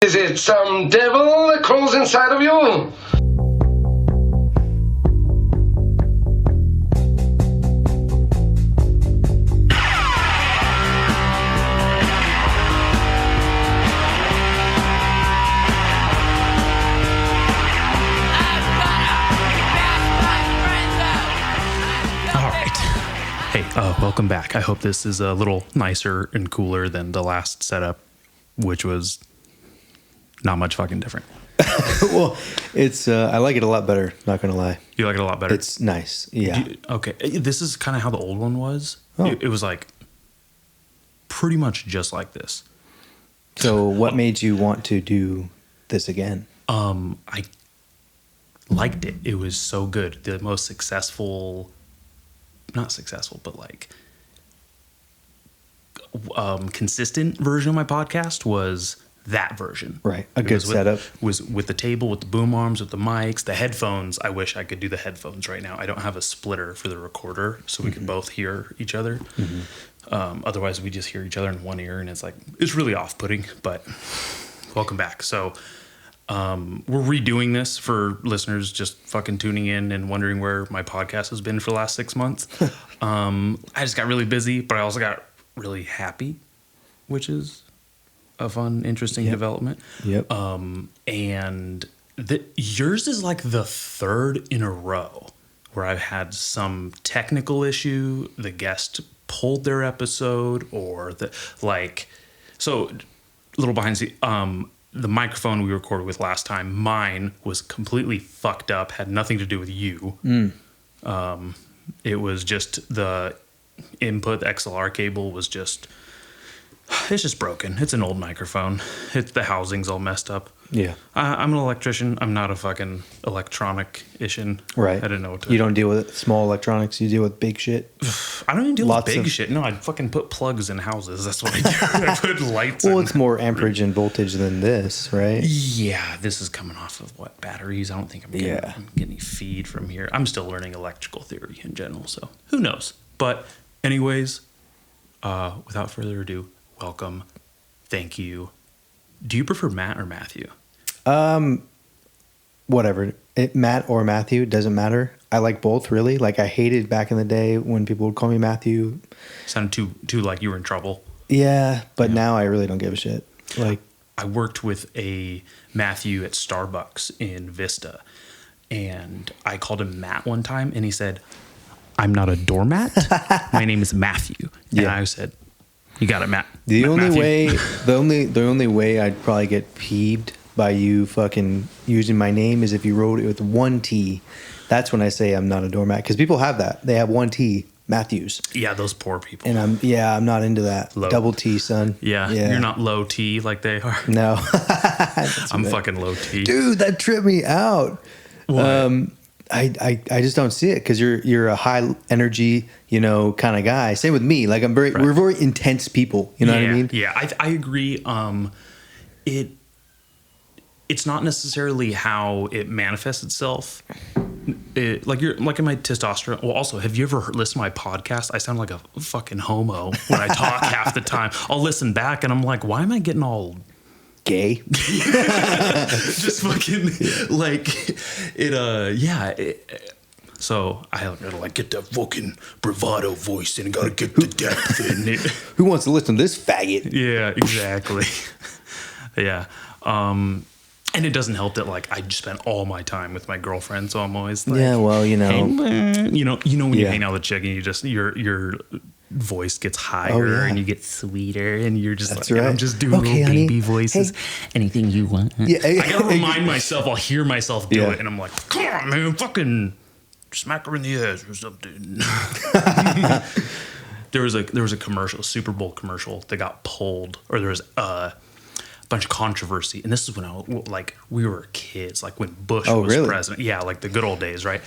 Is it some devil that crawls inside of you? Welcome back. I hope this is a little nicer and cooler than the last setup, which was not much fucking different. Well, it's I like it a lot better, not gonna lie. You like it a lot better? It's nice. Yeah. Okay. This is kind of how the old one was. Oh. It was like pretty much just like this. So what made you want to do this again? I liked it. It was so good. The most successful, not successful, but like consistent version of my podcast was that version. Right. A good setup. Was with the table, with the boom arms, with the mics, the headphones. I wish I could do the headphones right now. I don't have a splitter for the recorder, so we can both hear each other. Otherwise, we just hear each other in one ear, and it's really off-putting, but welcome back. So we're redoing this for listeners just fucking tuning in and wondering where my podcast has been for the last 6 months. I just got really busy, but I also got really happy, which is a fun, interesting development. Yep. And yours is like the third in a row where I've had some technical issue, the guest pulled their episode, or so a little behind the microphone we recorded with last time, mine was completely fucked up, had nothing to do with you. It was just the input, the XLR cable was just, it's just broken. It's an old microphone. The housing's all messed up. Yeah. I'm an electrician. I'm not a fucking electronic-ishin. Right. I didn't know what to You don't deal with small electronics. You deal with big shit. I don't even deal with big shit. No, I fucking put plugs in houses. That's what I do. I put lights in. Well, it's more amperage and voltage than this, right? Yeah, this is coming off of batteries. I don't think I'm getting any feed from here. I'm still learning electrical theory in general, so who knows? But anyways, without further ado, welcome. Thank you. Do you prefer Matt or Matthew? Whatever. Matt or Matthew, doesn't matter. I like both, really. Like, I hated back in the day when people would call me Matthew. Sounded too like you were in trouble. Yeah, but now I really don't give a shit. Like, I worked with a Matthew at Starbucks in Vista, and I called him Matt one time, and he said, "I'm not a doormat. My name is Matthew." And I said, "You got it, Matt." The only Matthew. way I'd probably get peeved by you fucking using my name is if you wrote it with one T. That's when I say I'm not a doormat, because people have that. They have one T, Matthews. Yeah, those poor people. And I'm not into that. Low. Double T, son. Yeah, you're not low T like they are. No. I'm fucking low T. Dude, that tripped me out. What? I just don't see it, because you're a high energy, kind of guy. Same with me. Like, we're very intense people. You know what I mean? Yeah, I agree. It's not necessarily how it manifests itself. Like in my testosterone. Well, also, have you ever listened to my podcast? I sound like a fucking homo when I talk half the time. I'll listen back and I'm like, why am I getting all gay? Just fucking like it. So I gotta get that fucking bravado voice and gotta get the depth in it. Who wants to listen to this faggot? Yeah, exactly. Yeah. And it doesn't help that I just spend all my time with my girlfriend, so I'm always like, yeah, well, hey, when you hang out with a chick and you just your voice gets higher and you get sweeter and you're just I'm just doing little baby voices. Hey. Anything you want. Yeah, I gotta remind myself. I'll hear myself do it, and I'm like, come on, man, fucking smack her in the ass or something. There was a commercial, a Super Bowl commercial that got pulled, or there was a bunch of controversy, and this is when we were kids, like when Bush was president. Yeah, like the good old days, right?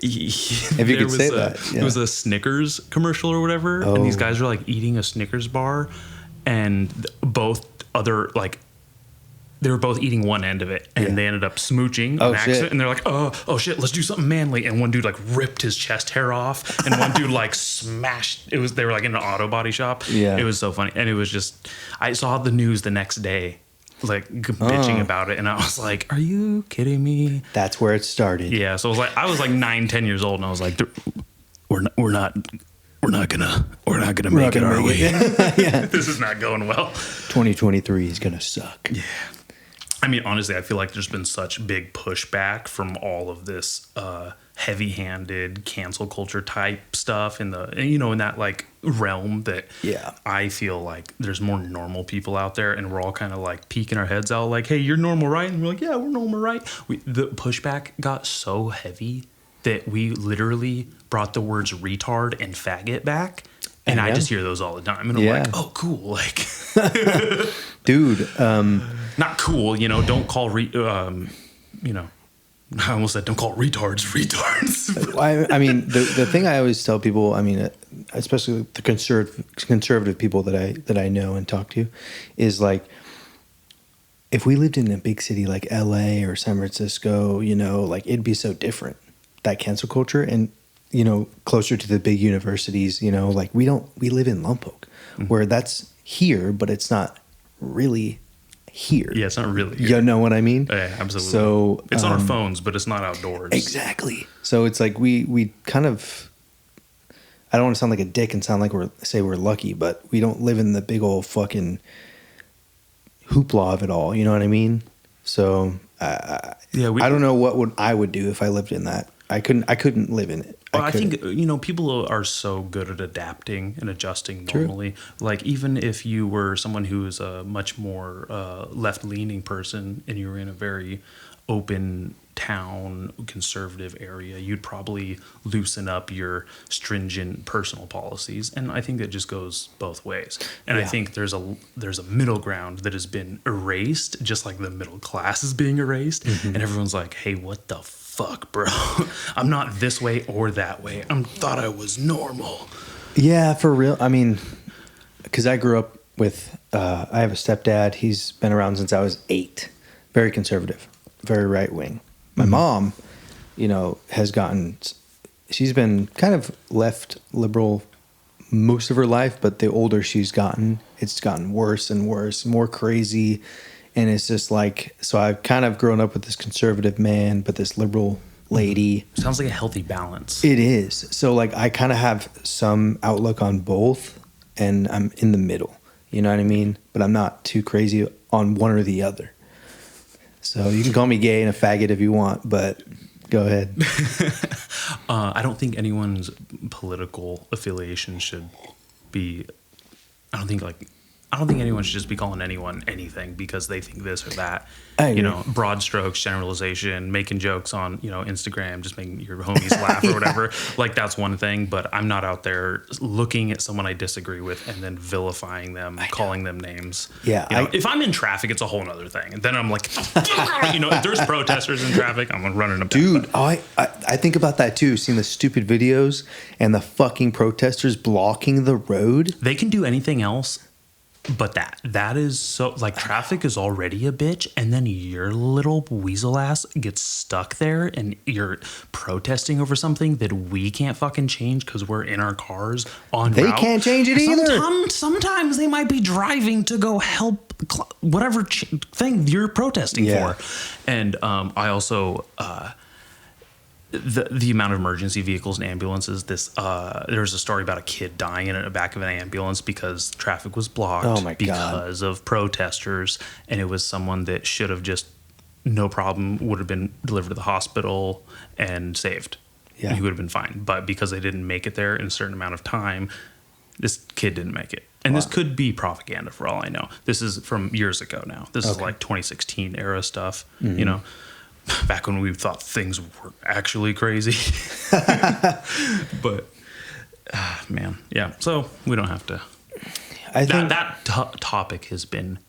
If you could say that. Yeah. It was a Snickers commercial or whatever, and these guys were eating a Snickers bar, and both other they were both eating one end of it, and they ended up smooching on accident. Shit. And they're like, oh shit, let's do something manly. And one dude like ripped his chest hair off, and one dude like smashed. They were like in an auto body shop. Yeah, it was so funny, and it was just. I saw the news the next day, like bitching about it, and I was like, are you kidding me? That's where it started. Yeah, so I was like 9-10 years old, and I was like, we're not gonna make it our way. Yeah. This is not going well. 2023 is gonna suck. Yeah. I mean, honestly, I feel like there's been such big pushback from all of this heavy-handed cancel culture type stuff in that like realm that I feel like there's more normal people out there, and we're all kind of like peeking our heads out like, hey, you're normal, right? And we're like, yeah, we're normal, right? The pushback got so heavy that we literally brought the words retard and faggot back. And I just hear those all the time. And I'm like, oh, cool. Like, dude, not cool, don't call, I almost said, don't call retards. I mean, the thing I always tell people, I mean, especially the conservative people that I know and talk to, is like, if we lived in a big city like LA or San Francisco, like it'd be so different, that cancel culture. And, closer to the big universities, like we live in Lompoc, where that's here, but it's not really here. Yeah, it's not really here. You know what I mean? Yeah, absolutely. So it's on our phones, but it's not outdoors. Exactly. So it's like we kind of, I don't want to sound like a dick and sound like we're lucky, but we don't live in the big old fucking hoopla of it all. You know what I mean? So I don't know what I would do if I lived in that. I couldn't live in it. Well, I think, people are so good at adapting and adjusting normally. True. Like, even if you were someone who is a much more left-leaning person and you were in a very open town, conservative area, you'd probably loosen up your stringent personal policies. And I think that just goes both ways. And I think there's a middle ground that has been erased, just like the middle class is being erased. Mm-hmm. And everyone's like, hey, what the fuck, bro? I'm not this way or that way. I thought I was normal. Yeah, for real. I mean, because I grew up with, I have a stepdad. He's been around since I was 8. Very conservative, very right wing. My mom, she's been kind of left liberal most of her life, but the older she's gotten, it's gotten worse and worse, more crazy. And it's just like, so I've kind of grown up with this conservative man, but this liberal lady. Sounds like a healthy balance. It is. So like, I kind of have some outlook on both, and I'm in the middle. You know what I mean? But I'm not too crazy on one or the other. So you can call me gay and a faggot if you want, but go ahead. I don't think anyone's political affiliation should be. I don't think anyone should just be calling anyone anything because they think this or that. Broad strokes, generalization, making jokes on, Instagram, just making your homies laugh or whatever. Like, that's one thing, but I'm not out there looking at someone I disagree with and then vilifying them, calling them names. Yeah. If I'm in traffic, it's a whole other thing. And then I'm like, if there's protesters in traffic, I'm running them. Dude, I think about that too, seeing the stupid videos and the fucking protesters blocking the road. They can do anything else. But that is so, like, traffic is already a bitch, and then your little weasel ass gets stuck there, and you're protesting over something that we can't fucking change because we're in our cars on They route. Can't change it either. Sometimes they might be driving to go help whatever thing you're protesting for. And I also... The amount of emergency vehicles and ambulances. There was a story about a kid dying in the back of an ambulance because traffic was blocked because of protesters, and it was someone that should have just no problem would have been delivered to the hospital and saved. Yeah, and he would have been fine. But because they didn't make it there in a certain amount of time, this kid didn't make it. And this could be propaganda for all I know. This is from years ago now. This is like 2016 era stuff. Mm-hmm. Back when we thought things were actually crazy. But, man, yeah. So we don't have to. I think that topic has been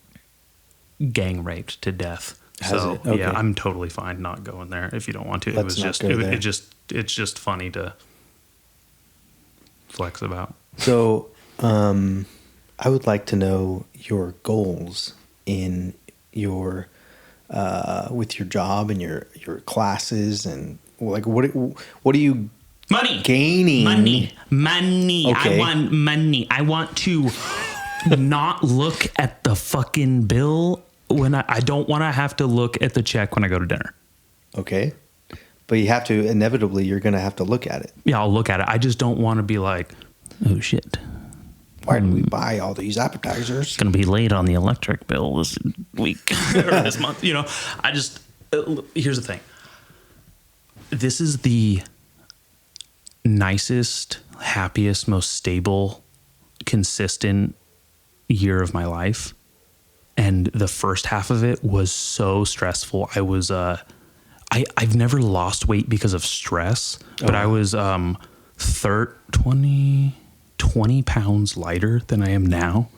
gang raped to death. Yeah, I'm totally fine not going there if you don't want to. It's just funny to flex about. So, I would like to know your goals in your with your job and your classes and like what are you Money. gaining? Money. Okay. I want money. I want to not look at the fucking bill when I don't want to have to look at the check when I go to dinner. Okay. But you have to, inevitably, you're going to have to look at it. Yeah, I'll look at it. I just don't want to be like, oh shit. Why did we buy all these appetizers? Going to be late on the electric bill this week or this month. You know, here's the thing. This is the nicest, happiest, most stable, consistent year of my life. And the first half of it was so stressful. I was, I've never lost weight because of stress, but I was 20 pounds lighter than I am now,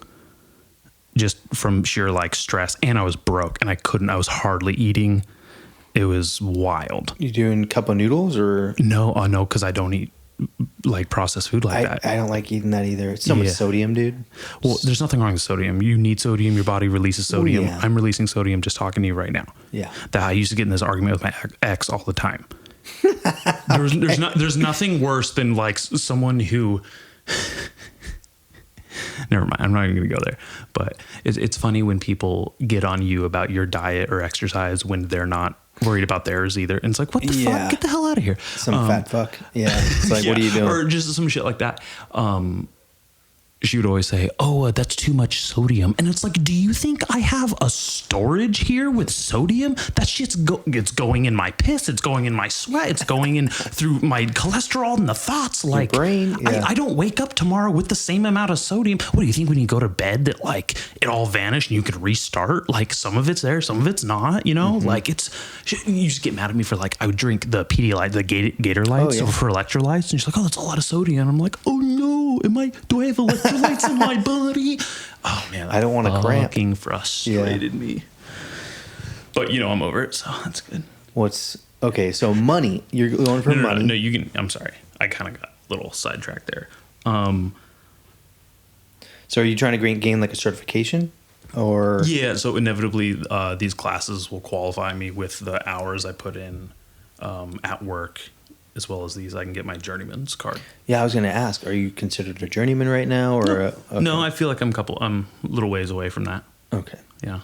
just from sheer like stress. And I was broke and I was hardly eating. It was wild. You doing cup of noodles or? No, because I don't eat like processed food like that. I don't like eating that either. It's so much sodium, dude. Well, there's nothing wrong with sodium. You need sodium. Your body releases sodium. Yeah. I'm releasing sodium just talking to you right now. Yeah. That I used to get in this argument with my ex all the time. There's nothing worse than like someone who. Never mind. I'm not even going to go there. But it's funny when people get on you about your diet or exercise when they're not worried about theirs either. And it's like, what the fuck? Get the hell out of here. Some fat fuck. Yeah. It's like, what are you doing? Or just some shit like that. She would always say, oh, that's too much sodium. And it's like, do you think I have a storage here with sodium? That shit's it's going in my piss. It's going in my sweat. It's going in through my cholesterol and the thoughts. Like, your brain. Yeah. I don't wake up tomorrow with the same amount of sodium. What do you think when you go to bed that like it all vanished and you could restart? Like some of it's there, some of it's not, you know, like you just get mad at me for like, I would drink the Pedialyte, the Gator lights for electrolytes. And she's like, oh, that's a lot of sodium. I'm like, oh no, do I have electrolytes in my body? Oh man, I don't want to cramp. Fucking frustrated me. But you know, I'm over it, so that's good. So money. You're going for money. No, you can. I'm sorry, I kind of got a little sidetracked there. So are you trying to gain like a certification, or? Yeah. So inevitably, these classes will qualify me with the hours I put in at work. As well as these, I can get my journeyman's card. Yeah, I was going to ask, are you considered a journeyman right now? Or no, no, I feel like I'm a little ways away from that. Okay. Yeah.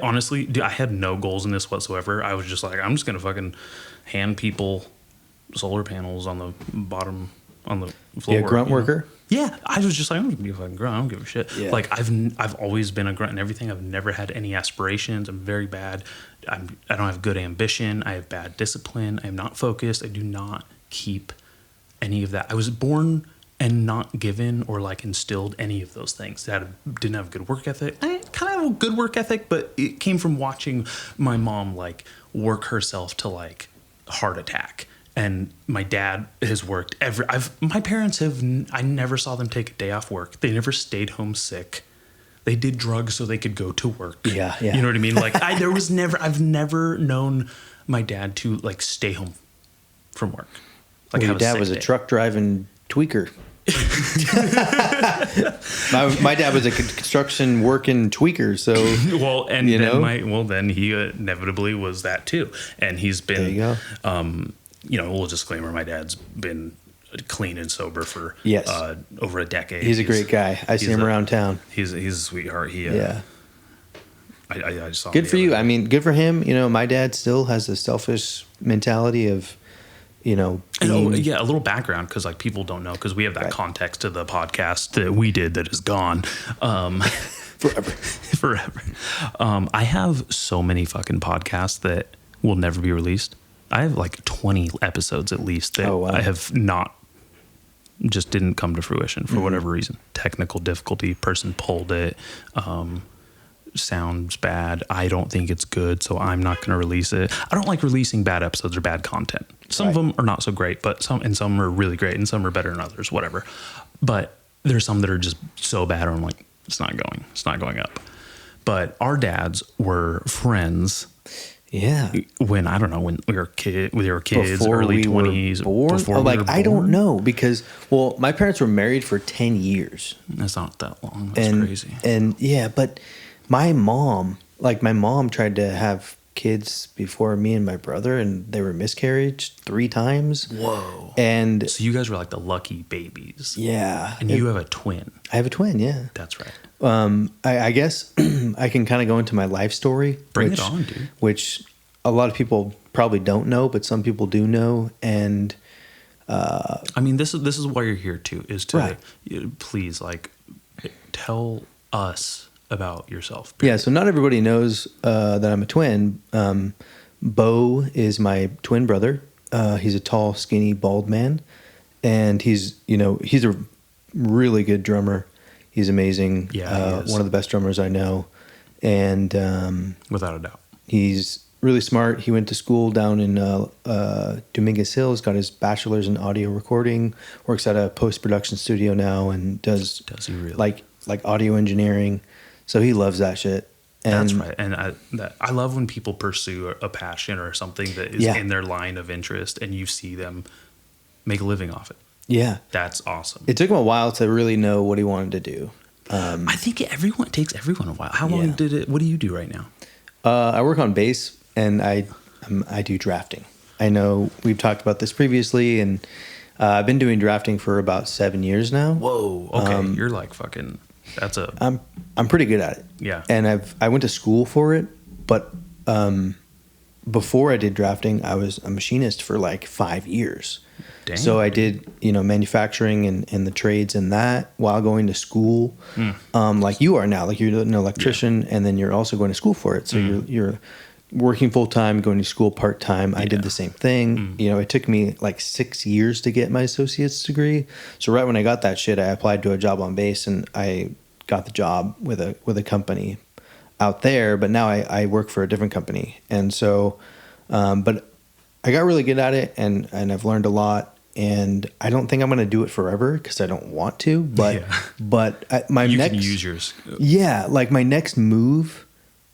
Honestly, dude, I had no goals in this whatsoever. I was just like, I'm just going to fucking hand people solar panels on the bottom, on the floor. Yeah, grunt worker? Yeah, I was just like, I'm going to be a fucking grunt. I don't give a shit. Yeah. Like, I've always been a grunt and everything. I've never had any aspirations. I'm very bad. I don't have good ambition. I have bad discipline. I am not focused. I do not keep any of that. I was born and not given or like instilled any of those things. Didn't have good work ethic. I kind of have a good work ethic, but it came from watching my mom like work herself to like heart attack. And my dad has worked my parents I never saw them take a day off work. They never stayed home sick. They did drugs so they could go to work. Yeah. You know what I mean? Like I've never known my dad to like stay home from work. Like your dad was a truck driving tweaker. my dad was a construction working tweaker. So then he inevitably was that too. And he's been, there you go. A little disclaimer: my dad's been clean and sober for over a decade. He's a great guy. I see him around town. He's a sweetheart. I just saw him. Good for you. I mean, good for him. You know, my dad still has the selfish mentality of, a little background because like people don't know because we have that context to the podcast that we did that is gone forever. I have so many fucking podcasts that will never be released. I have like 20 episodes at least that I have not just didn't come to fruition for whatever reason. Technical difficulty, person pulled it, sounds bad. I don't think it's good, so I'm not going to release it. I don't like releasing bad episodes or bad content. Some of them are not so great, but some are really great and some are better than others, whatever. But there's some that are just so bad I'm like, it's not going up. But our dads were friends. Yeah. When we were kids, before early 20s. I don't know because, my parents were married for 10 years. That's not that long. That's crazy. And but my mom tried to have kids before me and my brother, and they were miscarriage 3 times. Whoa. And So you guys were like the lucky babies. yeah. And you have a twin. I have a twin, yeah. That's right. I guess I can kind of go into my life story. Bring it on, dude. Which a lot of people probably don't know, but some people do know. And I mean, this is why you're here too, is to Right. please like tell us about yourself. yeah, so not everybody knows that I'm a twin. Bo is my twin brother. He's a tall, skinny, bald man, and he's a really good drummer. He's amazing. Yeah, he is. One of the best drummers I know, and Without a doubt. he's really smart. He went to school down in Dominguez Hills, got his bachelor's in audio recording, works at a post-production studio now, and does he really? like audio engineering. So he loves that shit. And That's right. And I love when people pursue a passion or something that is Yeah. in their line of interest and you see them make a living off it. yeah, That's awesome. it took him a while to really know what he wanted to do. I think it takes everyone a while. How long Yeah. what do you do right now? I work on bass, and I do drafting. I know we've talked about this previously, and I've been doing drafting for about 7 years now. Whoa. Okay. You're like fucking, that's a, I'm pretty good at it. yeah. And I went to school for it, but before I did drafting, I was a machinist for like 5 years. Damn. So I did, manufacturing and the trades and that while going to school, like you are now. Like you're an electrician, and then you're also going to school for it. So you're working full time, going to school part time. I did the same thing. It took me like 6 years to get my associate's degree. So right when I got that shit, I applied to a job on base, and I got the job with a company out there. But now I work for a different company, and so, but I got really good at it, and I've learned a lot. And I don't think I'm going to do it forever because I don't want to. But my You next can use yours. like my next move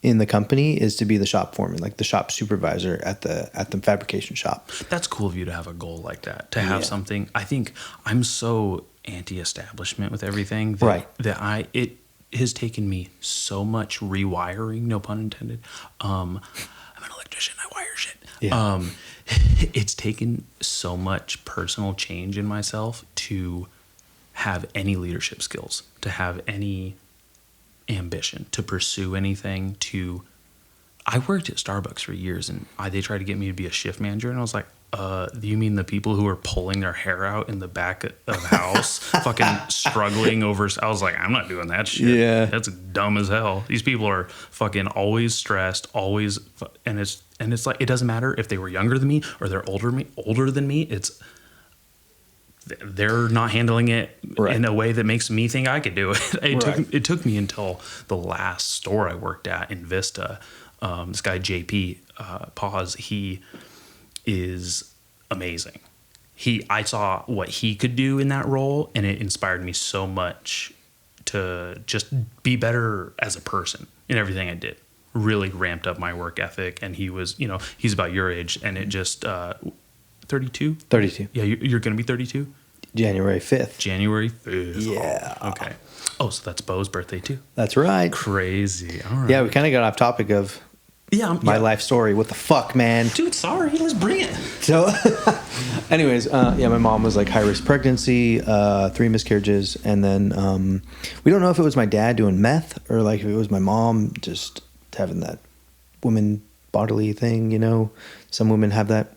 in the company is to be the shop foreman, like the shop supervisor at the fabrication shop. That's cool of you to have a goal like that, to have something. I think I'm so anti-establishment with everything that it has taken me so much rewiring, no pun intended. I'm an electrician, I wire shit. Yeah. It's taken so much personal change in myself to have any leadership skills, to have any ambition, to pursue anything. I worked at Starbucks for years, and they tried to get me to be a shift manager, and I was like, do you mean the people who are pulling their hair out in the back of house, fucking struggling over? I was like, I'm not doing that shit. Yeah. That's dumb as hell. These people are fucking always stressed, always, and it's like, it doesn't matter if they were younger than me or they're older than me. They're not handling it in a way that makes me think I could do it. It took me until the last store I worked at in Vista. This guy, JP, Pause, he is amazing. I saw what he could do in that role, and it inspired me so much to just be better as a person in everything I did. Really ramped up my work ethic, and he was, he's about your age, and it just 32? 32. Yeah, you're going to be 32? January 5th. January 5th. Yeah. Oh, okay. Oh, so that's Bo's birthday too. That's right. Crazy. All right. Yeah, we kind of got off topic of my life story. What the fuck, man? Dude, sorry. Let's bring it. So, anyways, my mom was like high risk pregnancy, 3 miscarriages, and then we don't know if it was my dad doing meth or like if it was my mom just having that woman bodily thing. Some women have that.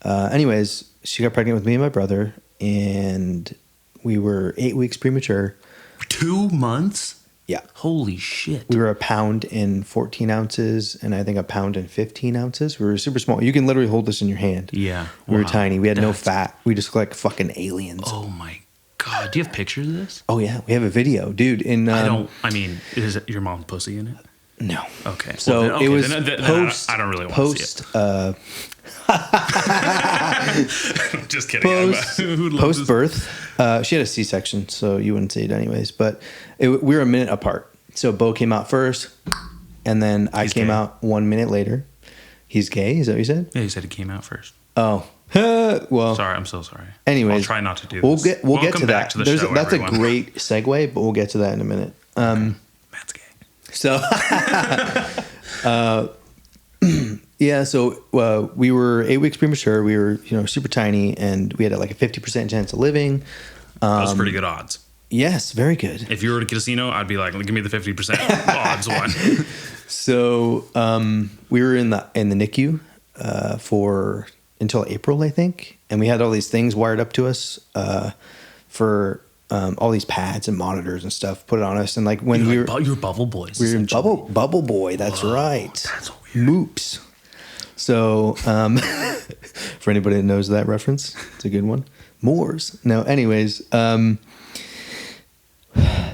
Anyways, she got pregnant with me and my brother, and we were 8 weeks premature. 2 months? Yeah. Holy shit. We were 1 pound and 14 ounces, and I think 1 pound and 15 ounces. We were super small. You can literally hold this in your hand. Yeah. We were tiny. We had no fat. We just looked like fucking aliens. Oh my God. Do you have pictures of this? Oh yeah, we have a video, dude. Is it your mom's pussy in it? No. Okay. So well, then, it was then post. I don't really want to see it. Just kidding. Post birth. She had a C-section, so you wouldn't see it anyways. But we were a minute apart. So Bo came out first, and then I came out 1 minute later. He's gay? Is that what you said? Yeah, he said he came out first. Oh. Well. Sorry, I'm so sorry. Anyways, I'll try not to do this. We'll get to that. To show, that's everyone. a great segue, but we'll get to that in a minute. Matt's gay. So, Yeah, so we were 8 weeks premature. We were, super tiny, and we had like a 50% chance of living. Those pretty good odds. Yes, very good. If you were at a casino, I'd be like, give me the 50% odds one. So we were in the NICU for until April, I think, and we had all these things wired up to us for all these pads and monitors and stuff put on us. And like when you were Bubble Boys. We were in Bubble Boy. That's right. That's weird. Moops. So for anybody that knows that reference, it's a good one. Moors. No, anyways.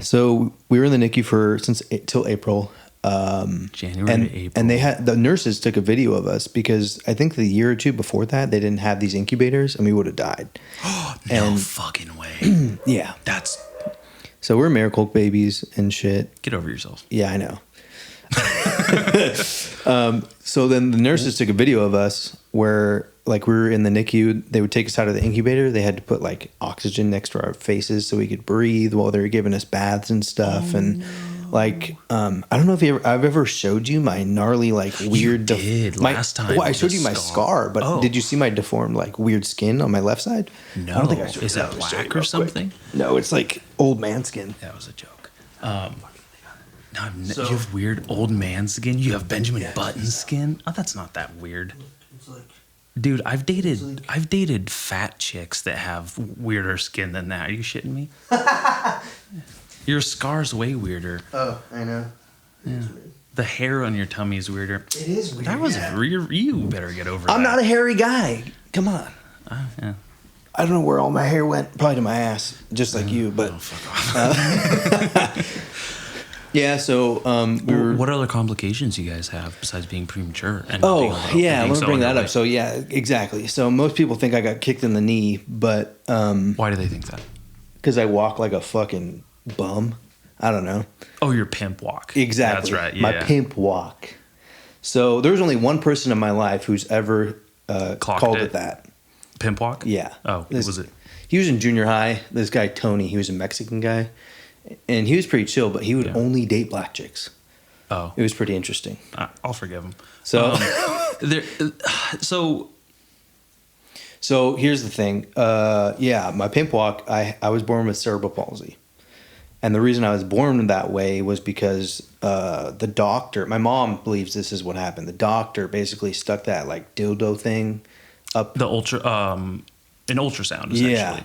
So we were in the NICU till April. January to April. And the nurses took a video of us because I think the year or two before that they didn't have these incubators and we would have died. No fucking way. Yeah. So we're miracle babies and shit. Get over yourself. Yeah, I know. So then the nurses took a video of us where like we were in the NICU. They would take us out of the incubator. They had to put like oxygen next to our faces so we could breathe while they were giving us baths and stuff. Like, I don't know if I've ever showed you my gnarly, like weird. You did last time. Well, I showed you my scar, but did you see my deformed, like weird skin on my left side? No. I don't think I showed you. Is that black or something? No, it's like old man skin. That was a joke. You have weird old man skin. You have Benjamin Button skin. Oh, that's not that weird. It's like, dude, I've dated fat chicks that have weirder skin than that. Are you shitting me? Your scar's way weirder. Oh, I know. Yeah. The hair on your tummy is weirder. It is weird. That was you better get over that. I'm not a hairy guy. Come on. Yeah. I don't know where all my hair went. Probably to my ass, just like you. But fuck off. yeah. So what other complications you guys have besides being premature? And let me bring that up. So yeah, exactly. So most people think I got kicked in the knee, but why do they think that? Because I walk like a fucking bum. I don't know. Oh, your pimp walk. Exactly. That's right. Yeah. My pimp walk. So there was only one person in my life who's ever called it that. Pimp walk? Yeah. Oh, what was it? He was in junior high. This guy, Tony, he was a Mexican guy. And he was pretty chill, but he would only date black chicks. Oh. It was pretty interesting. I'll forgive him. So, so here's the thing. My pimp walk, I was born with cerebral palsy. And the reason I was born that way was because the doctor, my mom believes this is what happened. The doctor basically stuck that like dildo thing up. An ultrasound, essentially. Yeah.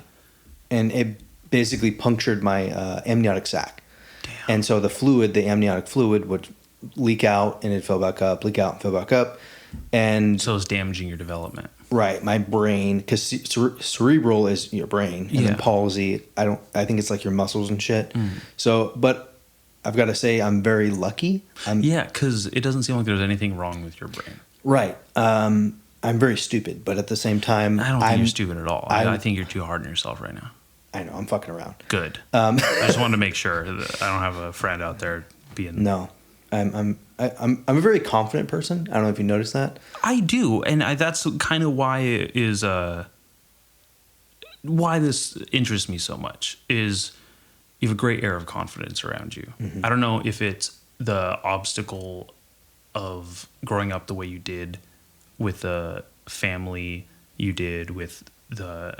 And it basically punctured my amniotic sac. Damn. And so the amniotic fluid would leak out and it fill back up, leak out and fill back up. And so it's damaging your development. Right. My brain, because cerebral is your brain, and then palsy, I think it's like your muscles and shit. So, but I've got to say I'm very lucky. Because it doesn't seem like there's anything wrong with your brain. Right. I'm very stupid, but at the same time, I don't think you're stupid at all. I think you're too hard on yourself right now. I know, I'm fucking around. Good. I just wanted to make sure that I don't have a friend out there being... No. I'm a very confident person. I don't know if you noticed that. I do, and that's kind of why it is why this interests me so much. Is you have a great air of confidence around you. Mm-hmm. I don't know if it's the obstacle of growing up the way you did, with the family you did, with the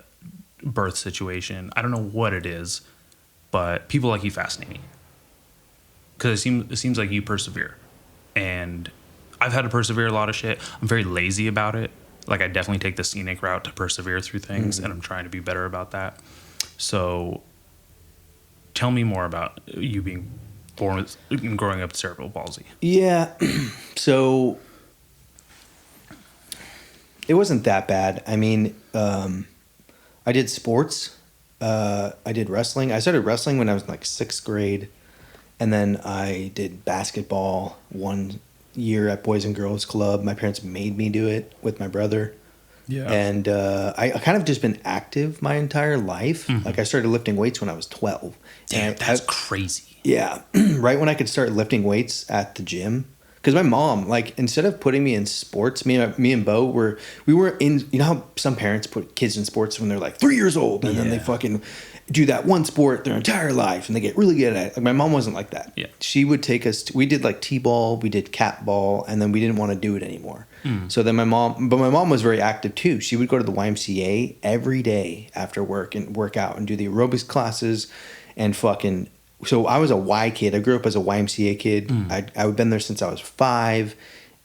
birth situation. I don't know what it is, but people like you fascinate me. Because it seems like you persevere. And I've had to persevere a lot of shit. I'm very lazy about it. Like, I definitely take the scenic route to persevere through things, and I'm trying to be better about that. So tell me more about you being born with and growing up with cerebral palsy. Yeah. So it wasn't that bad. I mean, I did sports. I did wrestling. I started wrestling when I was in like 6th grade. And then I did basketball 1 year at Boys and Girls Club. My parents made me do it with my brother. Yeah. And I kind of just been active my entire life. Mm-hmm. Like I started lifting weights when I was 12. Damn, that's crazy. Yeah. Right when I could start lifting weights at the gym. Because my mom, like, instead of putting me in sports, me and Bo we were in, you know how some parents put kids in sports when they're like 3 years old and then they fucking do that one sport their entire life and they get really good at it. Like my mom wasn't like that. Yeah. She would take us we did like t-ball, we did cat ball, and then we didn't want to do it anymore. So then my mom was very active too. She would go to the YMCA every day after work and work out and do the aerobics classes and fucking. So I was a Y kid. I grew up as a YMCA kid. I've been there since I was 5,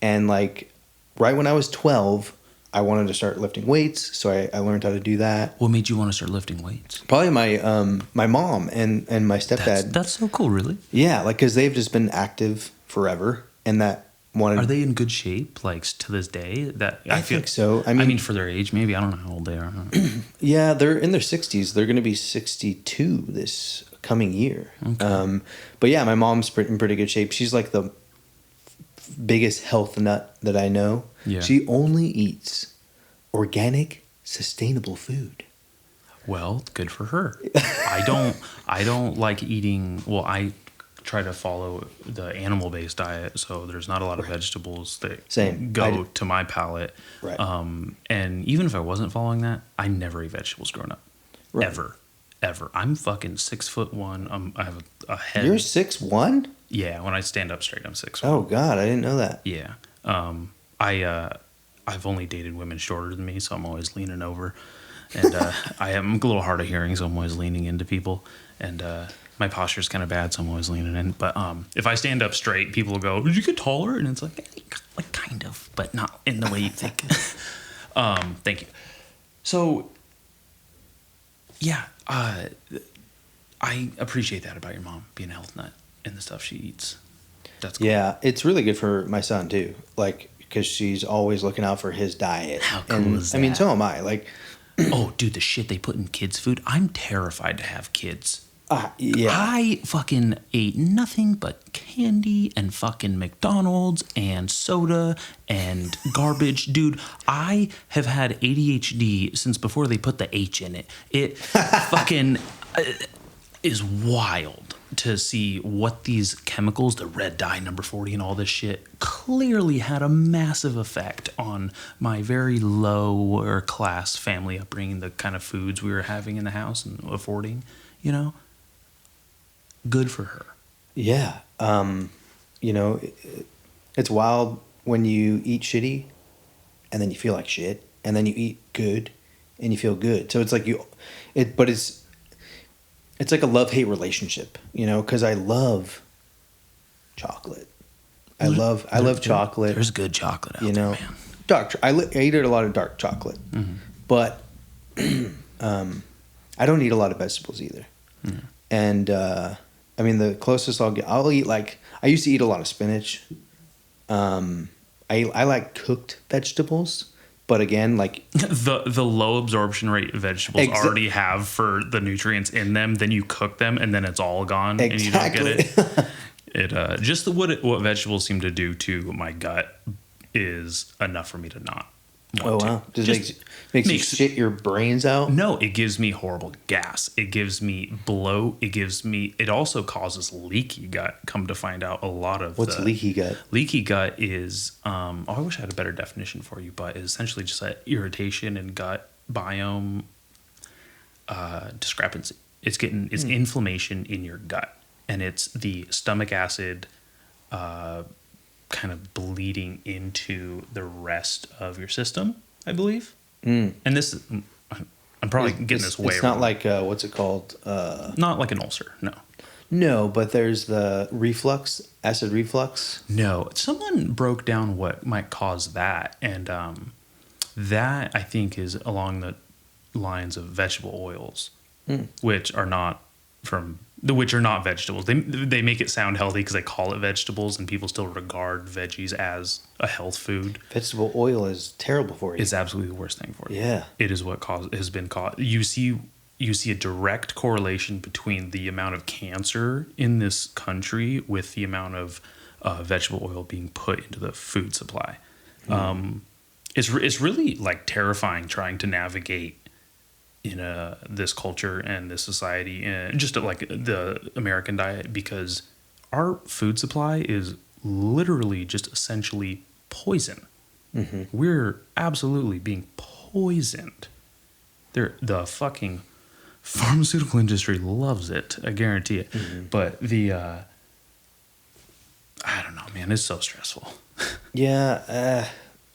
and like right when I was 12, I wanted to start lifting weights. So I learned how to do that. What made you want to start lifting weights? Probably my mom and my stepdad. That's so cool, really. Yeah, like because they've just been active forever, and that wanted. Are they in good shape, like to this day? That I think so. I mean, for their age, maybe. I don't know how old they are. Yeah, they're in their 60s. They're going to be 62 this coming year. Okay. But yeah, my mom's in pretty good shape. She's like the biggest health nut that I know. Yeah. She only eats organic, sustainable food. Well, good for her. I don't like eating. Well, I try to follow the animal-based diet, so there's not a lot of vegetables that go to my palate. Right. And even if I wasn't following that, I never ate vegetables growing up. Right. Ever. I'm fucking 6'1". I have a head. You're 6'1"? Yeah. When I stand up straight, I'm 6'1". Oh God, I didn't know that. Yeah. I've only dated women shorter than me, so I'm always leaning over. And I am a little hard of hearing, so I'm always leaning into people. And my posture's kind of bad, so I'm always leaning in. But if I stand up straight, people will go, "Did you get taller?" And it's like kind of, but not in the way you think. Thank you. So, yeah, I appreciate that about your mom being a health nut and the stuff she eats. That's cool. Yeah, it's really good for my son too. Like, because she's always looking out for his diet. How cool is that? I mean, so am I. Like, oh, dude, the shit they put in kids' food. I'm terrified to have kids. Yeah. I fucking ate nothing but candy and fucking McDonald's and soda and garbage. Dude, I have had ADHD since before they put the H in it. It fucking is wild to see what these chemicals, the red dye number 40 and all this shit, clearly had a massive effect on my very lower class family upbringing, the kind of foods we were having in the house and affording, you know? Good for her. Yeah. You know, it's wild when you eat shitty and then you feel like shit, and then you eat good and you feel good. So it's like it's like a love-hate relationship, you know, because I love chocolate. I love chocolate. There's good chocolate out there, man. I eat a lot of dark chocolate, but I don't eat a lot of vegetables either. And I mean, the closest I'll eat, like, I used to eat a lot of spinach. I like cooked vegetables, but again, like the low absorption rate vegetables already have for the nutrients in them. Then you cook them, and then it's all gone, and you don't get it. It just what vegetables seem to do to my gut is enough for me to not. Oh wow! Makes you shit your brains out? No, it gives me horrible gas. It gives me bloat. It also causes leaky gut. Come to find out, a lot of what's leaky gut? Leaky gut is I wish I had a better definition for you, but it's essentially just an irritation in gut biome discrepancy. It's inflammation in your gut, and it's the stomach acid kind of bleeding into the rest of your system, I believe. And this is, I'm probably getting this way wrong. It's not like, what's it called? Not like an ulcer, no. No, but there's the acid reflux. No, someone broke down what might cause that. And that, I think, is along the lines of vegetable oils, which are not vegetables. They make it sound healthy because they call it vegetables, and people still regard veggies as a health food. Vegetable oil is terrible for you. It's absolutely the worst thing for you. Yeah. It is what has been caused. You see a direct correlation between the amount of cancer in this country with the amount of vegetable oil being put into the food supply. It's really like terrifying trying to navigate in this culture and this society, and just like the American diet, because our food supply is literally just essentially poison. We're absolutely being poisoned. The fucking Pharmaceutical industry loves it. I guarantee it. But I don't know, man. It's so stressful. Yeah.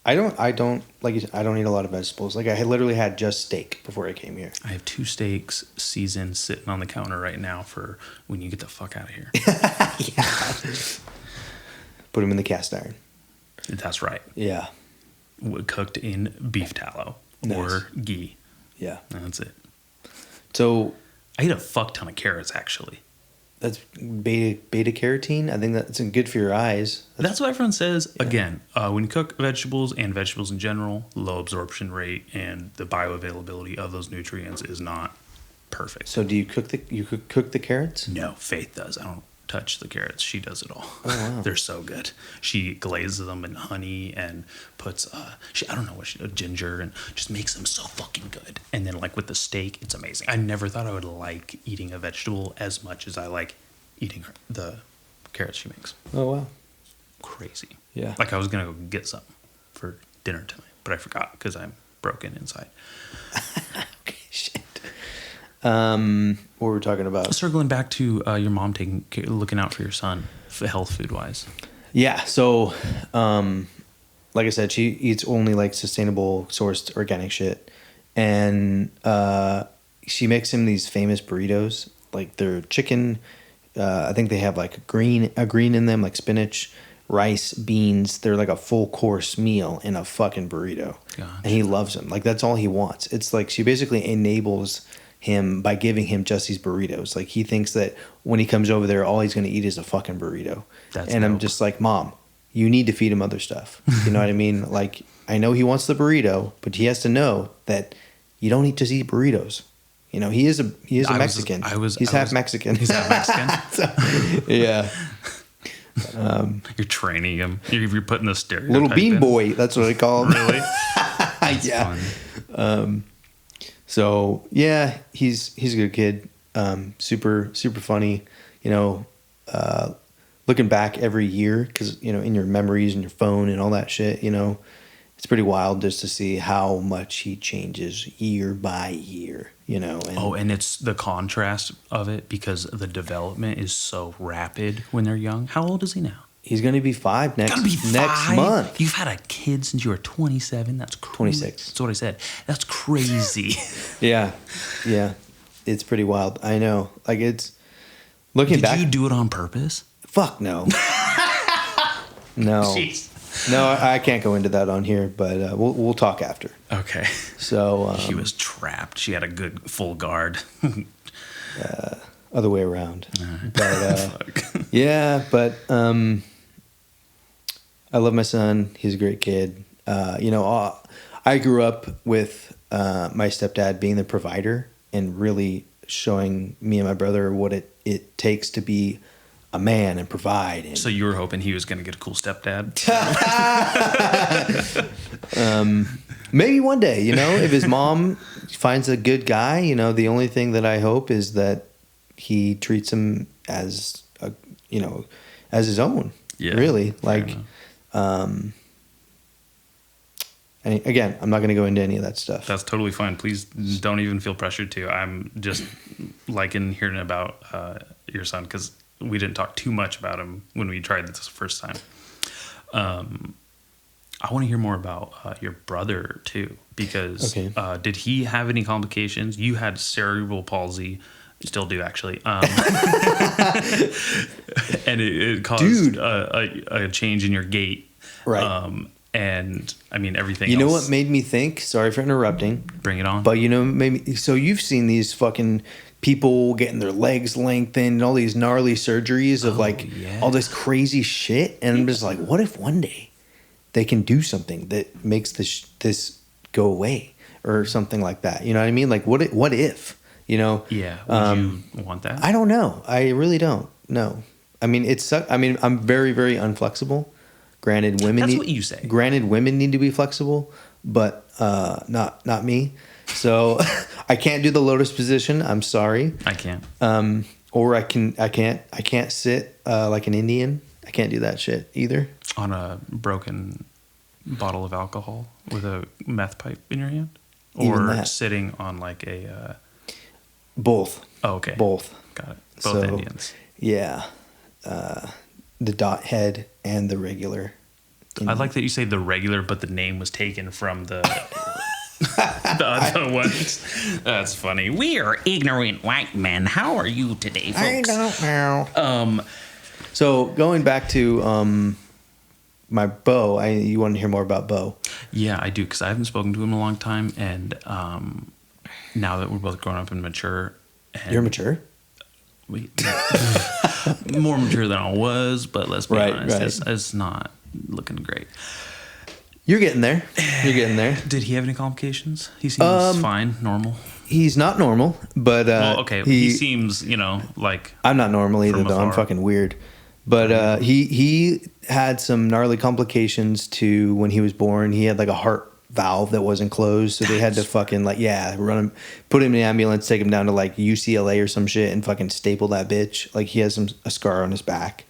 I don't like you said, I don't eat a lot of vegetables. Like I literally had just steak before I came here. I have 2 steaks seasoned sitting on the counter right now for when you get the fuck out of here. Yeah. Put them in the cast iron. That's right. Yeah. Cooked in beef tallow or ghee. Yeah. That's it. So I eat a fuck ton of carrots, actually. that's beta carotene. I think that's good for your eyes. That's what everyone says. Yeah. Again, when you cook vegetables and vegetables in general, low absorption rate and the bioavailability of those nutrients is not perfect. So do you cook the carrots? No, Faith does. I don't touch the carrots. She does it all. Oh, wow. They're so good. She glazes them in honey and puts I don't know what she does, ginger, and just makes them so fucking good. And then like with the steak, it's amazing. I never thought I would like eating a vegetable as much as I like eating the carrots she makes. Oh wow. Crazy. Yeah. Like I was gonna go get some for dinner tonight, but I forgot because I'm broken inside. Okay, shit. What were we talking about? Circling back to your mom looking out for your son, health food wise. Yeah. So, like I said, she eats only like sustainable sourced organic shit, and she makes him these famous burritos. Like they're chicken. I think they have like a green in them, like spinach, rice, beans. They're like a full course meal in a fucking burrito. Gotcha. And he loves them. Like that's all he wants. It's like she basically enables him by giving him just these burritos. Like he thinks that when he comes over there, all he's going to eat is a fucking burrito. That's and dope. I'm just like, Mom, you need to feed him other stuff. You know what I mean? Like I know he wants the burrito, but he has to know that you don't just eat burritos. You know, he is a Mexican. He's half Mexican. He's half Mexican. Yeah. You're training him. You're putting the stereotype Little bean in. boy. That's what I call him. Really? That's yeah. Fun. So yeah, he's a good kid. Super funny. You know, looking back every year, because you know, in your memories and your phone and all that shit, you know, it's pretty wild just to see how much he changes year by year. You know. And it's the contrast of it because the development is so rapid when they're young. How old is he now? He's going to be 5 next next month. You've had a kid since you were 27. That's crazy. 26. That's what I said. That's crazy. Yeah. It's pretty wild. I know. Like it's looking back. Did you do it on purpose? Fuck no. No. Jeez. No, I can't go into that on here, but we'll talk after. Okay. So she was trapped. She had a good full guard. Other way around. But yeah, but I love my son. He's a great kid. You know, I grew up with my stepdad being the provider and really showing me and my brother what it takes to be a man and provide. And, so you were hoping he was going to get a cool stepdad? Maybe one day, you know, if his mom finds a good guy, you know, the only thing that I hope is that he treats him as as his own. Yeah, really. Like, and again, I'm not going to go into any of that stuff. That's totally fine. Please don't even feel pressured to. I'm just liking hearing about your son because we didn't talk too much about him when we tried this the first time. I want to hear more about your brother too, because did he have any complications? You had cerebral palsy. You still do, actually. And it caused a change in your gait. Right. And I mean, everything You know else. what made me think? Sorry for interrupting. Bring it on. But you know, maybe so you've seen these fucking people getting their legs lengthened and all these gnarly surgeries of all this crazy shit. And I'm just like, what if one day they can do something that makes this go away or something like that? You know what I mean? Like, what if? You know? Yeah. Would you want that? I don't know. I really don't. No. I mean, I'm very, very unflexible. Granted, women. That's what you say. Granted, women need to be flexible, but not me. So I can't do the lotus position. I'm sorry. I can't. Or I can't sit like an Indian. I can't do that shit either. On a broken bottle of alcohol with a meth pipe in your hand, or sitting on like a Both. Oh, okay. Both. Got it. Both Indians. Yeah. The dot head and the regular. I like that you say the regular, but the name was taken from the the other ones. That's funny. We are ignorant white men. How are you today, folks? I don't know. So going back to my Bo, you want to hear more about Bo? Yeah, I do, because I haven't spoken to him in a long time, and now that we're both grown up and mature, and You're mature. More mature than I was, but let's be honest, Right. it's not looking great. You're getting there. You're getting there. Did he have any complications? He seems fine, normal. He's not normal, but Well, okay, he seems, like... I'm not normal either, from though. I'm afar. fucking weird. But he had some gnarly complications to when he was born. He had like a heart valve that wasn't closed, so they had to fucking run him, put him in the ambulance, take him down to like UCLA or some shit, and fucking staple that bitch. Like he has a scar on his back.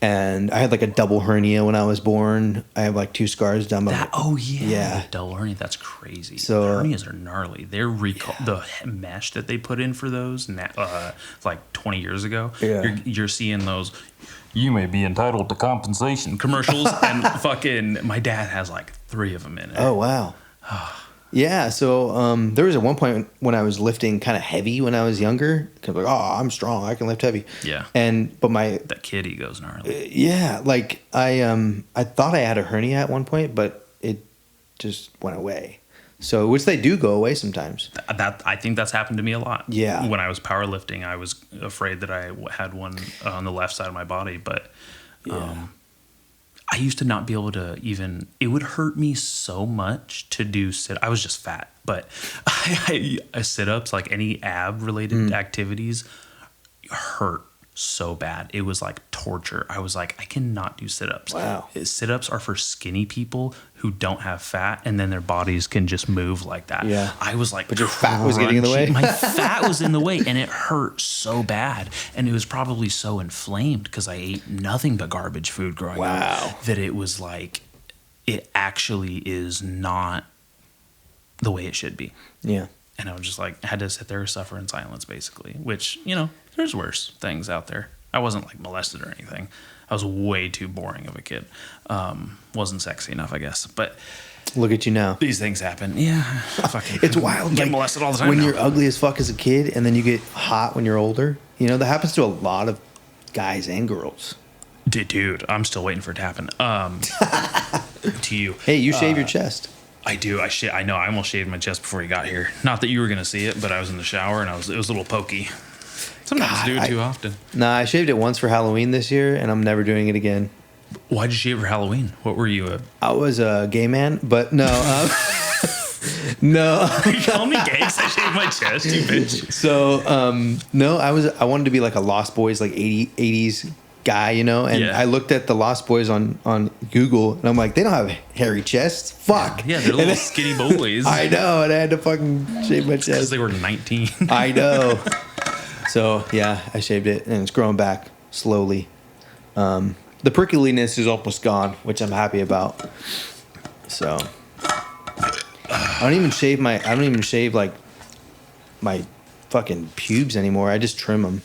And I had like a double hernia when I was born. I have like 2 scars down my. Yeah. Double hernia. That's crazy. So hernias are gnarly. They're the mesh that they put in for those, like 20 years ago. Yeah. You're seeing those. You may be entitled to compensation commercials, and fucking my dad has like 3 of them in it. Oh wow. Yeah, so there was at one point when I was lifting kind of heavy when I was younger. Cause like, oh, I'm strong, I can lift heavy. Yeah. But that kid ego's gnarly. Yeah, like I thought I had a hernia at one point, but it just went away. So which they do go away sometimes. I think that's happened to me a lot. Yeah. When I was powerlifting, I was afraid that I had one on the left side of my body, but I used to not be able to even. It would hurt me so much to do I was just fat, but I sit-ups, like any ab-related activities, hurt so bad. It was like torture. I was like, I cannot do sit-ups. Wow. Sit-ups are for skinny people who don't have fat, and then their bodies can just move like that. Yeah. I was like, but your fat was getting in the way. My fat was in the way, and it hurt so bad. And it was probably so inflamed because I ate nothing but garbage food growing up that it was like, it actually is not the way it should be. Yeah. And I was just like, I had to sit there and suffer in silence, basically, which, there's worse things out there. I wasn't like molested or anything. I was way too boring of a kid. Wasn't sexy enough, I guess. But look at you now. these things happen. Yeah. Fucking It's wild. Get molested all the time when now. you're ugly as fuck as a kid and then you get hot when you're older. That happens to a lot of guys and girls. Dude, I'm still waiting for it to happen. To you. Hey, you shave your chest. I do. I know. I almost shaved my chest before you got here. Not that you were gonna see it, but I was in the shower and it was a little pokey. Sometimes I do it too often. Nah, I shaved it once for Halloween this year, and I'm never doing it again. Why'd you shave for Halloween? What were you? I was a gay man, but no. No. You call me gay 'cause I shaved my chest, you bitch. So, no, I wanted to be like a Lost Boys, like 80s guy, and I looked at the Lost Boys on Google, and I'm like, they don't have hairy chests. Fuck. Yeah, they're little skinny boys. I know, and I had to fucking shave my Because chest. they were 19. I know. So, yeah, I shaved it, and it's growing back slowly. The prickliness is almost gone, which I'm happy about. So, I don't even shave like my fucking pubes anymore. I just trim them.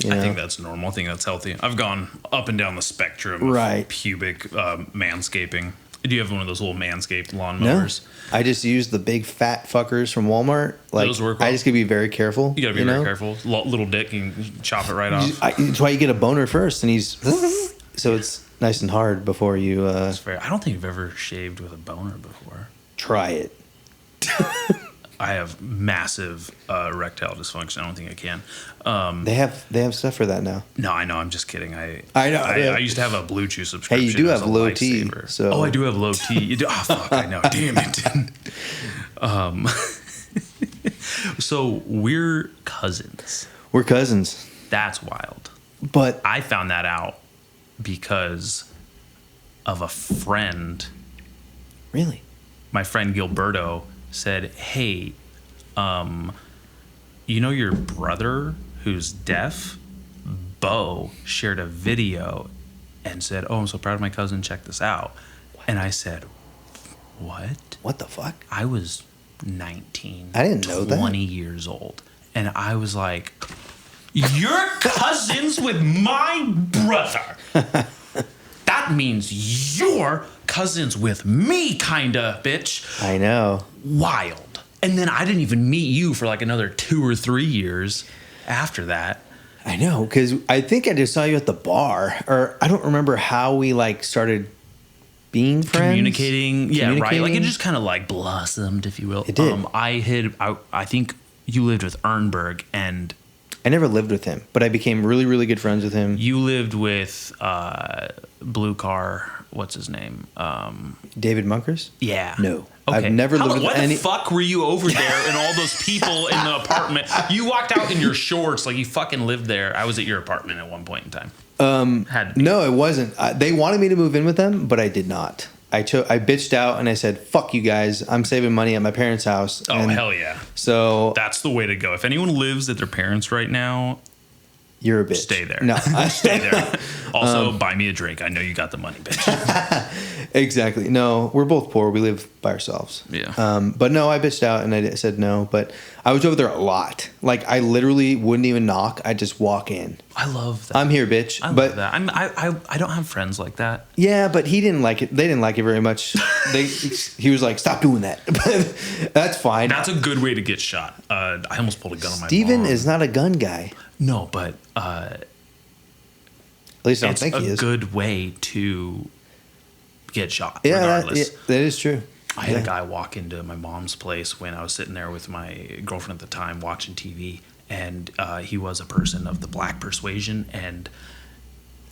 I think that's normal. I think that's healthy. I've gone up and down the spectrum of pubic manscaping. Do you have one of those little Manscaped lawnmowers? No. I just use the big fat fuckers from Walmart. Like, those work well. I just gotta be very careful. You gotta be very careful. Little dick, you can chop it right off. That's why you get a boner first, and he's so it's nice and hard before you. That's fair. I don't think I've ever shaved with a boner before. Try it. I have massive erectile dysfunction. I don't think I can. They have stuff for that now. No, I know. I'm just kidding. I know. I used to have a Blue Chew subscription. Hey, you do as have a low T. lifesaver. So I do have low T. You do. Oh fuck! I know. Damn it. So we're cousins. We're cousins. That's wild. But I found that out because of a friend. Really? My friend Gilberto said, hey, your brother who's deaf? Bo shared a video and said, oh, I'm so proud of my cousin. Check this out. What? And I said, what? What the fuck? I was 19. I didn't know that. 20 years old. And I was like, you're cousins with my brother. That means you're cousins with me, kinda, bitch. I know. Wild. And then I didn't even meet you for like another 2 or 3 years after that. I know, because I think I just saw you at the bar, or I don't remember how we like started being friends. Communicating. Yeah, right. Like it just kind of like blossomed, if you will. It did. I think you lived with Ernberg, and I never lived with him, but I became really, really good friends with him. you lived with Blue Car. What's his name? David Munkers? Yeah. No. Okay. I've never lived with Why any. the fuck were you over there and all those people in the apartment? You walked out in your shorts like you fucking lived there. I was at your apartment at one point in time. Had to be. No, it wasn't. They wanted me to move in with them, but I did not. I bitched out and I said, "Fuck you guys! I'm saving money at my parents' house." Oh, And hell yeah. So That's the way to go. If anyone lives at their parents right now, you're a bitch. stay there. No, Stay there. Also, buy me a drink. I know you got the money, bitch. exactly. No, we're both poor. We live by ourselves. Yeah. But no, I bitched out and I said no. But I was over there a lot. Like I literally wouldn't even knock. I'd just walk in. I love that. I'm here, bitch. I love that. I don't have friends like that. Yeah, but he didn't like it. They didn't like it very much. He was like, "Stop doing that." But that's fine. That's a good way to get shot. I almost pulled a gun on my Steven mom. is not a gun guy. No, but At least I don't it's think he a is. good way to get shot, Yeah, regardless. that is true. I had a guy walk into my mom's place when I was sitting there with my girlfriend at the time watching TV, and he was a person of the black persuasion, and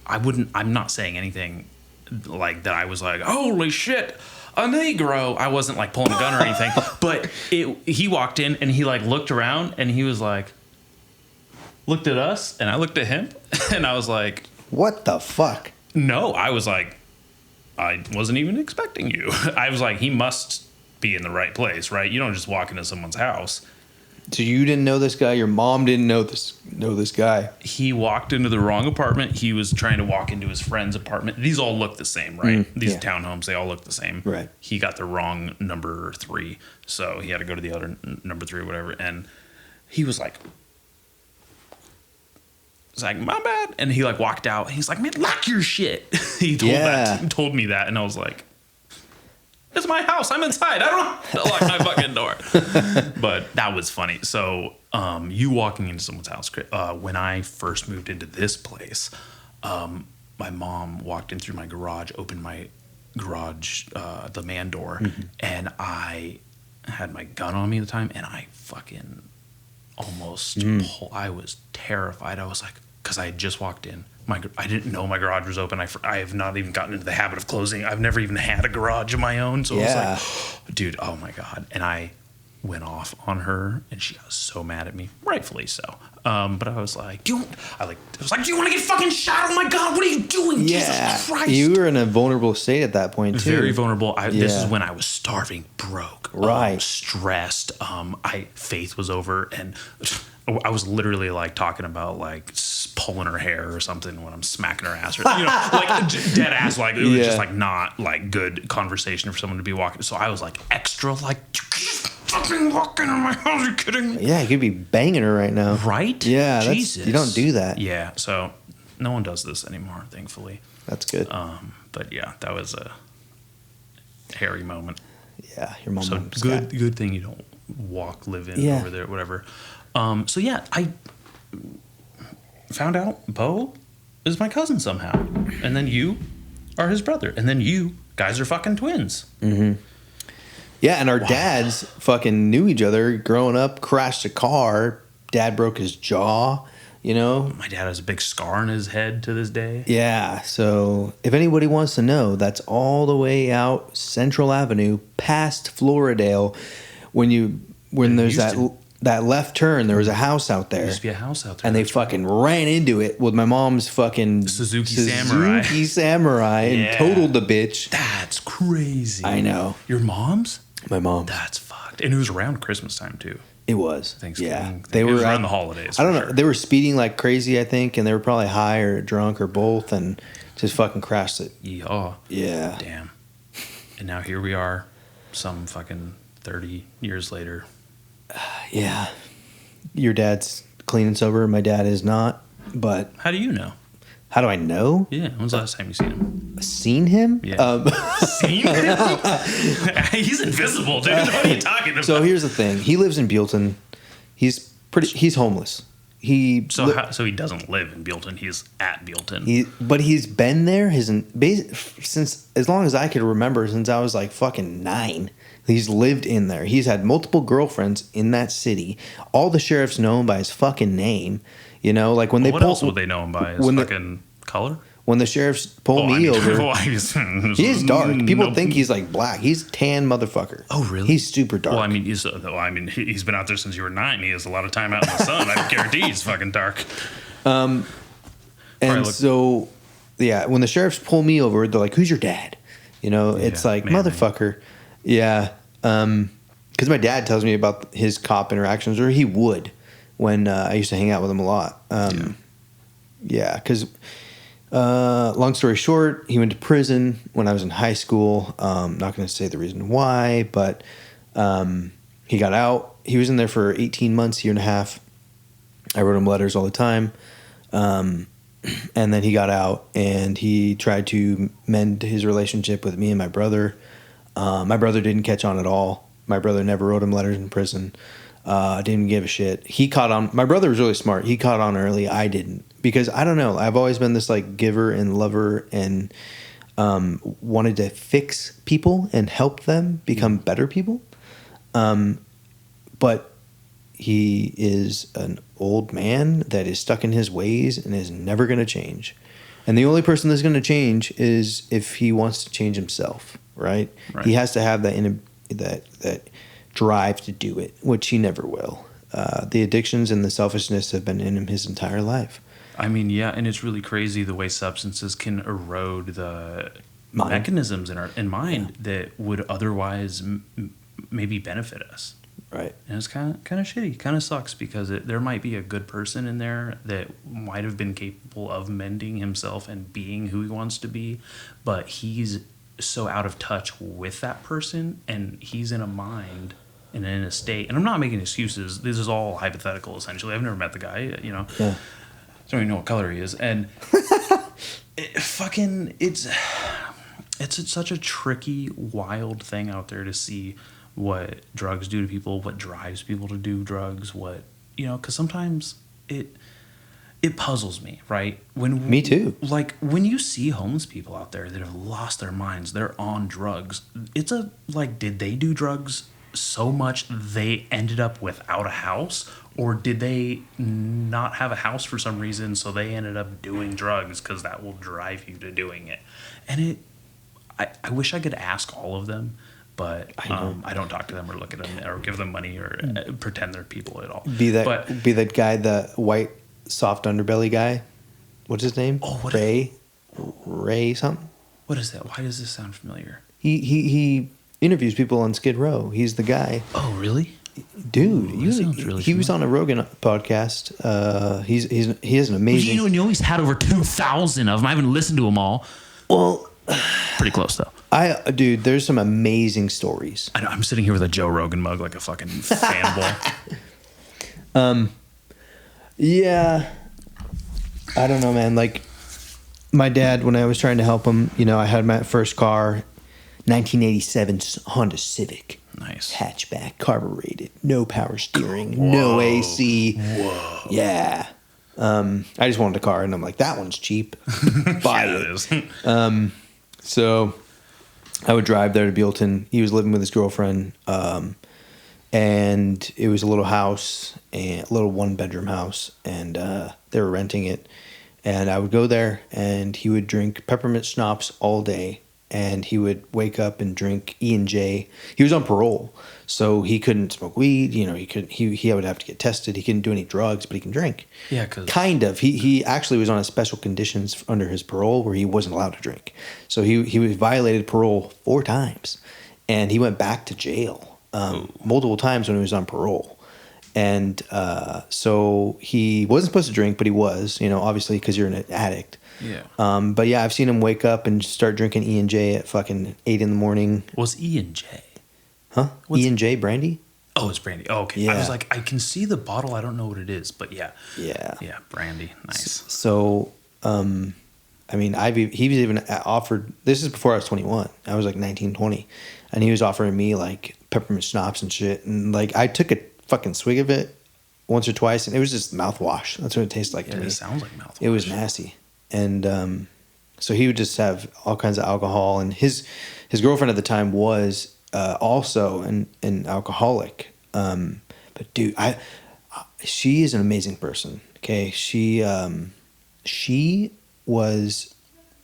I'm not saying anything like that. I was like, holy shit, a Negro. I wasn't like pulling a gun or anything, but he walked in and he like looked around and he was like, looked at us, and I looked at him, and I was like, What the fuck? no, I was like, I wasn't even expecting you. I was like, he must be in the right place, right? You don't just walk into someone's house. So you didn't know this guy? Your mom didn't know this guy? He walked into the wrong apartment. He was trying to walk into his friend's apartment. These all look the same, right? These yeah. townhomes, they all look the same. Right. He got the wrong number 3, so he had to go to the other number 3 or whatever. And he was like, my bad. And he like walked out. And he's like, man, lock your shit. He told me that, and I was like, it's my house. I'm inside. I don't have to lock my fucking door. But that was funny. So you walking into someone's house, when I first moved into this place, my mom walked in through my garage, opened my garage, the man door, and I had my gun on me at the time, and I fucking almost I was terrified. I was like, because I had just walked in. I didn't know my garage was open. I have not even gotten into the habit of closing. I've never even had a garage of my own. So I was like, dude, oh my God. And I went off on her, and she got so mad at me, rightfully so. But I was like, do you want to get fucking shot? Oh my God, what are you doing? Yeah. Jesus Christ. You were in a vulnerable state at that point too. Very vulnerable. This is when I was starving, broke, right, stressed. Faith was over, and I was literally like talking about like pulling her hair or something when I'm smacking her ass, or like dead ass. Like it was just like not like good conversation for someone to be walking. So I was like extra like, you just fucking walking in my house. Are you kidding me? Yeah, you could be banging her right now, right? Yeah, Jesus, you don't do that. Yeah, so no one does this anymore, thankfully. That's good. But yeah, that was a hairy moment. Yeah, your mom. So good thing you don't live in over there, whatever. So yeah, I found out Bo is my cousin somehow, and then you are his brother, and then you guys are fucking twins. Mm-hmm. Yeah, and our dads fucking knew each other growing up. Crashed a car. Dad broke his jaw. You know, my dad has a big scar on his head to this day. Yeah, so if anybody wants to know, that's all the way out Central Avenue past Floridale. When there's that left turn, there was a house out there. There used to be a house out there. And they fucking ran into it with my mom's fucking Suzuki Samurai and totaled the bitch. That's crazy. I know. Your mom's? My mom. That's fucked. And it was around Christmas time too. It was. Thanksgiving. Yeah. They were around the holidays. I don't know. They were speeding like crazy, I think, and they were probably high or drunk or both, and just fucking crashed it. Yeah. Yeah. Damn. And now here we are, some fucking 30 years later. Yeah. your dad's clean and sober. My dad is not. But How do you know? how do I know? Yeah, when's the last time you seen him? Seen him? Yeah. Seen him? He's invisible, dude. What are you talking about? So here's the thing. He lives in Buellton. He's homeless. So he doesn't live in Buellton. He's at Buellton. But he's been there since as long as I could remember, since I was like fucking 9. He's lived in there. He's had multiple girlfriends in that city. All the sheriffs know him by his fucking name. You know, like when What else would they know him by? His fucking color? When the sheriffs pull me over, he is dark. People think he's like black. He's tan motherfucker. Oh, really? He's super dark. Well, I mean, he's been out there since you were 9. He has a lot of time out in the sun. I guarantee he's fucking dark. So, yeah, when the sheriffs pull me over, they're like, "Who's your dad?" You know, it's like, motherfucker. Man. Yeah. Because my dad tells me about his cop interactions, or he would when I used to hang out with him a lot. Yeah, because long story short, he went to prison when I was in high school. Not going to say the reason why, but he got out. He was in there for 18 months, year and a half. I wrote him letters all the time. And then he got out, and he tried to mend his relationship with me and my brother. My brother didn't catch on at all. My brother never wrote him letters in prison. Didn't give a shit. He caught on. My brother was really smart. He caught on early. I didn't, because I don't know. I've always been this like giver and lover, and wanted to fix people and help them become better people. But he is an old man that is stuck in his ways and is never going to change. And the only person that's going to change is if he wants to change himself. Right? He has to have that drive to do it, which he never will. The addictions and the selfishness have been in him his entire life. I mean, yeah, and it's really crazy the way substances can erode the mechanisms in mind that would otherwise maybe benefit us. Right. And it's kind of shitty. Kind of sucks, because there might be a good person in there that might have been capable of mending himself and being who he wants to be, but he's so out of touch with that person, and he's in a mind and in a state, and I'm not making excuses, this is all hypothetical essentially. I've never met the guy, you know. Yeah. I don't even know what color he is, and it's such a tricky, wild thing out there to see what drugs do to people, what drives people to do drugs, what, you know, because sometimes it puzzles me, right? Me too. Like, when you see homeless people out there that have lost their minds, they're on drugs. It's did they do drugs so much they ended up without a house? Or did they not have a house for some reason, so they ended up doing drugs because that will drive you to doing it? And I wish I could ask all of them, but I don't talk to them or look at them or give them money or pretend they're people at all. Be that guy, the white soft underbelly guy. What's his name? Oh, Ray something. What is that? Why does this sound familiar? He interviews people on Skid Row. He's the guy. Oh, really? Dude, Really he was on a Rogan podcast. He has an amazing. You know he's had over 2,000 of them. I haven't listened to them all. Well, pretty close though. Dude, there's some amazing stories. I know, I'm sitting here with a Joe Rogan mug like a fucking fanboy. Yeah, I don't know, man. Like, my dad, when I was trying to help him, you know, I had my first car, 1987 Honda Civic. Nice. Hatchback, carbureted, no power steering, no AC. Whoa. Yeah. I just wanted a car, and I'm like, that one's cheap. Buy it. So I would drive there to Buellton. He was living with his girlfriend. And it was a little house, a little 1-bedroom house, and they were renting it. And I would go there, and he would drink peppermint schnapps all day, and he would wake up and drink E&J. He was on parole, so he couldn't smoke weed. You know, he would have to get tested. He couldn't do any drugs, but he can drink. Yeah, kind of. He actually was on a special conditions under his parole where he wasn't allowed to drink. So he was violated parole 4 times, and he went back to jail. Multiple times when he was on parole. And so he wasn't supposed to drink, but he was, you know, obviously because you're an addict. Yeah. But yeah, I've seen him wake up and start drinking E&J at fucking 8 in the morning. What's E&J? Huh? E&J brandy? Oh, it's brandy. Oh, okay. Yeah. I was like, I can see the bottle. I don't know what it is, but yeah. Yeah. Yeah, brandy. Nice. So, I mean, he was even offered. This is before I was 21. I was like 19, 20, and he was offering me like peppermint schnapps and shit. And like, I took a fucking swig of it once or twice, and it was just mouthwash. That's what it tastes like to me. It sounds like mouthwash. It was nasty, and so he would just have all kinds of alcohol. And his girlfriend at the time was also an alcoholic. But dude, she is an amazing person. Okay, she was.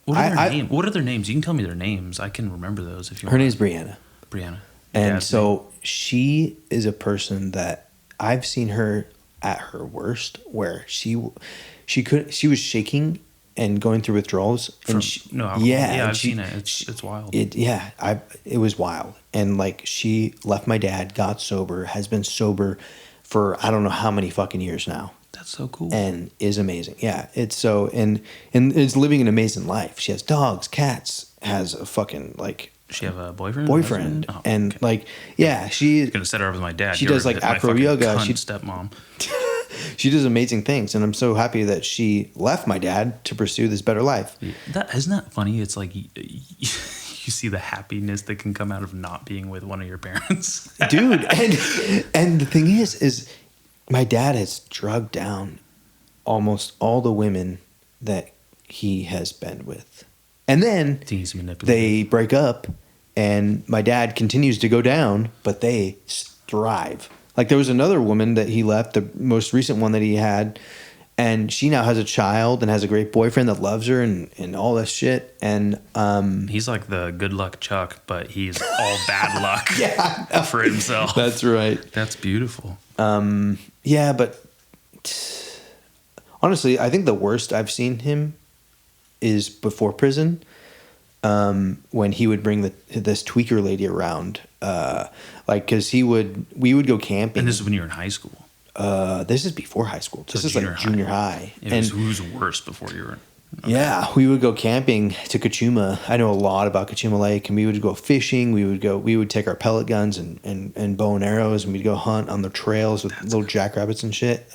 What are their names? What are their names? You can tell me their names. I can remember those if you want. Her name's Brianna. Brianna. And so she is a person that I've seen her at her worst, where she was shaking and going through withdrawals. And I've seen it. It's wild. It was wild. And like, she left my dad, got sober, has been sober for I don't know how many fucking years now. That's so cool. And is amazing. Yeah, it's so and is living an amazing life. She has dogs, cats, has a fucking like. Does she have a boyfriend? Oh, and okay. Like, yeah, she's gonna set her up with my dad. She does like acro yoga. She stepmom. She does amazing things, and I'm so happy that she left my dad to pursue this better life. Isn't that funny? It's like you see the happiness that can come out of not being with one of your parents, dude. And the thing is my dad has drugged down almost all the women that he has been with. And then they break up, and my dad continues to go down, but they thrive. Like, there was another woman that he left, the most recent one that he had, and she now has a child and has a great boyfriend that loves her and all this shit. And he's like the good luck Chuck, but he's all bad luck for himself. That's right. That's beautiful. Yeah, but honestly, I think the worst I've seen him is before prison, when he would bring this tweaker lady around, because we would go camping. And this is when you were in high school. This is before high school. This is like junior high. And who's worse before you were? Okay. Yeah, we would go camping to Kachuma. I know a lot about Kachuma Lake, and we would go fishing. We would take our pellet guns and bow and arrows, and we'd go hunt on the trails with little jackrabbits and shit.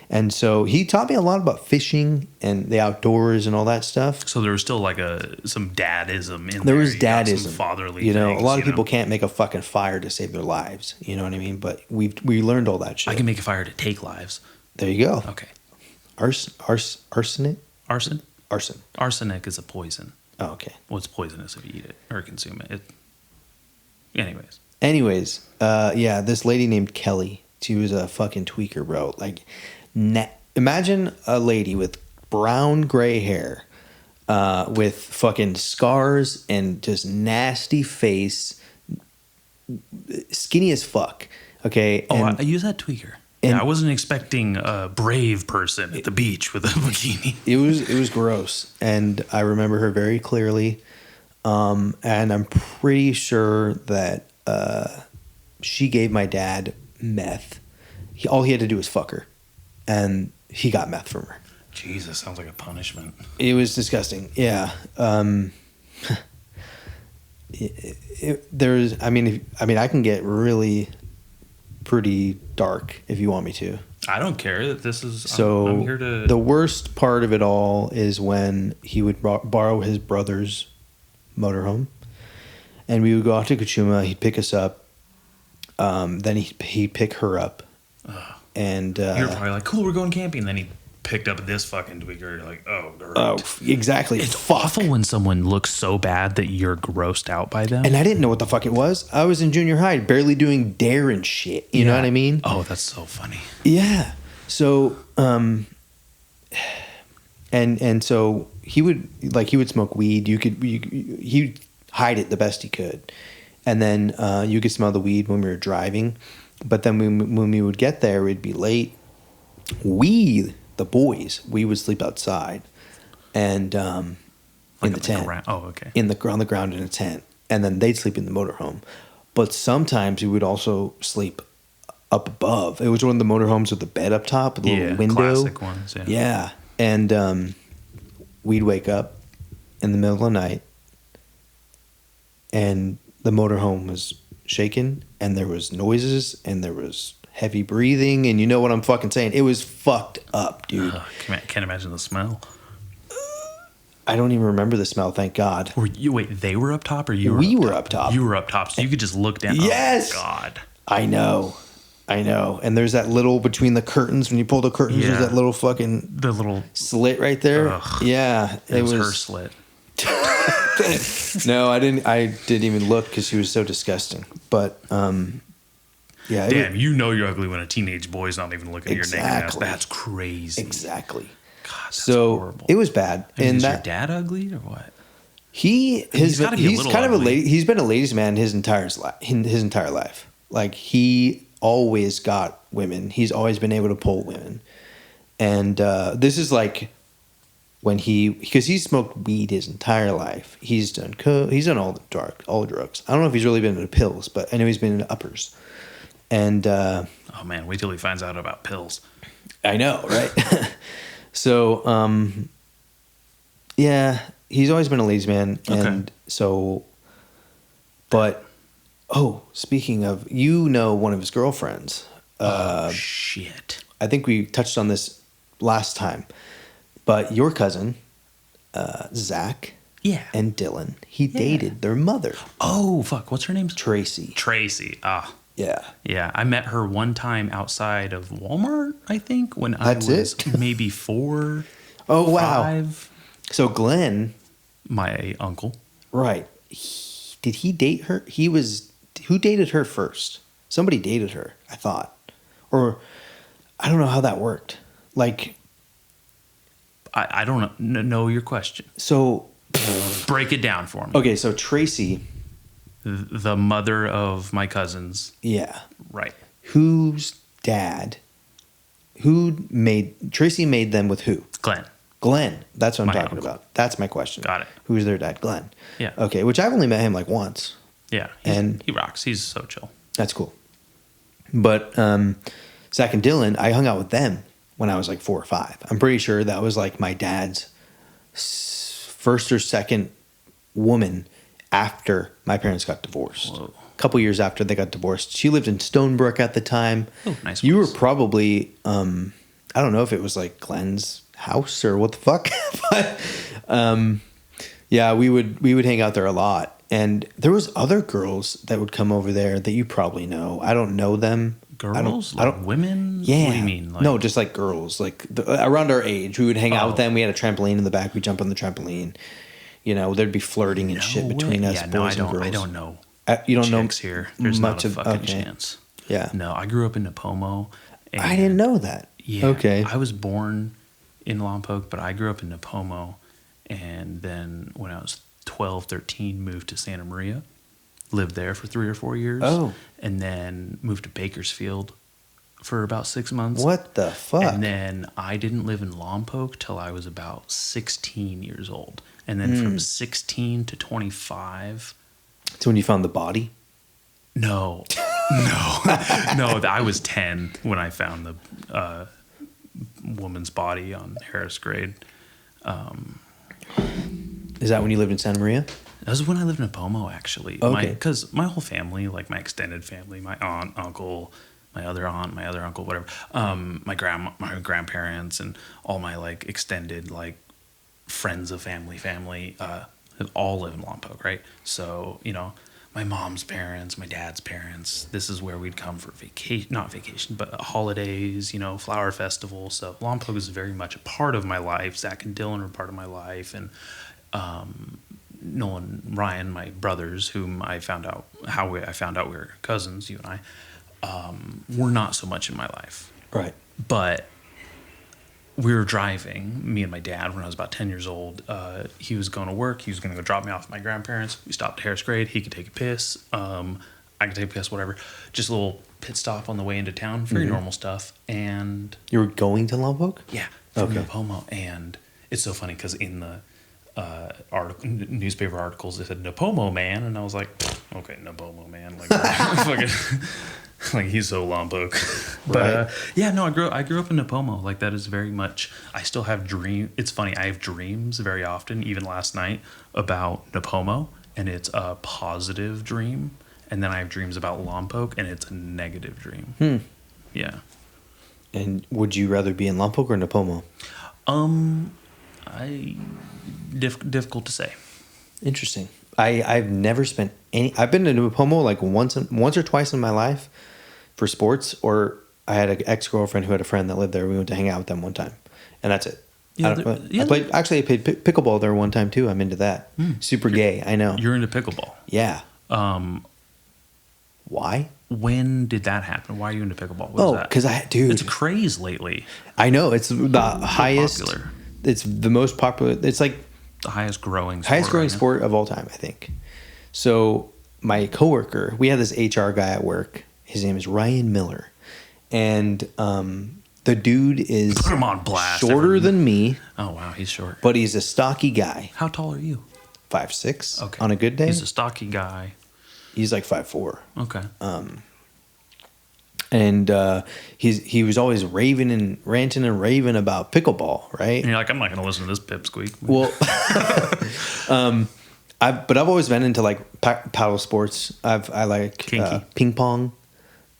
And so he taught me a lot about fishing and the outdoors and all that stuff. So there was still like some dadism in there. There was dadism, some fatherly. You know, things, a lot of people can't make a fucking fire to save their lives. You know what I mean? But we learned all that shit. I can make a fire to take lives. There you go. Okay. Arsenic. Arson. Arsenic is a poison. Oh, okay. Well, it's poisonous if you eat it or consume it. Anyways, yeah, this lady named Kelly. She was a fucking tweaker, bro. Like, imagine a lady with brown gray hair, with fucking scars and just nasty face, skinny as fuck. Okay. I use that tweaker. I wasn't expecting a brave person at the beach with a bikini. It was gross, and I remember her very clearly. And I'm pretty sure that she gave my dad meth. All he had to do was fuck her, and he got meth from her. Jesus, sounds like a punishment. It was disgusting. Yeah. I can get really pretty dark if you want me to. I don't care. This is so. I'm here to. The worst part of it all is when he would borrow his brother's motorhome, and we would go out to Kachuma. He'd pick us up. Then he'd pick her up. And you're probably like, cool, we're going camping. And then he picked up this fucking tweaker. You're like, oh, great. Oh, exactly. It's awful when someone looks so bad that you're grossed out by them. And I didn't know what the fuck it was. I was in junior high, barely doing dare and shit. You know what I mean? Oh, that's so funny. Yeah. So, and so he would smoke weed. He'd hide it the best he could. And then you could smell the weed when we were driving. But then when we would get there, it'd be late. The boys, we would sleep outside, and in the tent. Oh, okay. On the ground in a tent, and then they'd sleep in the motorhome. But sometimes we would also sleep up above. It was one of the motorhomes with the bed up top, with a little window. Classic ones. Yeah. Yeah, and we'd wake up in the middle of the night, and the motorhome was shaking, and there was noises, and there was heavy breathing, and you know what I'm fucking saying. It was fucked up, dude. Can't imagine the smell. I don't even remember the smell, thank God. Wait, they were up top or you were We up were top? up top. You were up top, so you could just look down. Yes! Oh, God. I know. And there's that little, between the curtains, when you pull the curtains, there's that little fucking... The little... slit right there. Ugh. Yeah. It was her slit. No, I didn't even look because she was so disgusting. But, yeah. Damn, you know you're ugly when a teenage boy's not even looking at your naked ass. That's crazy. Exactly. God, that's so horrible. it was bad. Is your dad ugly or what? He's kind of a lady. He's been a ladies' man his entire life. Like, he always got women. He's always been able to pull women. And this is like when because he's smoked weed his entire life. He's done he's done all the drugs. I don't know if he's really been into pills, but I know he's been into uppers. And oh man, wait till he finds out about pills. I know, right? So yeah, he's always been a ladies' man, and so. But speaking of, one of his girlfriends. Shit. I think we touched on this last time, but your cousin, Zach, and Dylan, he dated their mother. Oh fuck! What's her name? Tracy. Yeah. Yeah, I met her one time outside of Walmart, I think, when I was maybe 4. Oh, wow. 5. So Glenn, my uncle. Right. Did he date her? Who dated her first? Somebody dated her, I thought. Or I don't know how that worked. Like, I don't know your question. So break it down for me. Okay, so Tracy, the mother of my cousins. Yeah. Right. Whose dad? Tracy made them with who? Glenn. That's what I'm talking about. That's my question. Got it. Who's their dad? Glenn. Yeah. Okay, which I've only met him like once. Yeah. And he rocks. He's so chill. That's cool. But Zach and Dylan, I hung out with them when I was like 4 or 5. I'm pretty sure that was like my dad's first or second woman after my parents got divorced. Whoa. A couple years after they got divorced. She lived in Stonebrook at the time. Oh, nice. You were probably, I don't know if it was like Glenn's house or what the fuck. But yeah, we would hang out there a lot. And there was other girls that would come over there that you probably know. I don't know them. Girls? I don't women? Yeah. What do you mean? No, just like girls. Like around our age. We would hang out with them. We had a trampoline in the back. We'd jump on the trampoline. You know, there'd be flirting and shit between us, boys and girls. I don't know. You don't know here. There's much not a fucking chance. Yeah. No, I grew up in Napomo. I didn't know that. Yeah. Okay. I was born in Lompoc, but I grew up in Napomo. And then when I was 12, 13, moved to Santa Maria. Lived there for 3 or 4 years. Oh. And then moved to Bakersfield for about 6 months. What the fuck? And then I didn't live in Lompoc till I was about 16 years old. And then from 16 to 25. So when you found the body? No. I was 10 when I found the woman's body on Harris Grade. Is that when you lived in Santa Maria? That was when I lived in Napomo, actually. Okay. Because my whole family, like my extended family, my aunt, uncle, my other uncle, whatever, my grandparents, and all my like extended like friends of family, all live in Lompoc, right? So my mom's parents, my dad's parents. This is where we'd come for not vacation, but holidays. Flower festival. So Lompoc is very much a part of my life. Zach and Dylan are part of my life, and Nolan, Ryan, my brothers, whom I found out we were cousins, you and I, were not so much in my life. Right. But we were driving, me and my dad, when I was about 10 years old. He was going to work. He was going to go drop me off at my grandparents. We stopped at Harris Grade. He could take a piss. I could take a piss, whatever. Just a little pit stop on the way into town. Very normal stuff. And you were going to Lompoc? Yeah, from Napomo. And it's so funny because in the newspaper articles, they said Napomo man, and I was like, okay, Napomo man, like, fucking, like he's so Lompoc. But right. I grew up in Napomo. Like that is very much. I still have dreams. It's funny. I have dreams very often, even last night, about Napomo, and it's a positive dream. And then I have dreams about Lompoc, and it's a negative dream. Yeah. And would you rather be in Lompoc or Napomo? Difficult to say. Interesting. I've never spent any. I've been to Napomo like once or twice in my life for sports, or I had an ex-girlfriend who had a friend that lived there. We went to hang out with them one time, and that's it. Yeah, I played pickleball there one time too. I'm into that. Super gay, I know. You're into pickleball. Yeah. Why? When did that happen? Why are you into pickleball? What is that? Because dude, it's a craze lately. I know it's the highest. Popular. It's the most popular. It's like The highest growing sport of all time, I think. So my coworker, we had this HR guy at work. His name is Ryan Miller, and the dude is Put him on blast. shorter than me. Oh wow, he's short. But he's a stocky guy. How tall are you? 5'6". Okay. On a good day. He's a stocky guy. He's like 5'4". Okay. And he was always ranting and raving about pickleball, right? And you're like, I'm not going to listen to this pipsqueak. Well, I've always been into like paddle sports. I like Kinky. ping pong.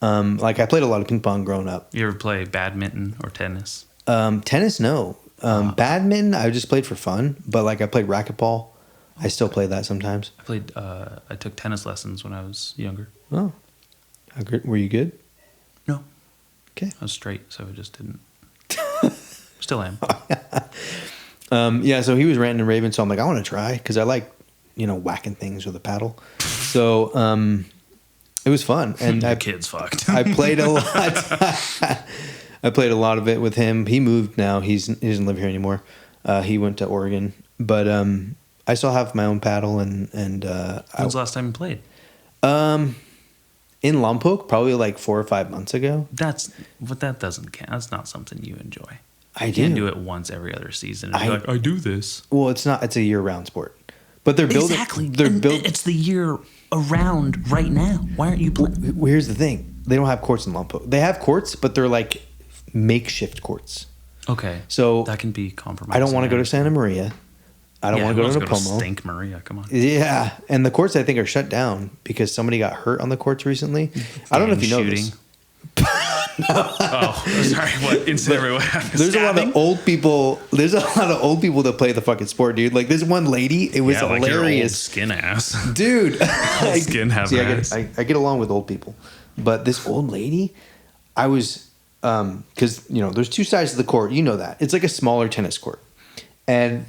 Like I played a lot of ping pong growing up. You ever play badminton or tennis? Tennis, no. Badminton, I just played for fun. But like I played racquetball. I still play that sometimes. I took tennis lessons when I was younger. Oh, how good. Were you good? No. Okay. I was straight, so I just didn't. Still am. Yeah, so he was ranting and raving, so I'm like, I want to try because I like, whacking things with a paddle. So it was fun, and The kid's fucked. I played a lot. I played a lot of it with him. He moved now. He doesn't live here anymore. He went to Oregon, but I still have my own paddle. And When's the last time you played? In Lompoc, probably like 4 or 5 months ago. That doesn't count. That's not something you enjoy. You can't do it once every other season. And be like, I do this. Well, it's not. It's a year-round sport. But they're building. Exactly. They're building. It's the year around right now. Why aren't you playing? Well, here's the thing. They don't have courts in Lompoc. They have courts, but they're like makeshift courts. Okay. So that can be compromised. I don't want to go to Santa Maria. I don't want to go to Napomo. Stink Maria, come on. Yeah, and the courts I think are shut down because somebody got hurt on the courts recently. I don't know if you know this. Oh, sorry. What incident? What happened? There's a lot of old people. There's a lot of old people that play the fucking sport, dude. Like this one lady, it was hilarious. Like your old skin ass, dude. Old skin have ass. I get along with old people, but this old lady, I was because there's two sides to the court. You know that it's like a smaller tennis court, and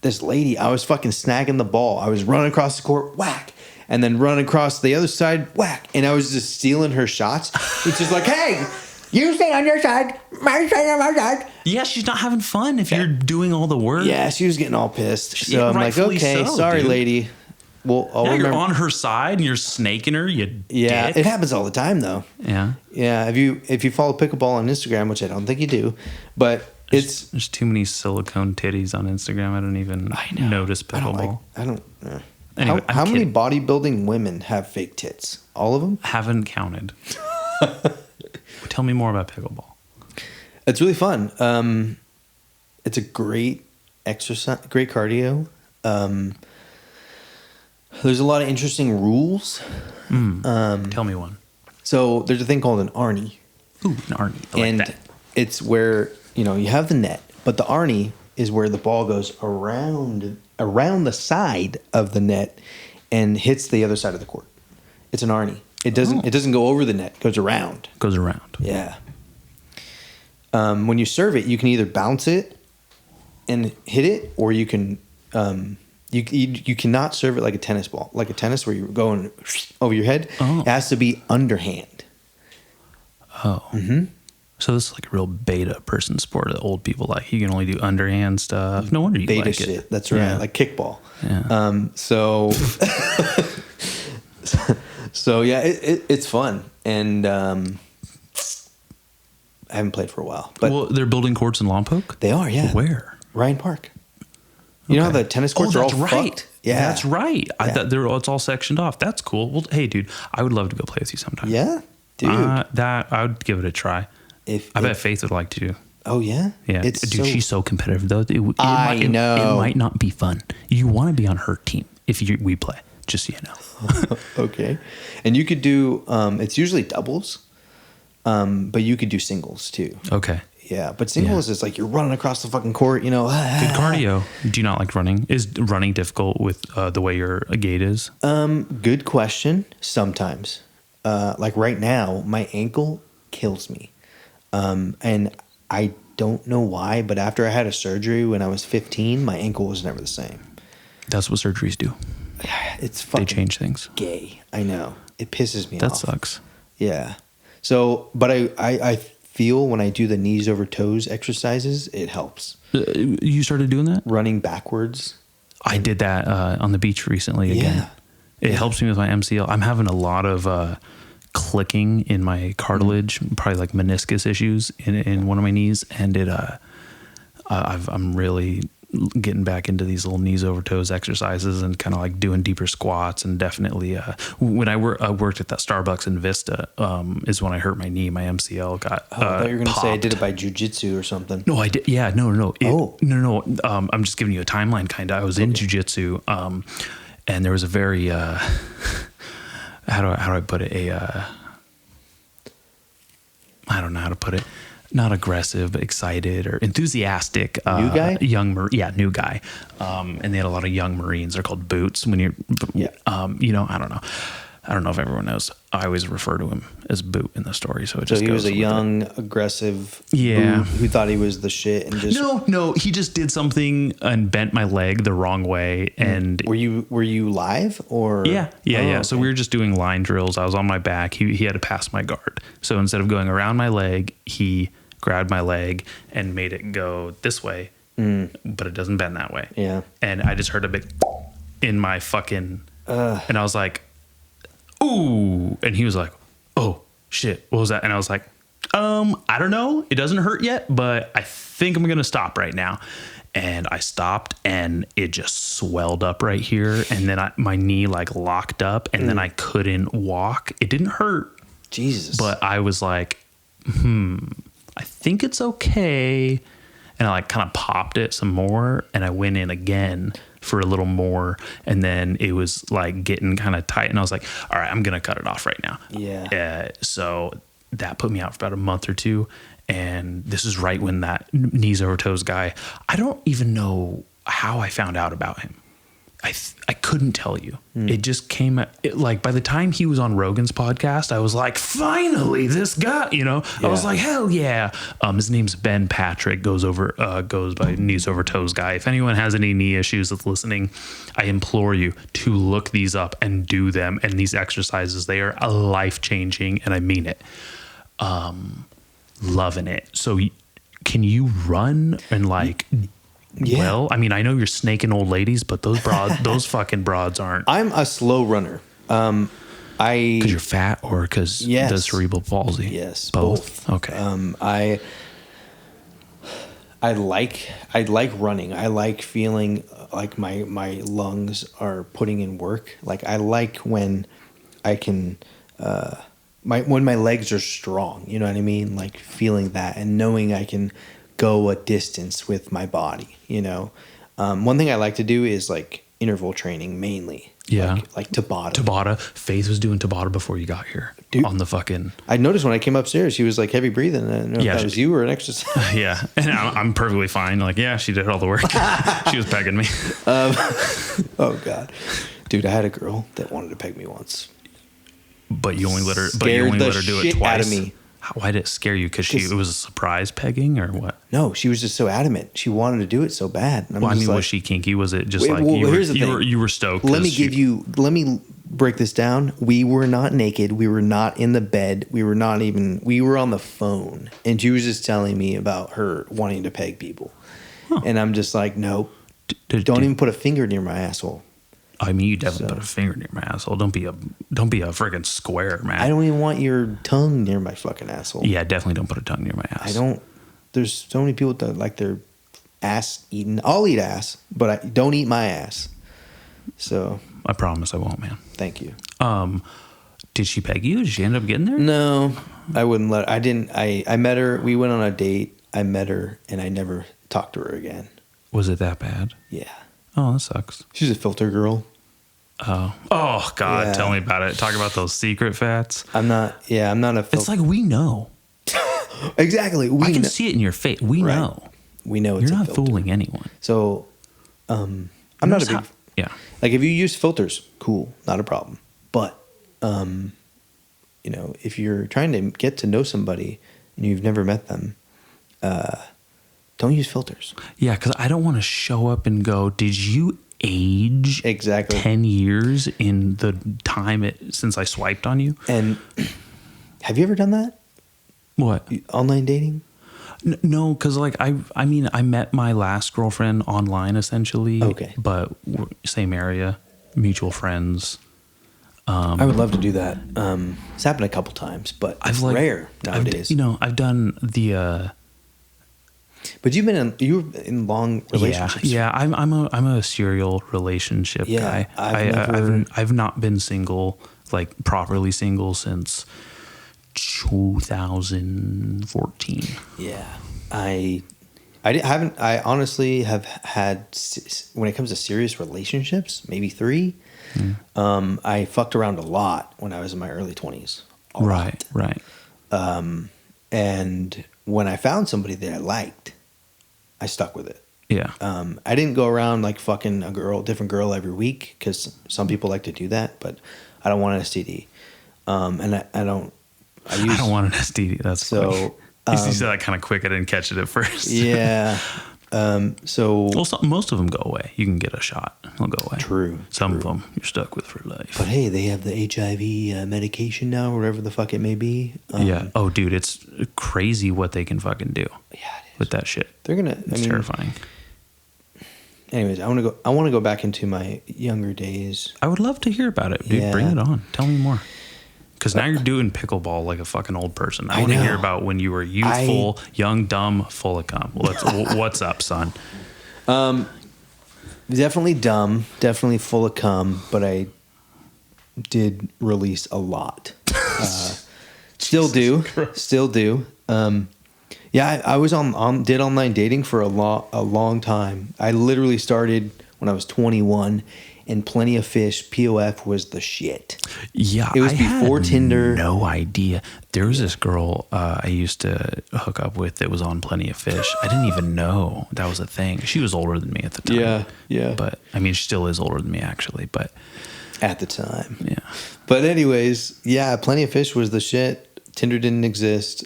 this lady, I was fucking snagging the ball. I was running across the court, whack. And then running across the other side, whack. And I was just stealing her shots. It's just like, hey, you stay on your side, my side on my side. Yeah, she's not having fun if you're doing all the work. Yeah, she was getting all pissed. So I'm like, okay, sorry, dude. Lady. Well, I'll remember. You're on her side and you're snaking her, you dick. It happens all the time, though. Yeah. Yeah, if you follow pickleball on Instagram, which I don't think you do, but there's too many silicone titties on Instagram. I don't even notice pickleball. Anyway, how many bodybuilding women have fake tits? All of them? Haven't counted. Tell me more about pickleball. It's really fun. It's a great exercise, great cardio. There's a lot of interesting rules. Tell me one. So there's a thing called an Arnie. Ooh, an Arnie. I like that. It's where you have the net, but the Arnie is where the ball goes around the side of the net and hits the other side of the court. It's an Arnie. It doesn't go over the net. It goes around. Goes around. Yeah. When you serve it, you can either bounce it and hit it, or you can you cannot serve it like a tennis ball, like a tennis where you're going over your head. Oh. It has to be underhand. Oh. Mm-hmm. So this is like a real beta person sport that old people like. You can only do underhand stuff. No wonder you beta like shit. it. That's right, like kickball. Yeah. So yeah, it's fun, and I haven't played for a while. But they're building courts in Lompoc? They are, yeah. Where? Ryan Park. You know how the tennis courts are all right. fucked? Yeah, that's right. Yeah. I thought it's all sectioned off. That's cool. Well, hey, dude, I would love to go play with you sometime. Yeah, dude. I would give it a try. I bet Faith would like to. Oh yeah, yeah. She's so competitive though. It know. It might not be fun. You want to be on her team if we play. just so you know. Okay. And you could do, it's usually doubles, but you could do singles too. Okay. Yeah. But singles is like you're running across the fucking court, you know. Good cardio. Do you not like running? Is running difficult with the way your gait is? Good question. Sometimes. Like right now, my ankle kills me. And I don't know why, but after I had a surgery when I was 15, my ankle was never the same. That's what surgeries do. It's fucking They change things. gay. I know. It pisses me That off. sucks. Yeah. So, but I feel when I do the knees over toes exercises, it helps. You started doing that? Running backwards. I did that on the beach recently again. Yeah. It helps me with my MCL. I'm having a lot of clicking in my cartilage, probably like meniscus issues in one of my knees, and I'm really getting back into these little knees over toes exercises and kind of like doing deeper squats, and definitely when I worked at that Starbucks in Vista is when I hurt my knee. My MCL got I thought you were going to say I popped. did it by jujitsu or something. No, I did. Yeah, no. No. I'm just giving you a timeline. Kind of. I was in jujitsu, and there was a very how do I put it? I don't know how to put it. Not aggressive, but excited or enthusiastic. New guy? New guy. And they had a lot of young Marines. They're called boots. When you're, I don't know. I don't know if everyone knows. I always refer to him as Boot in the story. So it just he goes was a with young, it. aggressive Yeah. boot who thought he was the shit and just. No, he just did something and bent my leg the wrong way. And Were you live or? Yeah. Oh, So okay. we were just doing line drills. I was on my back. He had to pass my guard. So instead of going around my leg, he grabbed my leg and made it go this way, but it doesn't bend that way. Yeah. And I just heard a big in my fucking, and I was like, ooh. And he was like, oh shit, what was that? And I was like, I don't know. It doesn't hurt yet, but I think I'm going to stop right now. And I stopped and it just swelled up right here. And then my knee like locked up and then I couldn't walk. It didn't hurt. Jesus. But I was like, I think it's okay. And I like kind of popped it some more and I went in again for a little more. And then it was like getting kind of tight. And I was like, all right, I'm going to cut it off right now. Yeah. So that put me out for about a month or two. And this is right when that knees over toes guy, I don't even know how I found out about him. I couldn't tell you. It just came like by the time he was on Rogan's podcast, I was like, finally, this guy, I was like, hell yeah. His name's Ben Patrick, goes by knees over toes guy. If anyone has any knee issues that's listening, I implore you to look these up and do them. And these exercises, they are life changing. And I mean it. Loving it. So can you run and like, Yeah. well, I mean, I know you're snaking old ladies, but those fucking broads aren't. I'm a slow runner. Because you're fat or because Yes. the cerebral palsy? Yes, Both. Okay. I like running. I like feeling like my lungs are putting in work. Like I like when I can when my legs are strong, you know what I mean? Like feeling that and knowing I can go a distance with my body, One thing I like to do is like interval training mainly. Yeah. Like Tabata. Tabata. Faith was doing Tabata before you got here. Dude. On the fucking. I noticed when I came upstairs, she was like heavy breathing. I didn't know if that was you or an exercise. Yeah. And I'm perfectly fine. Like, yeah, she did all the work. She was pegging me. Oh God. Dude, I had a girl that wanted to peg me once. But you only let her. Scared the do it shit twice. out of me. Why did it scare you? Because it was a surprise pegging or what? No, she was just so adamant. She wanted to do it so bad. And I'm Well, I just mean, like, was she kinky? Was it just Wait, like well, you here's the thing. were stoked? Let me break this down. We were not naked. We were not in the bed. We were on the phone. And she was just telling me about her wanting to peg people. Huh. And I'm just like, no, don't even put a finger near my asshole. I mean, you definitely put a finger near my asshole. Don't be a freaking square, man. I don't even want your tongue near my fucking asshole. Yeah, definitely don't put a tongue near my ass. There's so many people that like their ass eaten. I'll eat ass, but I don't eat my ass. So I promise I won't, man. Thank you. Did she peg you? Did she end up getting there? No, I wouldn't let her. I didn't. I met her. We went on a date. I met her, and I never talked to her again. Was it that bad? Yeah. Oh, that sucks. She's a filter girl. Oh God, Yeah. tell me about it. Talk about those secret fats. I'm not a It's like we know. exactly. I can see it in your face. We Right. know. We know it's You're a not filter. fooling anyone. So, I'm not a Notice big how- yeah. like if you use filters, cool, not a problem. But if you're trying to get to know somebody and you've never met them, don't use filters. Yeah, because I don't want to show up and go, did you age Exactly. 10 years in the time since I swiped on you? And have you ever done that? What? Online dating? No, because like I mean, I met my last girlfriend online essentially. Okay. But same area, mutual friends. I would love to do that. It's happened a couple times, but it's rare nowadays. I've done the. But you were in long relationships. Yeah. I'm a serial relationship Yeah, guy. I've not been single, like properly single, since 2014. Yeah, I honestly have had, when it comes to serious relationships, maybe 3. I fucked around a lot when I was in my early 20s. Right. And when I found somebody that I liked, I stuck with it. Yeah. I didn't go around like fucking different girl every week, because some people like to do that, but I don't want an STD. And I don't want an STD. That's so. funny. You said that kind of quick. I didn't catch it at first. Yeah. So most of them go away. You can get a shot; it'll go away. True. Some of them you're stuck with for life. But hey, they have the HIV medication now, or whatever the fuck it may be. Yeah. Oh, dude, it's crazy what they can fucking do. Yeah, it is. With that shit. It's terrifying. Anyways, I want to go back into my younger days. I would love to hear about it, dude. Yeah. Bring it on. Tell me more. Because now you're doing pickleball like a fucking old person. I want to hear about when you were youthful, young, dumb, full of cum. What's up, son? Definitely dumb, definitely full of cum, but I did release a lot. Still do. Yeah, I was did online dating for a long time. I literally started when I was 21, and Plenty of Fish, POF, was the shit. Yeah, it was before Tinder. No idea. There was this girl I used to hook up with that was on Plenty of Fish. I didn't even know that was a thing. She was older than me at the time. Yeah. But I mean, she still is older than me actually. But at the time, yeah. But anyways, yeah, Plenty of Fish was the shit. Tinder didn't exist.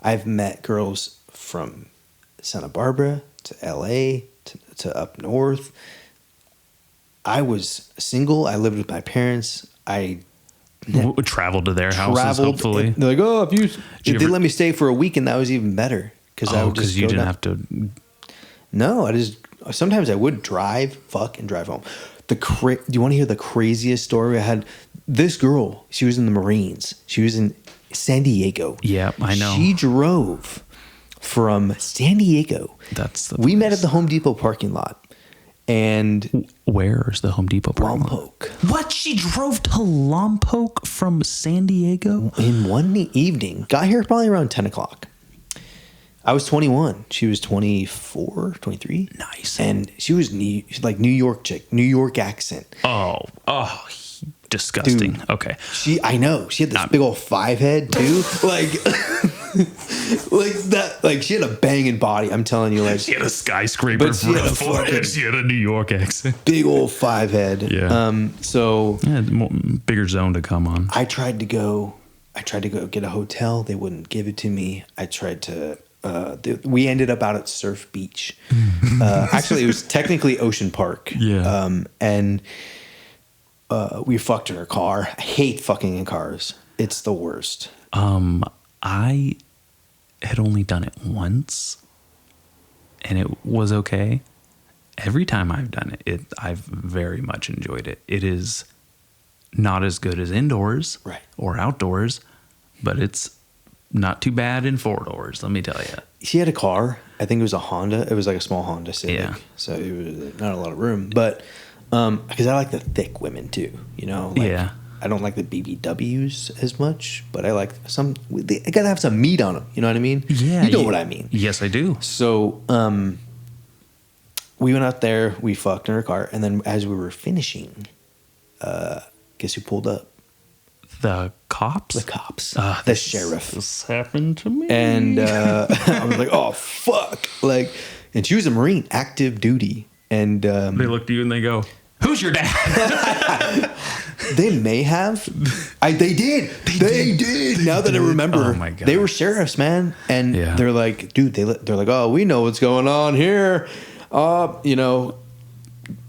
I've met girls from Santa Barbara to LA to up north. I was single. I lived with my parents. I traveled to their houses, hopefully. They're like, oh, if they let me stay for a week, and that was even better. Because you didn't have to. No, sometimes I would drive and drive home. Do you want to hear the craziest story? I had this girl. She was in the Marines. She was in San Diego. Yeah, I know. She drove from San Diego. We met at the Home Depot parking lot. And where is the Home Depot parking lot? Lompoc. What? She drove to Lompoc from San Diego? In one evening. Got here probably around 10 o'clock. I was 21. She was 24, 23. Nice. And she was New York chick, New York accent. Oh, disgusting. Dude, okay. I know. She had this big old 5 head too. Like that. Like she had a banging body. I'm telling you. Like she had a skyscraper. But she had a forehead. She had a New York accent. Big old 5 head. Yeah. So bigger zone to come on. I tried to go get a hotel. They wouldn't give it to me. I tried to. We ended up out at Surf Beach. Actually, it was technically Ocean Park. Yeah. And we fucked in her car. I hate fucking in cars. It's the worst. I had only done it once, and it was okay. Every time I've done it, I've very much enjoyed it. It is not as good as indoors or outdoors, but it's not too bad in 4 doors, let me tell you. She had a car. I think it was a Honda. It was like a small Honda Civic. Yeah. So it was not a lot of room. But because I like the thick women too, yeah. I don't like the BBWs as much, but I like some. They gotta have some meat on them. You know what I mean? Yeah. You know what I mean? Yes, I do. So we went out there. We fucked in her car, and then as we were finishing, guess who pulled up? The cops? The cops. The sheriff. This happened to me. And I was like, oh, fuck. Like, and she was a Marine, active duty. And they look at you and they go, who's your dad? they may have. They did. They did. Now that I remember. Oh, my God. They were sheriffs, man. And they're like, dude, they're like, oh, we know what's going on here. You know,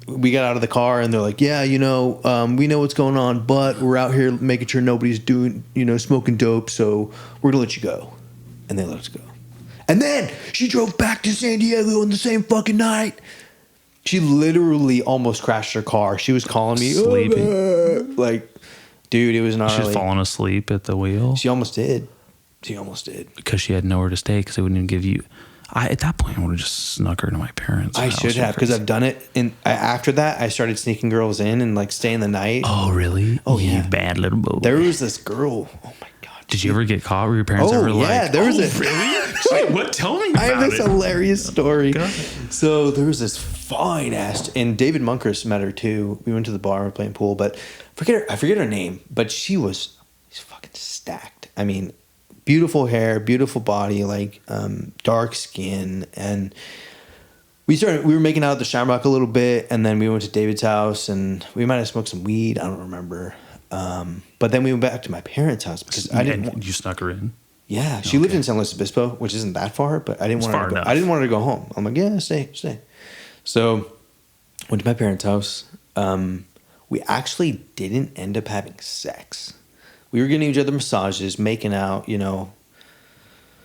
we got out of the car and they're like, yeah, you know, we know what's going on, but we're out here making sure nobody's doing, you know, smoking dope. So we're going to let you go. And they let us go. And then she drove back to San Diego on the same fucking night. She literally almost crashed her car. She was calling me. Sleeping. Like, dude, it was gnarly. She was falling asleep at the wheel. She almost did. Because she had nowhere to stay because they wouldn't even give you. At that point, I would have just snuck her to my parents' I house. should have, because I've done it. And after that, I started sneaking girls in and like staying the night. Oh, really? Oh, yeah. You bad little boy. There was this girl. Oh my God. Did you ever get caught? Were your parents ever like, there was really? Wait, what? Tell me about I have this it. hilarious story. God. So there was this fine ass, and David Munkers met her too. We went to the bar, we were playing pool, but I forget her name, but she's fucking stacked. I mean, beautiful hair, beautiful body, like dark skin, and we were making out at the Shamrock a little bit, and then we went to David's house, and we might have smoked some weed. I don't remember. But then we went back to my parents' house because I didn't. You snuck her in. Yeah, she lived in San Luis Obispo, which isn't that far, but I didn't want her to go home. I'm like, yeah, stay. So went to my parents' house. We actually didn't end up having sex. We were getting each other massages, making out, you know,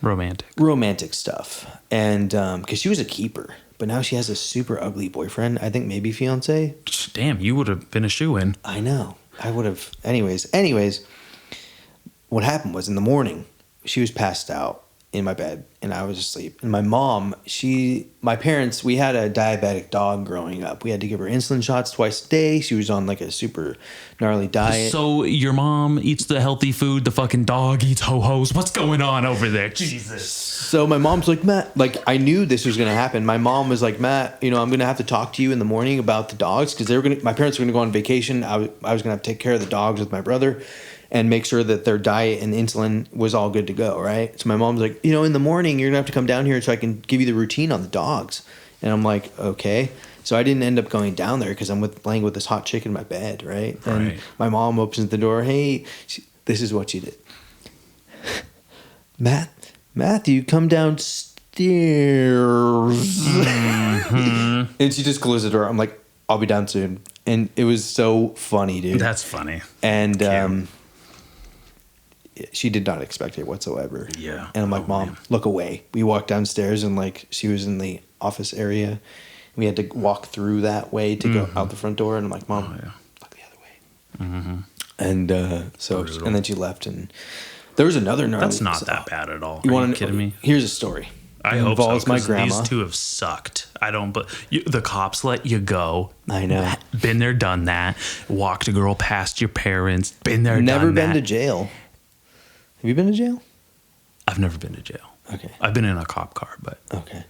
romantic stuff, and because she was a keeper, but now she has a super ugly boyfriend. I think maybe fiance. Damn, you would have been a shoo-in. I know. I would have. Anyways, what happened was in the morning, she was passed out in my bed and I was asleep. And my mom, my parents, we had a diabetic dog growing up. We had to give her insulin shots twice a day. She was on like a super gnarly diet. So your mom eats the healthy food, the fucking dog eats ho-hos. What's going on over there? Jesus. So my mom's like, Matt, like I knew this was going to happen. My mom was like, Matt, you know, I'm going to have to talk to you in the morning about the dogs because my parents were going to go on vacation. I was going to have to take care of the dogs with my brother and make sure that their diet and insulin was all good to go, right? So my mom's like, you know, in the morning, you're going to have to come down here so I can give you the routine on the dogs. And I'm like, okay. So I didn't end up going down there because I'm laying with this hot chick in my bed, right? And my mom opens the door. Hey, this is what she did. Matthew, come downstairs. Mm-hmm. And she just closed the door. I'm like, I'll be down soon. And it was so funny, dude. That's funny. And she did not expect it whatsoever. Yeah. And I'm like, Mom, man, look away. We walked downstairs and like she was in the office area. We had to walk through that way to go out the front door. And I'm like, Mom, look the other way. Mm-hmm. And and then she left. And there was another gnarly. That's not that bad at all. Are you kidding me? Here's a story. I hope involves so, my grandma. These two have sucked. I don't. But the cops let you go. I know. Been there, done that. Walked a girl past your parents. Been there, never done that. Never been to jail. Have you been to jail? I've never been to jail. Okay. I've been in a cop car, but okay.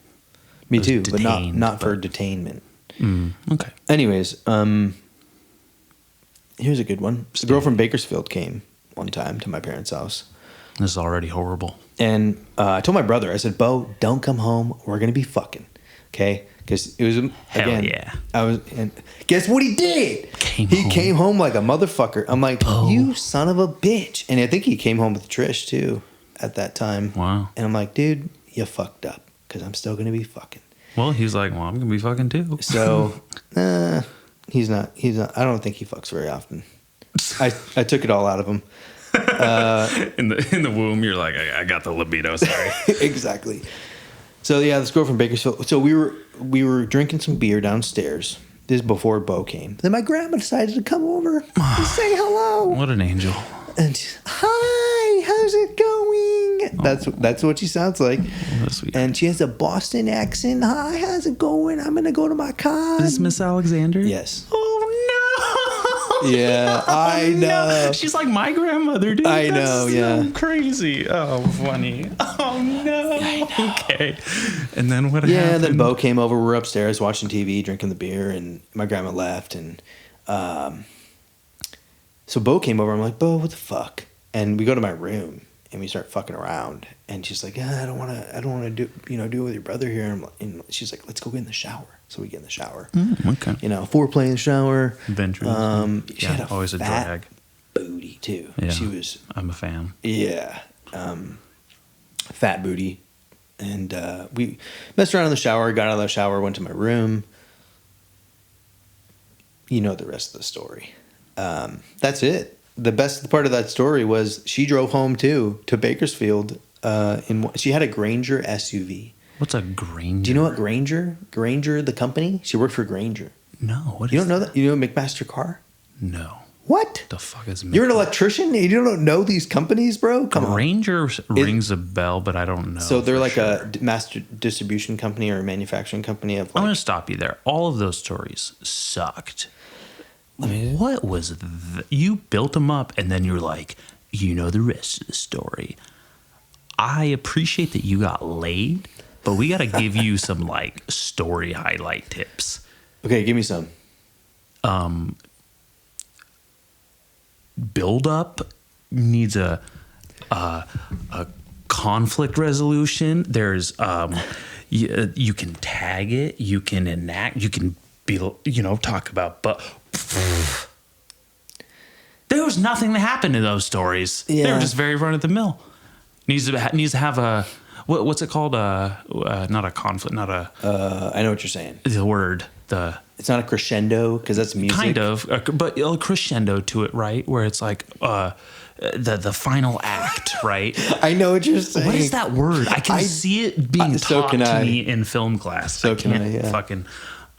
Me too, but not for detainment. Okay. Anyways, here's a good one. A girl from Bakersfield came one time to my parents' house. This is already horrible. And I told my brother, I said, Bo, don't come home. We're going to be fucking. Okay? Because it was, Hell yeah. And guess what he did? He came home like a motherfucker. I'm like, you son of a bitch. And I think he came home with Trish too at that time. Wow. And I'm like, dude, you fucked up because I'm still going to be fucking. Well, he's like, well, I'm going to be fucking too. So, he's not, I don't think he fucks very often. I took it all out of him. In the womb, you're like, I got the libido. Sorry. Exactly. So yeah, this girl from Bakersfield. So we were drinking some beer downstairs. This is before Bo came. Then my grandma decided to come over and say hello. What an angel. And hi, how's it going? That's what she sounds like. That's sweet. And she has a Boston accent. Hi, how's it going? I'm gonna go to my car. Is this Miss Alexander? Yes. Oh no. Yeah, I know. No. She's like my grandmother, dude. I know, yeah. So crazy. Oh, funny. Oh no. Okay. And then what happened? Yeah, then Bo came over. We're upstairs watching TV, drinking the beer, and my grandma left, and So Bo came over. I'm like, Bo, what the fuck? And we go to my room and we start fucking around. And she's like, I don't want to do it with your brother here. And she's like, let's go get in the shower. So we get in the shower. Okay. Foreplay in the shower. Adventures. She had always a fat drag. booty too. Yeah, I'm a fan. Yeah. Fat booty. And we messed around in the shower, got out of the shower, went to my room. You know the rest of the story. That's it. The best part of that story was she drove home too to Bakersfield. She had a Granger SUV. What's a Granger? Do you know what Granger? Granger, the company? She worked for Granger. No. What You is don't know that? You know McMaster Car? No. What? The fuck is You're an electrician? You don't know these companies, bro? Come on. Granger rings a bell, but I don't know. So they're like a master distribution company or a manufacturing company of I'm like... going to stop you there. All of those stories sucked. What was you built them up and then you're like, you know the rest of the story. I appreciate that you got laid, but we got to give you some like story highlight tips. Okay, give me some. Build up needs a conflict resolution. There's you can tag it, you can enact, you can be talk about, but there was nothing that happened in those stories. Yeah. They were just very run of the mill. Needs to have a what's it called? Not a conflict, not a. I know what you're saying. The word It's not a crescendo because that's music. kind of, but a crescendo to it, right? Where it's like the final act, right? I know what you're saying. What is that word? I can see it being taught to me in film class. So can I, yeah. Fucking.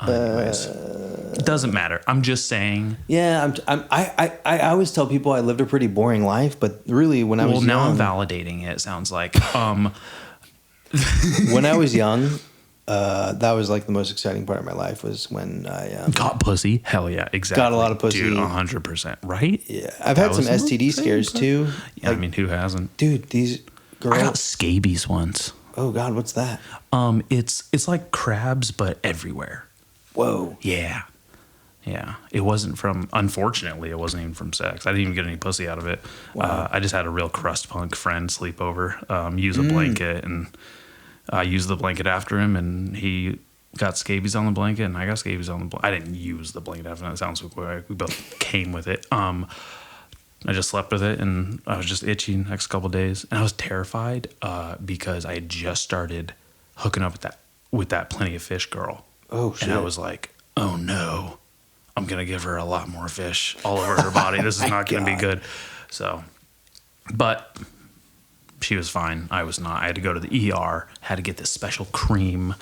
Anyways, it doesn't matter. I'm just saying. Yeah, I always tell people I lived a pretty boring life, but really when I was now young, I'm validating it. Sounds like. When I was young, that was like the most exciting part of my life was when I got pussy. Hell yeah, exactly. got a lot of pussy. Dude, 100%. Right? Yeah, I've had some STD scares too. Yeah, I mean, who hasn't? Dude, these girls. I got scabies once. Oh God, what's that? It's like crabs, but everywhere. Whoa. Yeah. Yeah. It wasn't from, unfortunately, it wasn't even from sex. I didn't even get any pussy out of it. Wow. I just had a real crust punk friend sleep over, use a blanket, and I used the blanket after him, and he got scabies on the blanket, and I got scabies on the blanket. I didn't use the blanket after him. That sounds so quick. We both came with it. I just slept with it, and I was just itchy the next couple of days. And I was terrified because I had just started hooking up with that Plenty of Fish girl. Oh, shit. And I was like, oh no, I'm going to give her a lot more fish all over her body. This is not going to be good. So, but she was fine. I was not. I had to go to the ER, had to get this special cream.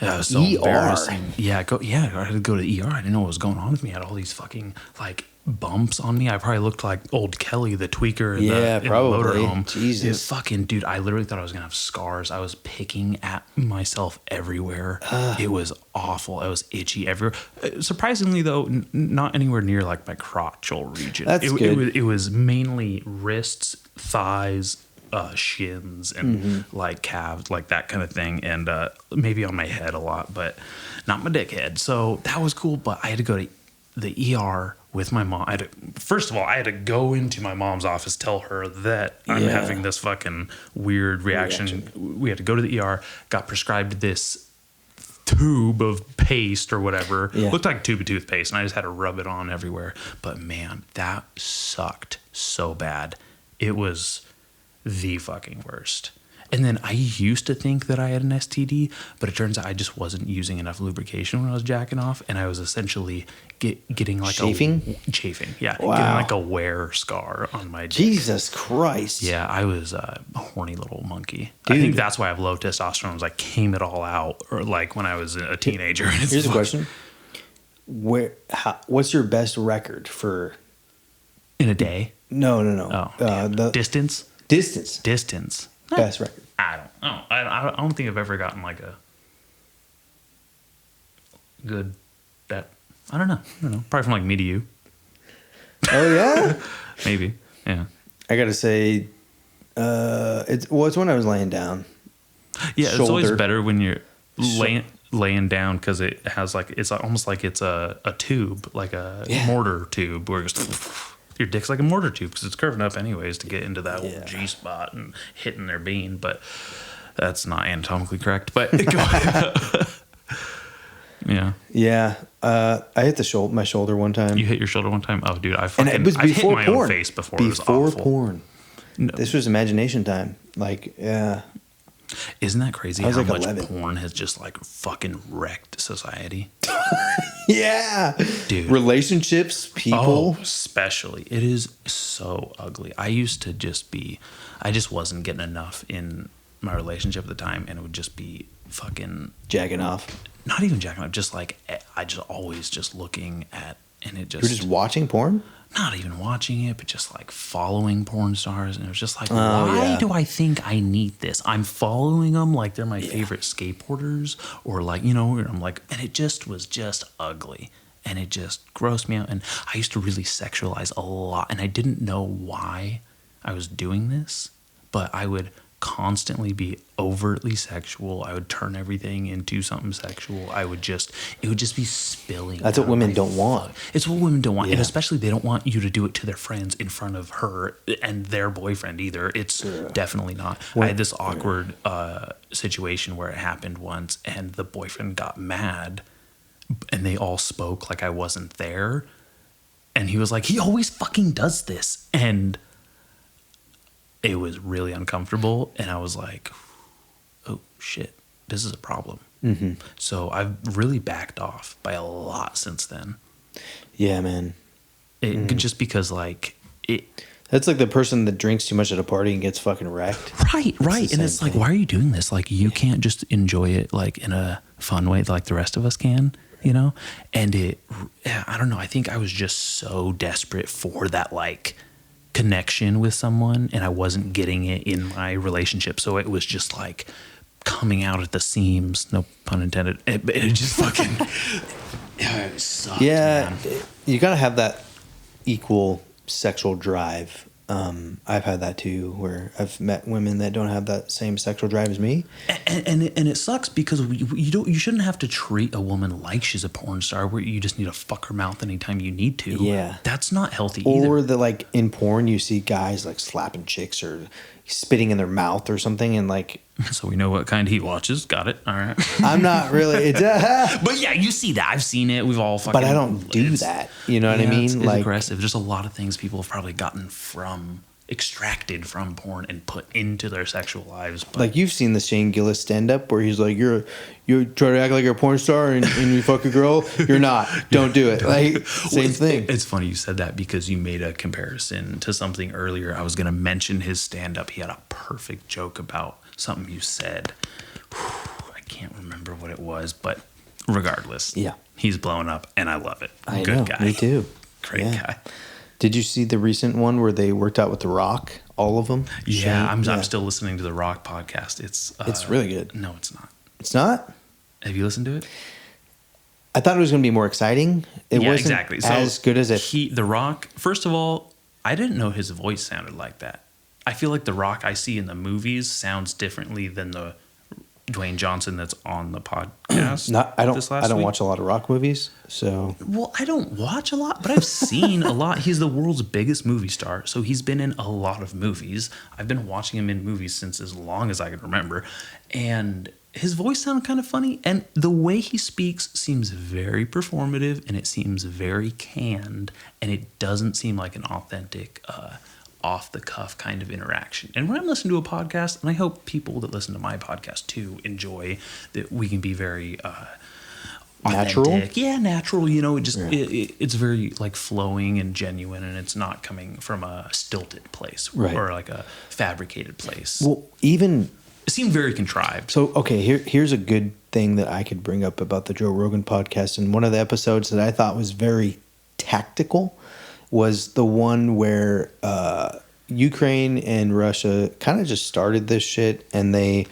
It was so embarrassing. Yeah, I had to go to the ER. I didn't know what was going on with me. I had all these fucking like bumps on me. I probably looked like old Kelly, the tweaker in the motorhome. Jesus. Fucking dude, I literally thought I was gonna have scars. I was picking at myself everywhere. It was awful. I was itchy everywhere. Surprisingly though, not anywhere near like my crotchal region. That's good. It was mainly wrists, thighs, shins, and like calves, like that kind of thing, and maybe on my head a lot, but not my dick head. So that was cool. But I had to go to the ER with my mom. First of all, I had to go into my mom's office, tell her that I'm having this fucking weird reaction. We had to go to the ER, got prescribed this tube of paste or whatever. Yeah. Looked like a tube of toothpaste, and I just had to rub it on everywhere. But man, that sucked so bad. It was the fucking worst. And then I used to think that I had an STD, but it turns out I just wasn't using enough lubrication when I was jacking off, and I was essentially getting like chafing, yeah, wow. Getting like a wear scar on my dick. Jesus Christ. Yeah, I was a horny little monkey. Dude. I think that's why I have low testosterone. Was I came it all out, or like when I was a teenager. Here's a question: what's your best record for in a day? No. Oh, the distance. Distance. Best record. I don't think I've ever gotten like a good that. I don't know. Probably from like me to you. Oh yeah. Maybe. Yeah. I gotta say, it's when I was laying down. Yeah, Shoulder. it's always better when you're laying down because it has like it's almost like it's a tube, like a mortar tube where your dick's like a mortar tube because it's curving up anyways to get into that old G spot and hitting their bean. But that's not anatomically correct. But yeah. Yeah. I hit my shoulder one time. You hit your shoulder one time? Oh, dude, I've and it was hit my porn. own face before. Before it was awful. porn. No. This was imagination time. Like, yeah. Isn't that crazy I was how like much 11. porn has just like fucking wrecked society? Yeah. Dude. Relationships, people. Oh, especially. It is so ugly. I used to I just wasn't getting enough in my relationship at the time, and it would just be fucking jacking off. Not even jacking off, just like I just always just looking at, and it just. You're just watching porn? Not even watching it, but just like following porn stars. And it was just like, why do I think I need this? I'm following them like they're my favorite skateboarders, or like, I'm like, and it just was just ugly. And it just grossed me out. And I used to really sexualize a lot. And I didn't know why I was doing this, but I would constantly be overtly sexual. I would turn everything into something sexual. It would just be spilling. That's what women don't want. It's what women don't want. Yeah. And especially they don't want you to do it to their friends in front of her and their boyfriend either. It's definitely not. I had this awkward situation where it happened once and the boyfriend got mad and they all spoke like I wasn't there. And he was like, he always fucking does this. And it was really uncomfortable, and I was like, oh, shit, this is a problem. Mm-hmm. So I've really backed off by a lot since then. Yeah, man. Just because, like, it... That's like the person that drinks too much at a party and gets fucking wrecked. Right. And it's like, why are you doing this? Like, you can't just enjoy it, like, in a fun way like the rest of us can, And I don't know, I think I was just so desperate for that, like... connection with someone, and I wasn't getting it in my relationship, so it was just like coming out at the seams, no pun intended. It just fucking it sucked, man. You gotta have that equal sexual drive. I've had that too, where I've met women that don't have that same sexual drive as me, and it sucks because you shouldn't have to treat a woman like she's a porn star where you just need to fuck her mouth anytime you need to. Yeah, that's not healthy either. Or like in porn, you see guys like slapping chicks or spitting in their mouth or something, and like. So we know what kind he watches. Got it. All right. I'm not really. But yeah, you see that. I've seen it. We've all fucking. But I don't do that. You know what I mean? It's like aggressive. There's a lot of things people have probably extracted from porn and put into their sexual lives. But like you've seen the Shane Gillis stand up where he's like, you try to act like you're a porn star and you fuck a girl. You're not. Don't do it. Like same thing. It's funny you said that because you made a comparison to something earlier. I was going to mention his stand up. He had a perfect joke about something you said. I can't remember what it was, but regardless, he's blowing up and I love it. I Good know, guy. me too. Great guy. Did you see the recent one where they worked out with The Rock, all of them? Yeah, I'm still listening to the Rock podcast. It's really good. No, it's not. It's not? Have you listened to it? I thought it was going to be more exciting. It wasn't exactly. as good as it. The Rock, first of all, I didn't know his voice sounded like that. I feel like the Rock I see in the movies sounds differently than the Dwayne Johnson that's on the podcast. I don't watch a lot of Rock movies, so. Well, I don't watch a lot, but I've seen a lot. He's the world's biggest movie star, so he's been in a lot of movies. I've been watching him in movies since as long as I can remember, and his voice sounded kind of funny, and the way he speaks seems very performative, and it seems very canned, and it doesn't seem like an authentic off-the-cuff kind of interaction. And when I'm listening to a podcast, and I hope people that listen to my podcast too enjoy that we can be very natural. Authentic. Yeah, natural. It's very like flowing and genuine, and it's not coming from a stilted place or like a fabricated place. Well, even it seemed very contrived. So, okay, here's a good thing that I could bring up about the Joe Rogan podcast. And one of the episodes that I thought was very tactical was the one where Ukraine and Russia kind of just started this shit, and they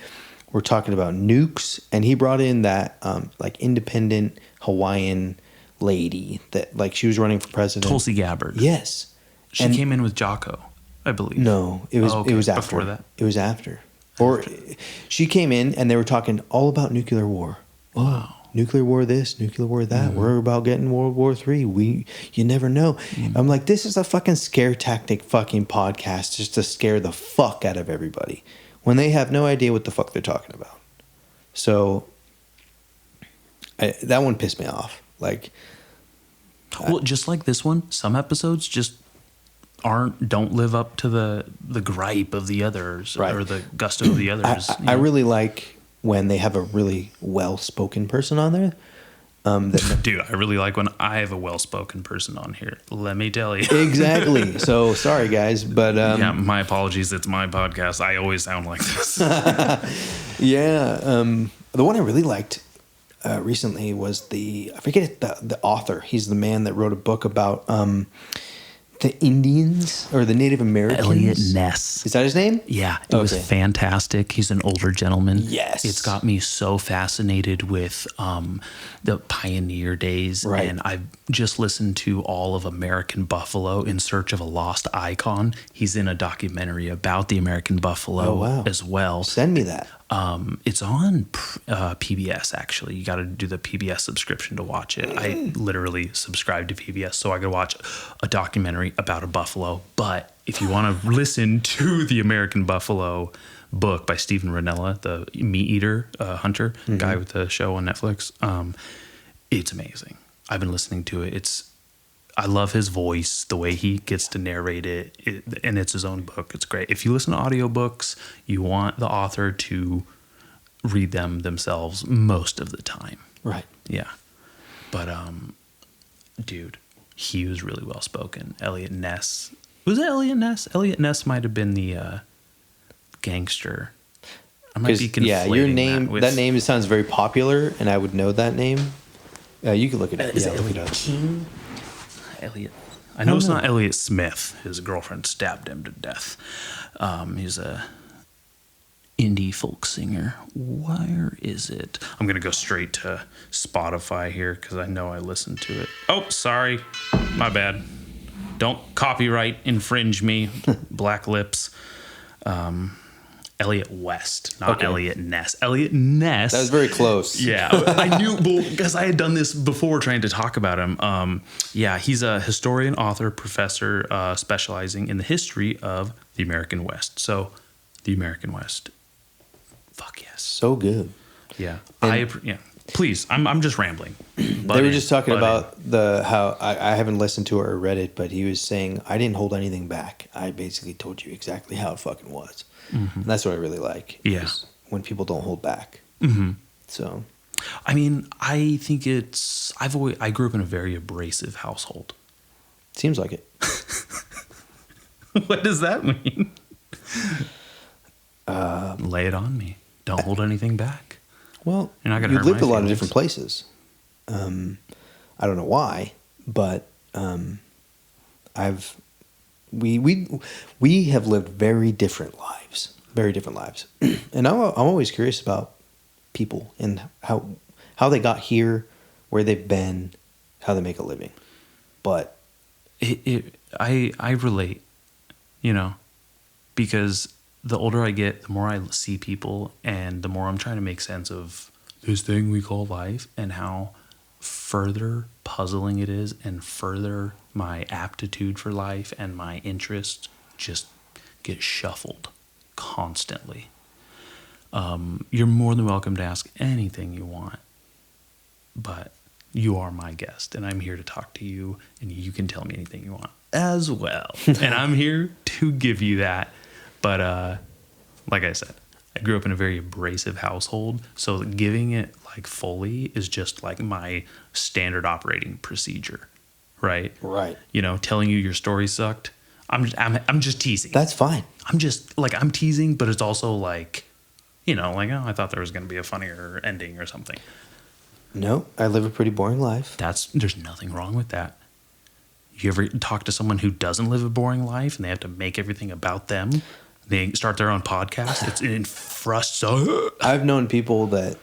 were talking about nukes, and he brought in that like independent Hawaiian lady that like she was running for president. Tulsi Gabbard. Yes. She came in with Jocko, I believe. No, it was it was after. Before that. It was after. Or she came in and they were talking all about nuclear war. Wow. nuclear war this, nuclear war that. We're about getting World War III. You never know. I'm like, this is a fucking scare tactic fucking podcast just to scare the fuck out of everybody when they have no idea what the fuck they're talking about. So that one pissed me off. Like, well, just like this one, some episodes just don't live up to the gripe of the others, Right. or the gusto of the others. I really like when they have a really well-spoken person on there. Dude, I really like when I have a well-spoken person on here. Let me tell you. Exactly. So sorry, guys, but yeah, my apologies. It's my podcast. I always sound like this. yeah. The one I really liked recently was I forget the author. He's the man that wrote a book about the Indians or the Native Americans. Elliot Ness. Is that his name? Yeah, it was fantastic. He's an older gentleman. Yes. It's got me so fascinated with the pioneer days. Right. And I've just listened to all of American Buffalo in Search of a Lost Icon. He's in a documentary about the American Buffalo as well. Send me that. It's on PBS, actually. You got to do the PBS subscription to watch it. I literally subscribed to PBS so I could watch a documentary about a buffalo. But if you want to listen to the American Buffalo book by Stephen Ranella, the meat eater hunter guy with the show on Netflix, it's amazing. I've been listening to it. I love his voice, the way he gets to narrate it, and it's his own book. It's great. If you listen to audiobooks, you want the author to read them themselves most of the time. Right. Yeah. But, dude, he was really well spoken. Elliot Ness. Was it Elliot Ness? Elliot Ness might have been the gangster. I might be conflating yeah, your name, that with... that name sounds very popular, and I would know that name. You can look it up. Is yeah, it look it Elliot up. King? Elliot. I know it's not Elliot Smith. His girlfriend stabbed him to death. He's a indie folk singer. Where is it? I'm going to go straight to Spotify here because I know I listened to it. Oh, sorry. My bad. Don't copyright infringe me. Black lips. Elliot West, not Elliot Ness. Elliot Ness. That was very close. Yeah, I knew, because I had done this before trying to talk about him. Yeah, he's a historian, author, professor, specializing in the history of the American West. So, the American West. Fuck yes. So good. Yeah. Please, I'm just rambling. They were just talking about how I haven't listened to it or read it, but he was saying, I didn't hold anything back. I basically told you exactly how it fucking was. Mm-hmm. And that's what I really like. Yeah. When people don't hold back. Mm-hmm. So. I mean, I think I grew up in a very abrasive household. Seems like it. What does that mean? Lay it on me. Don't hold anything back. Well, you're not gonna you hurt lived my a lot of feelings. different places. I don't know why, but we have lived very different lives, and I'm always curious about people and how they got here, where they've been, how they make a living. But I relate, because the older I get, the more I see people, and the more I'm trying to make sense of this thing we call life, and how further puzzling it is, and further my aptitude for life and my interest just get shuffled constantly. You're more than welcome to ask anything you want, but you are my guest, and I'm here to talk to you, and you can tell me anything you want as well. And I'm here to give you that. But like I said, I grew up in a very abrasive household, so giving it like fully is just like my standard operating procedure, right? Right. Telling you your story sucked. I'm just teasing. That's fine. I'm teasing, but it's also like, I thought there was going to be a funnier ending or something. No, I live a pretty boring life. There's nothing wrong with that. You ever talk to someone who doesn't live a boring life and they have to make everything about them? They start their own podcast. It's frustrating. I've known people that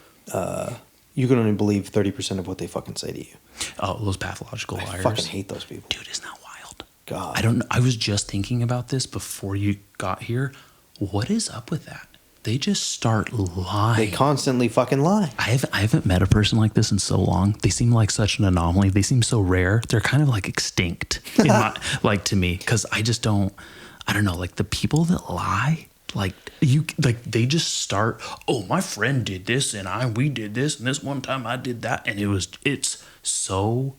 you can only believe 30% of what they fucking say to you. Oh, those pathological liars. I fucking hate those people. Dude, isn't that wild? God. I don't know. I was just thinking about this before you got here. What is up with that? they just start lying. They constantly fucking lie. I haven't met a person like this in so long. They seem like such an anomaly. They seem so rare. They're kind of like extinct, to me, because I don't know, like the people that lie, they just start, oh, my friend did this and we did this and this one time I did that, and it's so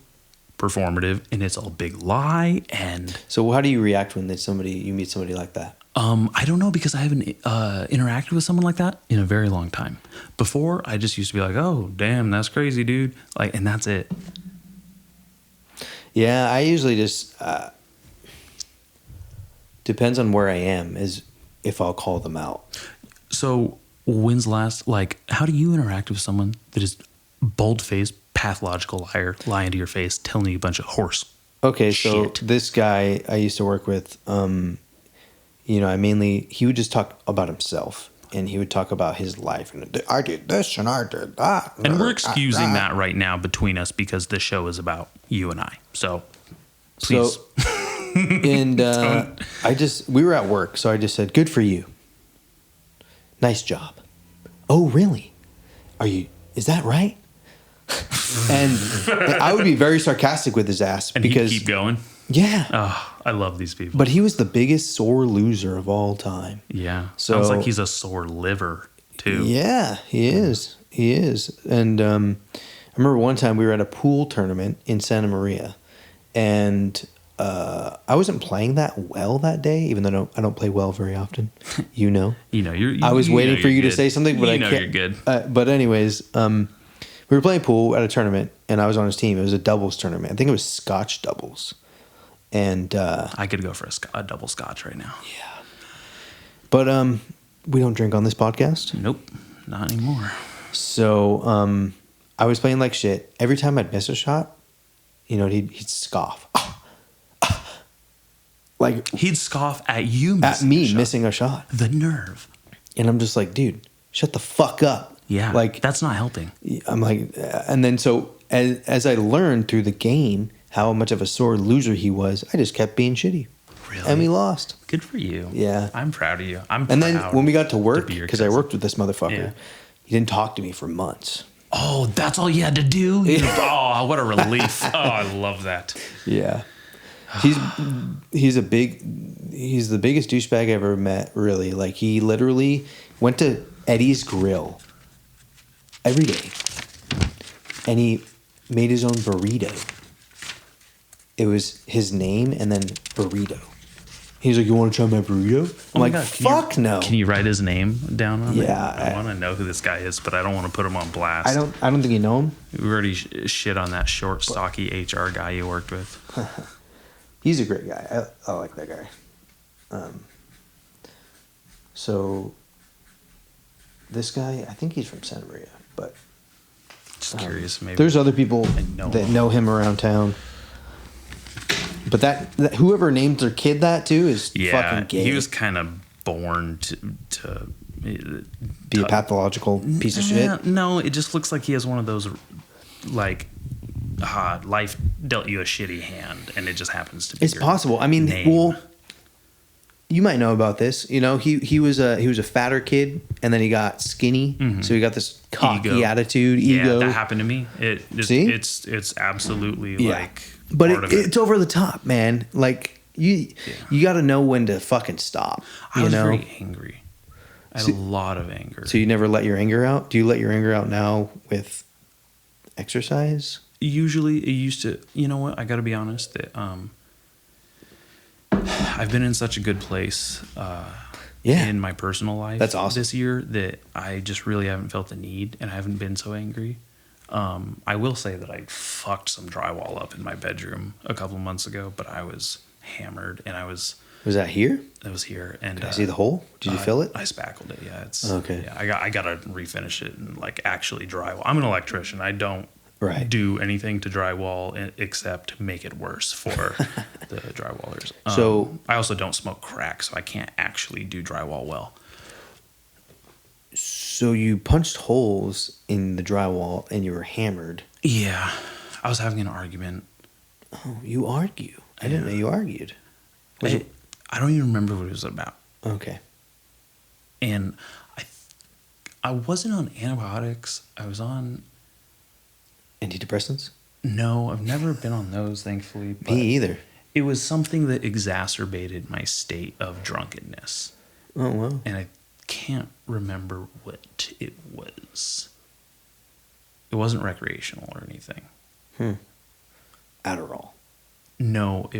performative and it's a big lie. And so how do you react when you meet somebody like that? I don't know, because I haven't interacted with someone like that in a very long time. Before, I just used to be like, oh, damn, that's crazy, dude. And that's it. Yeah, I usually just depends on where I am is if I'll call them out. So when's the last, how do you interact with someone that is bold-faced, pathological liar, lying to your face, telling you a bunch of horse Okay, shit? so this guy I used to work with, he would just talk about himself, and he would talk about his life, and I did this and I did that. And we're excusing that right now between us because the show is about you and I. So please. And we were at work, so I just said, good for you. Nice job. Oh, really? Is that right? and I would be very sarcastic with his ass. And because he'd keep going? Yeah. Oh, I love these people. But he was the biggest sore loser of all time. Yeah. So, sounds like he's a sore liver, too. Yeah, he is. He is. And I remember one time we were at a pool tournament in Santa Maria, and I wasn't playing that well that day, even though I don't play well very often. I was waiting for you to say something, but I can't. You're good. But anyways, we were playing pool at a tournament, and I was on his team. It was a doubles tournament. I think it was Scotch doubles. And I could go for a double Scotch right now. Yeah. But we don't drink on this podcast. Nope, not anymore. So I was playing like shit. Every time I'd miss a shot, he'd scoff. He'd scoff at you missing a shot. The nerve. And I'm just like, dude, shut the fuck up. Yeah, that's not helping. I'm like, and then so as I learned through the game how much of a sore loser he was, I just kept being shitty. Really? And we lost. Good for you. Yeah. I'm proud of you. And then when we got to work, because I worked with this motherfucker, Yeah. he didn't talk to me for months. Oh, that's all you had to do? Oh, what a relief. Oh, I love that. Yeah. He's the biggest douchebag I ever met, really. Like, he literally went to Eddie's Grill every day, and he made his own burrito. It was his name and then burrito. He's like, you want to try my burrito? I'm like, fuck no. Can you write his name down on it? Yeah. I want to know who this guy is, but I don't want to put him on blast. I don't think you know him. We already shit on that short, stocky HR guy you worked with. He's a great guy. I like that guy. So this guy, I think he's from Santa Maria, but just curious. Maybe there's other people that know him around town. But that whoever named their kid that too is fucking gay. He was kind of born to be a pathological piece of shit. No, it just looks like he has one of those life dealt you a shitty hand, and it just happens to be. It's possible. I mean, name. Well, you might know about this. He was a fatter kid, and then he got skinny, so he got this cocky attitude, ego. Yeah, that happened to me. See? It's absolutely But it's over the top, man. Like you got to know when to fucking stop. I was very angry. I had a lot of anger. So you never let your anger out? Do you let your anger out now with exercise? Usually, it used to. You know what? I got to be honest that I've been in such a good place in my personal life. That's awesome. This year that I just really haven't felt the need, and I haven't been so angry. I will say that I fucked some drywall up in my bedroom a couple of months ago, but I was hammered, and I was. Was that here? It was here, and Can I see the hole? Did you fill it? I spackled it. Yeah, it's okay. Yeah, I gotta refinish it and actually drywall. I'm an electrician. I don't do anything to drywall except make it worse for the drywallers. So I also don't smoke crack, so I can't actually do drywall well. So you punched holes in the drywall and you were hammered. Yeah. I was having an argument. Oh, you argue. I didn't know you argued. I don't even remember what it was about. Okay. And I wasn't on antibiotics. I was on. Antidepressants? No, I've never been on those, thankfully. But Me either. it was something that exacerbated my state of drunkenness. Oh, wow. And I can't remember what it was. It wasn't recreational or anything. Adderall. No,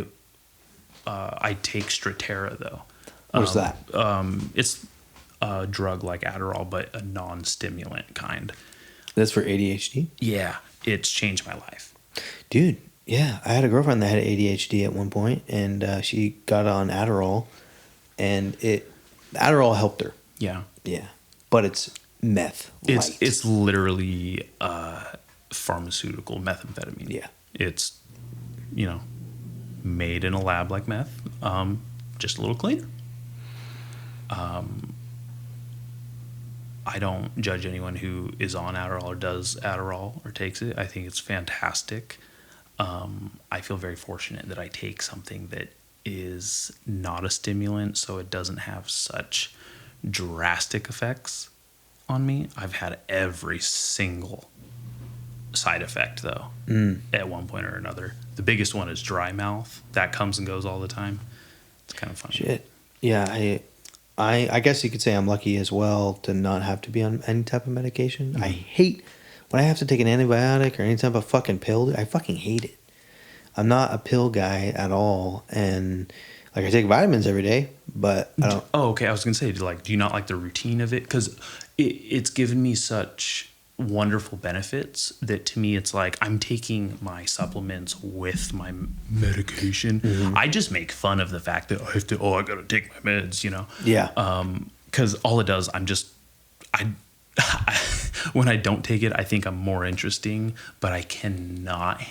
I take Strattera, though. What's that? It's a drug like Adderall, but a non-stimulant kind. That's for ADHD? Yeah, it's changed my life. Dude, yeah. I had a girlfriend that had ADHD at one point, and she got on Adderall, and Adderall helped her. Yeah. Yeah. But it's meth light. It's literally pharmaceutical methamphetamine. Yeah. It's, made in a lab like meth, just a little cleaner. I don't judge anyone who is on Adderall or does Adderall or takes it. I think it's fantastic. I feel very fortunate that I take something that is not a stimulant, so it doesn't have such drastic effects on me. I've had every single side effect, though, at one point or another. The biggest one is dry mouth. That comes and goes all the time. It's kind of funny. Shit. Yeah, I guess you could say I'm lucky as well to not have to be on any type of medication. I hate when I have to take an antibiotic or any type of fucking pill. I fucking hate it. I'm not a pill guy at all, and like I take vitamins every day, but I don't. Oh, okay. I was gonna say, do you not like the routine of it? Because it's given me such wonderful benefits that to me it's like I'm taking my supplements with my medication. I just make fun of the fact that I gotta take my meds, Yeah. because all it does, I when I don't take it, I think I'm more interesting, but I cannot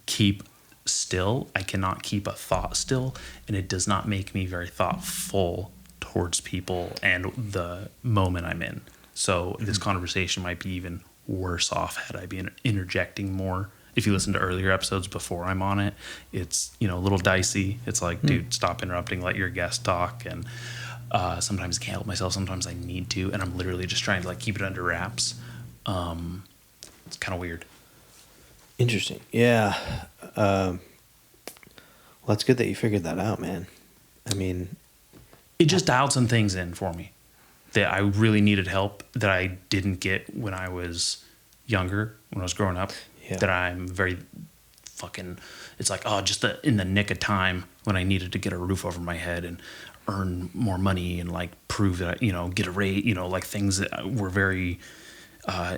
keep still. I cannot keep a thought still, and it does not make me very thoughtful towards people and the moment I'm in. So this conversation might be even worse off had I been interjecting more. If you listen to earlier episodes before I'm on it, it's, a little dicey. It's like, dude, stop interrupting, let your guest talk. And sometimes I can't help myself. Sometimes I need to. And I'm literally just trying to keep it under wraps. It's kind of weird. Interesting. Yeah. Well, it's good that you figured that out, man. I mean, It just dialed some things in for me that I really needed help that I didn't get when I was younger, when I was growing up. Yeah. That I'm very fucking, it's like, just in the nick of time when I needed to get a roof over my head and earn more money and prove that I, get a rate, things that were very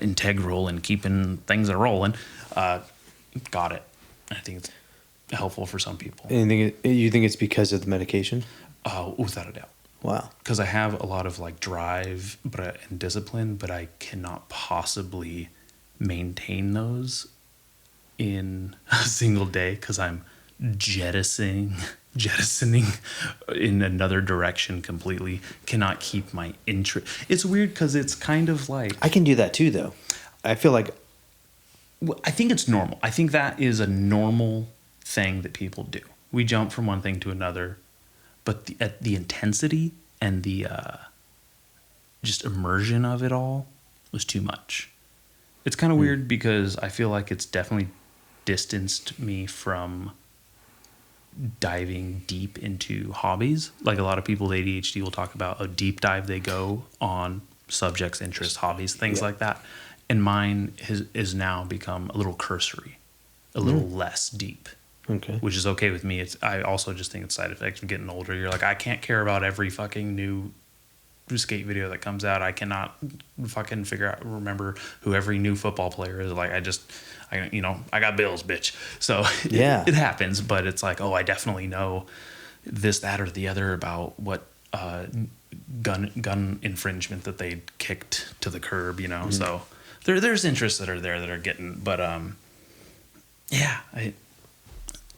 integral in keeping things rolling. Got it. I think it's helpful for some people. you think it's because of the medication? Without a doubt. Wow. Because I have a lot of drive and discipline, but I cannot possibly maintain those in a single day because I'm jettisoning in another direction completely. Cannot keep my interest. It's weird because it's kind of like I can do that too, though. I feel like I think it's normal. I think that is a normal thing that people do. We jump from one thing to another. But the intensity and the just immersion of it all was too much. It's kind of weird because I feel like it's definitely distanced me from diving deep into hobbies. Like a lot of people with ADHD will talk about a deep dive they go on subjects, interests, hobbies, things like that. And mine is now become a little cursory, a little less deep. Okay. Which is okay with me. I also just think it's side effects of getting older. You're like, I can't care about every fucking new skate video that comes out. I cannot fucking remember who every new football player is. Like, I got bills, bitch. So yeah, it happens, but it's like, I definitely know this, that, or the other about what gun infringement that they kicked to the curb, So there's interests that are there that are getting, but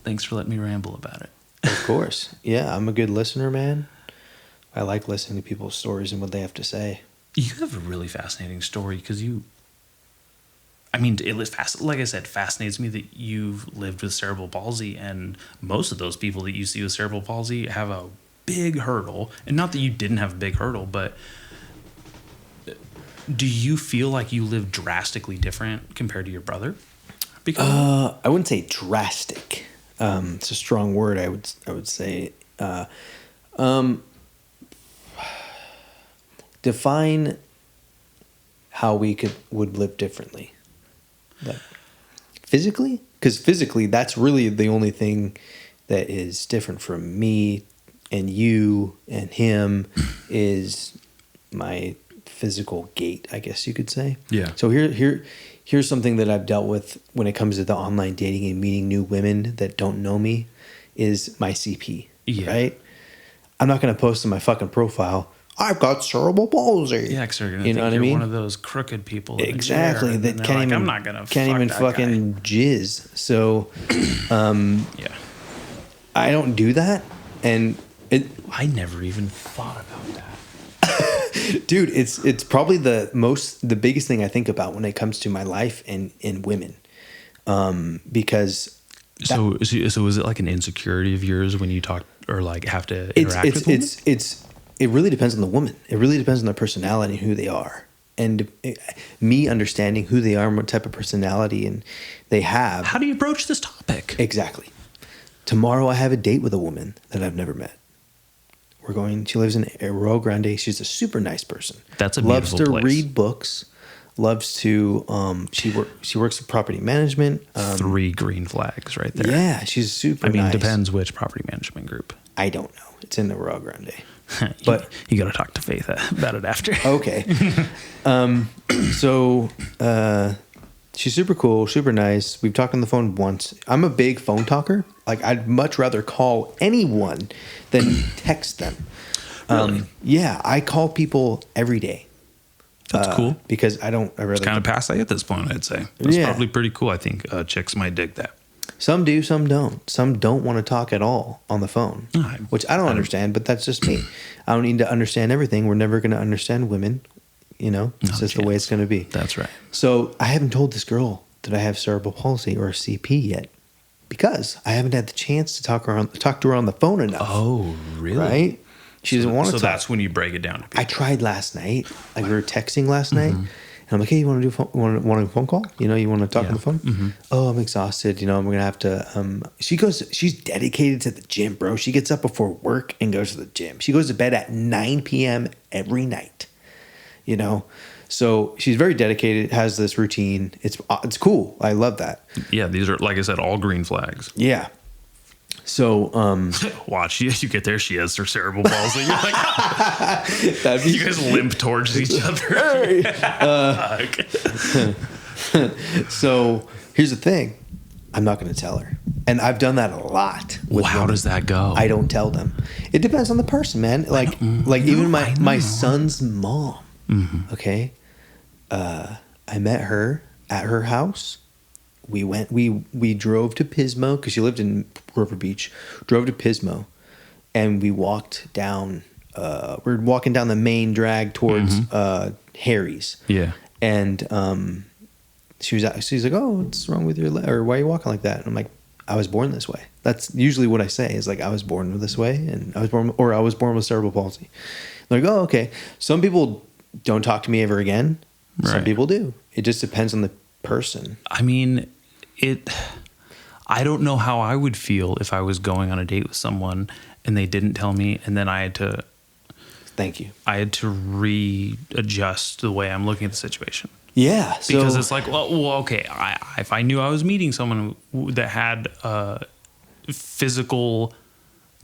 thanks for letting me ramble about it. Of course. Yeah, I'm a good listener, man. I like listening to people's stories and what they have to say. You have a really fascinating story because like I said, fascinates me that you've lived with cerebral palsy, and most of those people that you see with cerebral palsy have a big hurdle. And not that you didn't have a big hurdle, but Do you feel like you live drastically different compared to your brother? Because I wouldn't say drastic. It's a strong word. I would say. Define how we would live differently. Like physically, because physically, that's really the only thing that is different from me and you and him is my physical gait, I guess you could say. Yeah. So here's something that I've dealt with when it comes to the online dating and meeting new women that don't know me is my CP. Yeah. Right? I'm not going to post in my fucking profile, I've got cerebral palsy. yeah, because they're gonna You think know what I you're mean? one of those crooked people. In Exactly. A chair, and That they're can't like, even. I'm not gonna. Can't even that fucking jizz. So, Yeah. I don't do that, and I never even thought about that. dude, it's probably the biggest thing I think about when it comes to my life and women, because. So is it like an insecurity of yours when you talk or like have to interact with women? It really depends on the woman. It really depends on their personality and who they are. And me understanding who they are and what type of personality and they have. How do you broach this topic? Exactly. Tomorrow I have a date with a woman that I've never met. She lives in Rio Grande. She's a super nice person. That's a loves beautiful to place. read books. Loves to she works in property management. 3 green flags right there. Yeah, she's super I mean, nice. depends which property management group. I don't know. It's in the Rio Grande. But you got to talk to Faith about it after. okay. So she's super cool, super nice. We've talked on the phone once. I'm a big phone talker. Like I'd much rather call anyone than text them. Really? Yeah, I call people every day. That's cool. Because I really It's kind of passe at this point, I'd say. That's Yeah. probably pretty cool. I think chicks might dig that. Some do, some don't. Some don't want to talk at all on the phone, which I don't understand, but that's just me. I don't need to understand everything. We're never going to understand women. It's just the way it's going to be. That's right. So I haven't told this girl that I have cerebral palsy or CP yet because I haven't had the chance to talk to her on the phone enough. Oh, really? Right? She doesn't want to So talk. that's when you break it down to people. I tried last night. Like we were texting last night. And I'm like, hey, you want to do want a phone call? You want to talk on the phone? Oh, I'm exhausted. I'm going to have to. She's dedicated to the gym, bro. She gets up before work and goes to the gym. She goes to bed at 9 p.m. every night. So she's very dedicated, has this routine. It's cool. I love that. Yeah, these are, like I said, all green flags. Yeah. So, Watch, you get there, she has her cerebral palsy. You're like, that'd be you guys limp towards each other. So here's the thing. I'm not going to tell her. And I've done that a lot. With How women. does that go? I don't tell them. It depends on the person, man. Even my son's mom. Okay. I met her at her house. We drove to Pismo because she lived in River Beach. Drove to Pismo, and we walked down. We're walking down the main drag towards Harry's. Yeah. And she's like, "Oh, what's wrong with your leg? Or why are you walking like that?" And I'm like, "I was born this way." That's usually what I say. Is like, "I was born this way," and I was born with cerebral palsy. They're like, "Oh, okay." Some people don't talk to me ever again. Some Right. people do. It just depends on the person. I mean, I don't know how I would feel if I was going on a date with someone and they didn't tell me, and then I had to Thank you. readjust the way I'm looking at the situation. Yeah, Because it's like, well, okay, if I knew I was meeting someone that had a physical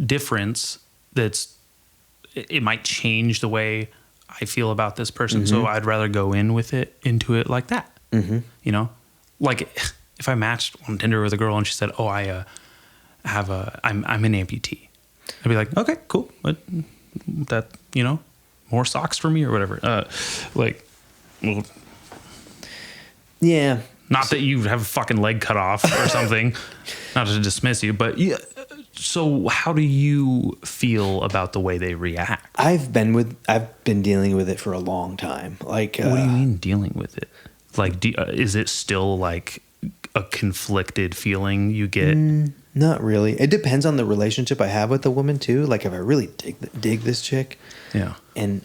difference, it might change the way I feel about this person. So I'd rather go into it like that. Like if I matched on Tinder with a girl and she said, "Oh, I'm an amputee," I'd be like, "Okay, cool. But that more socks for me or whatever." Well, yeah. not that you have a fucking leg cut off or something. Not to dismiss you, but yeah. So how do you feel about the way they react? I've been dealing with it for a long time. Like, What do you mean dealing with it? Like, is it still like a conflicted feeling you get? Not really. It depends on the relationship I have with the woman too. Like if I really dig this chick, Yeah. and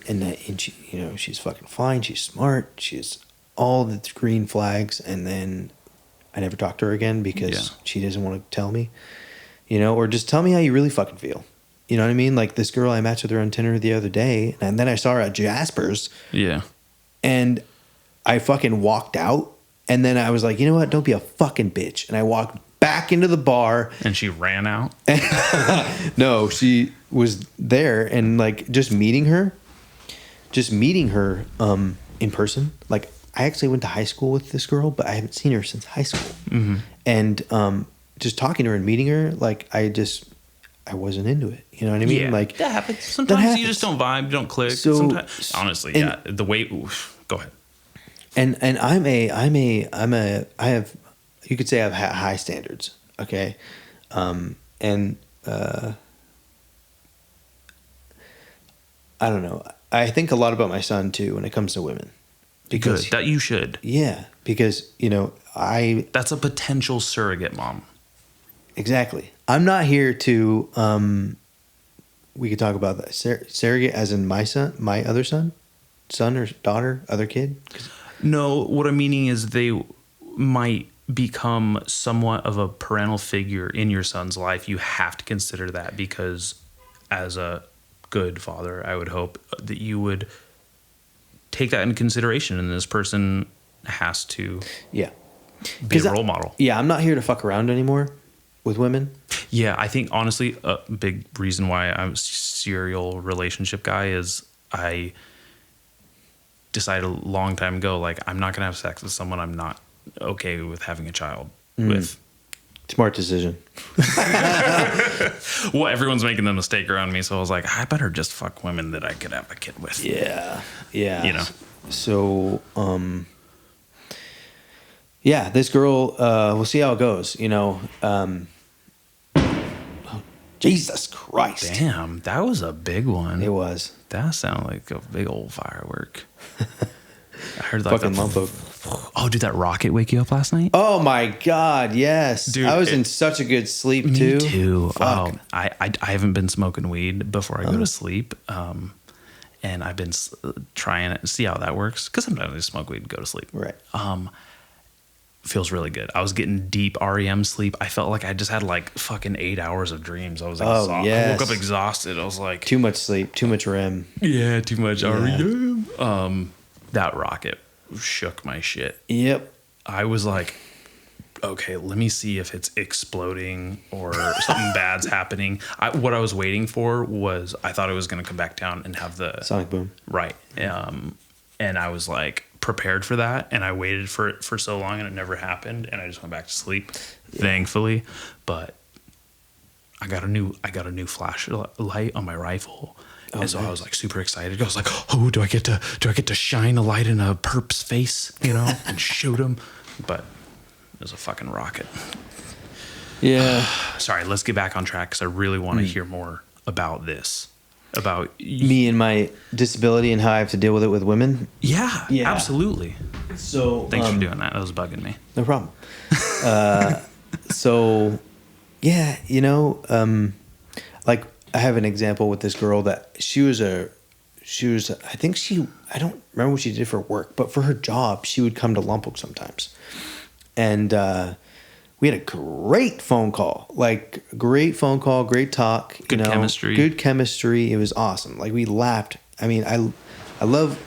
she, you know, she's fucking fine. She's smart. She's all the green flags, and then I never talk to her again because she doesn't want to tell me, you know, or just tell me how you really fucking feel. You know what I mean? Like this girl I matched with her on Tinder the other day, and then I saw her at Jasper's. Yeah. And I fucking walked out, and then I was like, you know what? Don't be a fucking bitch. And I walked back into the bar. And she ran out? No, she was there, and like just meeting her in person. Like I actually went to high school with this girl, but I haven't seen her since high school. Mm-hmm. And just talking to her and meeting her, like I wasn't into it. You know what I mean? Yeah, like that happens. Sometimes you just don't vibe, don't click. So, sometimes, honestly, and, the way. Go ahead. And I have, you could say I have high standards. Okay, I don't know. I think a lot about my son too when it comes to women. Because that you should. Yeah, because you know that's a potential surrogate mom. Exactly. I'm not here to. We could talk about that surrogate, as in my other son or daughter, other kid. No, what I'm meaning is they might become somewhat of a parental figure in your son's life. You have to consider that because, as a good father, I would hope that you would take that into consideration, and this person has to be a role model. Yeah, I'm not here to fuck around anymore with women. Yeah, I think honestly a big reason why I'm a serial relationship guy is I decided a long time ago, like I'm not gonna have sex with someone I'm not okay with having a child with. Smart decision. Well, everyone's making the mistake around me, so I was like, I better just fuck women that I could have a kid with. Yeah. You know. So, yeah, this girl, we'll see how it goes. You know, Jesus Christ. Damn, that was a big one. It was. That sounded like a big old firework. I heard like fucking lump of. Oh, did that rocket wake you up last night? Oh my God, yes. Dude, I was in such a good sleep too. Me too. Fuck. I haven't been smoking weed before I go to sleep. And I've been trying to see how that works. Because sometimes I just smoke weed and go to sleep. Right. Feels really good. I was getting deep REM sleep. I felt like I just had like fucking 8 hours of dreams. I was exhausted. Yes. I woke up exhausted. I was like, too much sleep, too much REM. Yeah, too much REM. That rocket shook my shit. Yep. I was like, okay, let me see if it's exploding or something bad's happening. What I was waiting for was I thought it was going to come back down and have the sonic boom. Right. And I was like prepared for that, and I waited for it for so long, and it never happened, and I just went back to sleep, thankfully. But I got a new flashlight on my rifle. And so I was like super excited. I was like, "Oh, do I get to shine a light in a perp's face, you know, and shoot him?" But it was a fucking rocket. Yeah. Sorry, let's get back on track because I really want to hear more about this. About me and my disability and how I have to deal with it with women. Yeah. Absolutely. So thanks for doing that. That was bugging me. No problem. So yeah, you know, like I have an example with this girl that I don't remember what she did for work, but for her job, she would come to Lompoc sometimes. And we had a great phone call, great talk. Good chemistry. Good chemistry. It was awesome. Like we laughed. I mean, I love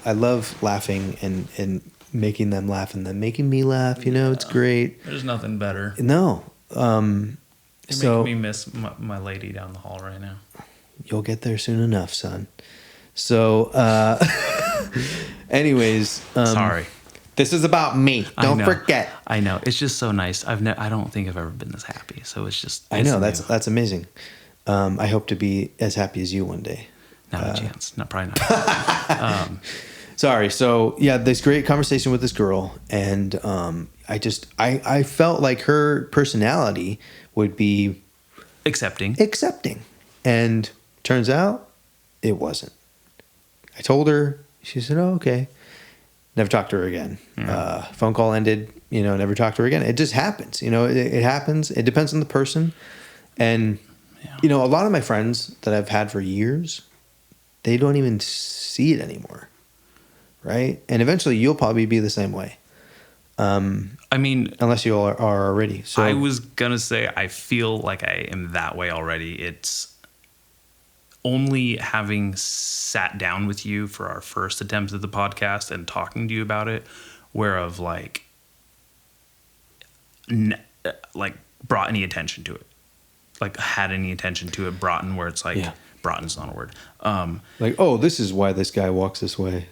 laughing and making them laugh and them making me laugh. You know, it's great. There's nothing better. No. You're making me miss my lady down the hall right now. You'll get there soon enough, son. So, anyways, sorry. This is about me. Don't forget. I know. It's just so nice. I don't think I've ever been this happy. So it's just. I know that's amazing. I hope to be as happy as you one day. Not a chance. Not probably not. Sorry. So yeah, this great conversation with this girl, and I felt like her personality would be accepting, and turns out it wasn't. I told her. She said, "Oh, okay." Never talked to her again. Phone call ended. You know, never talked to her again. It just happens. You know, it happens. It depends on the person. And, you know, a lot of my friends that I've had for years, they don't even see it anymore. Right? And eventually you'll probably be the same way. I mean, unless you are already. So I was going to say, I feel like I am that way already. It's only having sat down with you for our first attempt at the podcast and talking to you about it, where I've like brought any attention to it, like had any attention to it, brought in where it's like, brought's not a word. Like, oh, this is why this guy walks this way.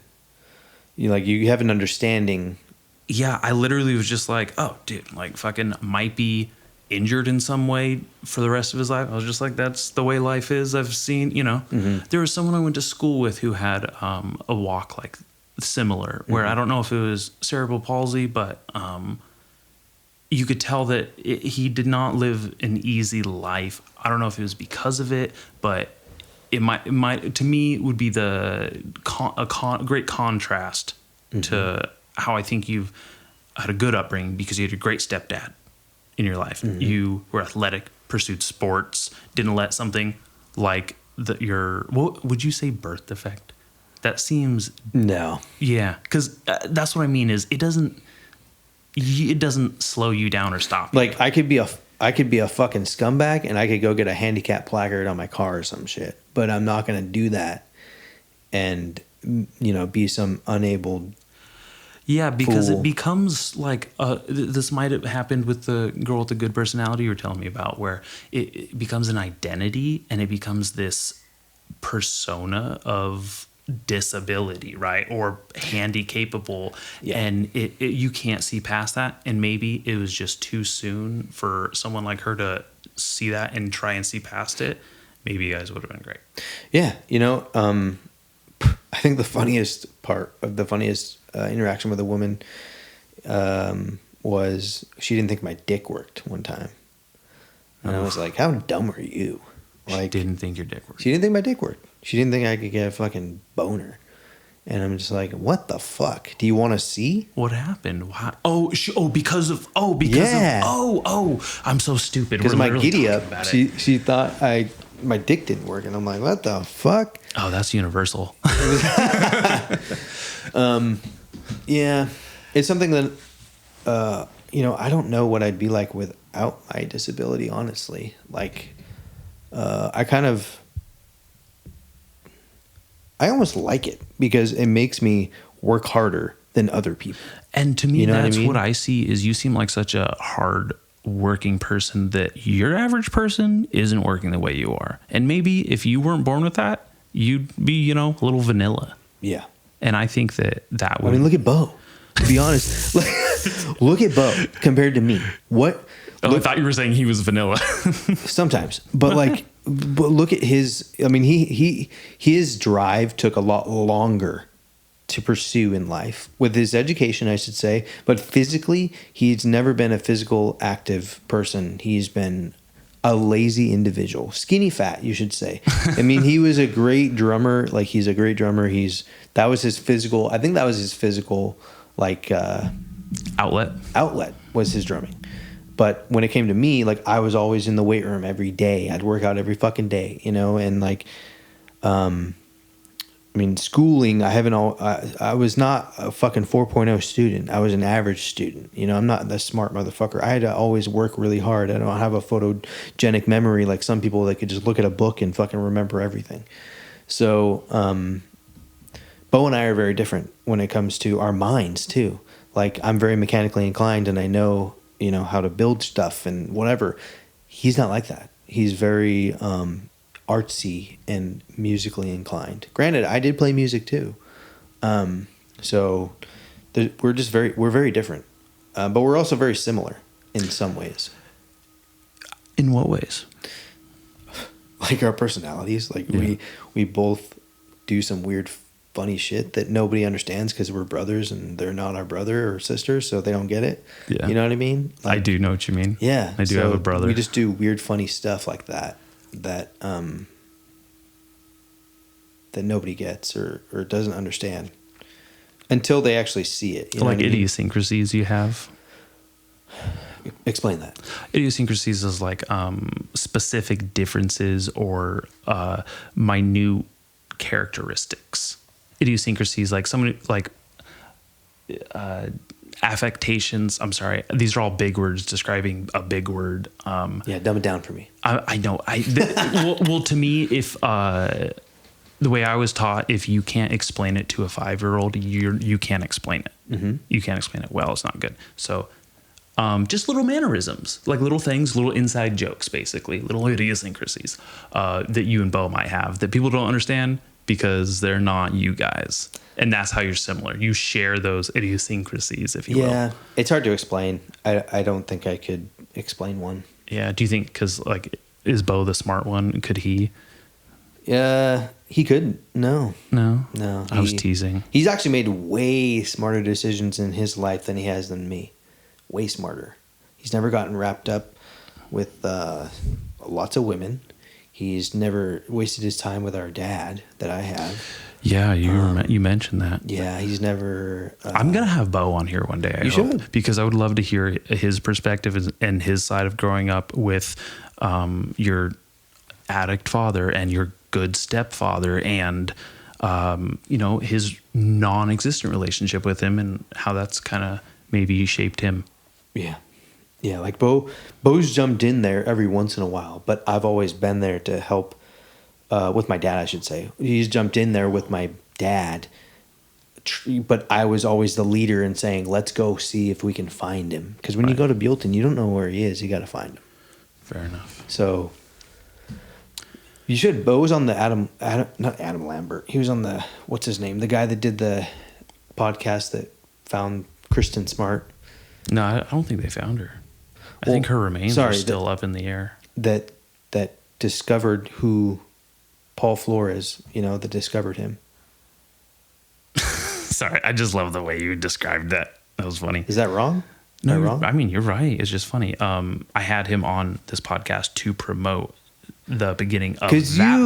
You have an understanding. Yeah, I literally was just like, oh, dude, like fucking might be injured in some way for the rest of his life. I was just like, that's the way life is. I've seen, you know, there was someone I went to school with who had a walk like similar, where I don't know if it was cerebral palsy, but you could tell that he did not live an easy life. I don't know if it was because of it, but it might to me would be a great contrast to how I think you've had a good upbringing, because you had a great stepdad in your life. You were athletic, pursued sports, didn't let something like what would you say, birth defect? That seems no. Yeah, because that's what I mean is it doesn't slow you down or stop you. Like I could be a fucking scumbag and I could go get a handicap placard on my car or some shit, but I'm not gonna do that and be some unable. Yeah, because fool. it becomes like this might have happened with the girl with the good personality you were telling me about, where it becomes an identity and it becomes this persona of disability, right? Or handy capable. Yeah. And you can't see past that. And maybe it was just too soon for someone like her to see that and try and see past it. Maybe you guys would have been great. Yeah. I think the funniest interaction with a woman was she didn't think my dick worked one time. And I was like, how dumb are you? Like, she didn't think your dick worked. She didn't think my dick worked. She didn't think I could get a fucking boner. And I'm just like, what the fuck? Do you want to see? What happened? Why? Because of I'm so stupid. Because my giddy up, she thought my dick didn't work. And I'm like, what the fuck? Oh, that's universal. Yeah. It's something that, I don't know what I'd be like without my disability, honestly. Like, I almost like it because it makes me work harder than other people. And to me, that's what I see is you seem like such a hard working person that your average person isn't working the way you are. And maybe if you weren't born with that, you'd be, a little vanilla. Yeah. And I think that would... I mean, look at Bo. To be honest, look at Bo compared to me. What? I thought you were saying he was vanilla. Sometimes, but look at his. I mean, his drive took a lot longer to pursue in life with his education, I should say. But physically, he's never been a physical active person. He's been a lazy individual, skinny fat, you should say. I mean, he was a great drummer. Like, he's a great drummer. That was his physical. I think that was his physical, outlet was his drumming. But when it came to me, I was always in the weight room every day. I'd work out every fucking day, and schooling, I was not a fucking 4.0 student. I was an average student. I'm not the smart motherfucker. I had to always work really hard. I don't have a photogenic memory like some people that could just look at a book and fucking remember everything. So, Bo and I are very different when it comes to our minds too. I'm very mechanically inclined and I know, how to build stuff and whatever. He's not like that. He's very artsy and musically inclined. Granted, I did play music too. So we're very different. But we're also very similar in some ways. In what ways? Our personalities. We both do some weird funny shit that nobody understands because we're brothers and they're not our brother or sister, so they don't get it. Yeah. You know what I mean? I do know what you mean. Yeah. I do have a brother. We just do weird, funny stuff like that nobody gets or doesn't understand until they actually see it. You know idiosyncrasies you have? Explain that. Idiosyncrasies is like specific differences or minute characteristics. Idiosyncrasies like somebody like affectations. I'm sorry, these are all big words describing a big word. Yeah, dumb it down for me. I know. Well, to me, if the way I was taught, if you can't explain it to a 5-year-old, you can't explain it. Mm-hmm. You can't explain it well. It's not good. So, just little mannerisms, like little things, little inside jokes, basically, little idiosyncrasies that you and Bo might have that people don't understand because they're not you guys. And that's how you're similar. You share those idiosyncrasies, if you will. Yeah, it's hard to explain. I don't think I could explain one. Yeah. Do you think, because like, is Bo the smart one? Could he? Yeah, he couldn't. No. I was teasing. He's actually made way smarter decisions in his life than he has than me. Way smarter. He's never gotten wrapped up with lots of women. He's never wasted his time with our dad that I have. Yeah, you mentioned that. Yeah, he's never... I'm going to have Bo on here one day, I hope. Should. Because I would love to hear his perspective and his side of growing up with your addict father and your good stepfather and, his non-existent relationship with him and how that's kind of maybe shaped him. Yeah. Yeah, like Bo's jumped in there every once in a while, but I've always been there to help with my dad, I should say. He's jumped in there with my dad, but I was always the leader in saying, let's go see if we can find him. Because when you go to Buellton, you don't know where he is. You got to find him. Fair enough. So you should. Bo was on the not Adam Lambert. He was on the, what's his name? The guy that did the podcast that found Kristen Smart. No, I don't think they found her. I think her remains are still up in the air. That discovered who Paul Flores, that discovered him. Sorry, I just love the way you described that. That was funny. Is that wrong? No, wrong? I mean, you're right. It's just funny. I had him on this podcast to promote the beginning of that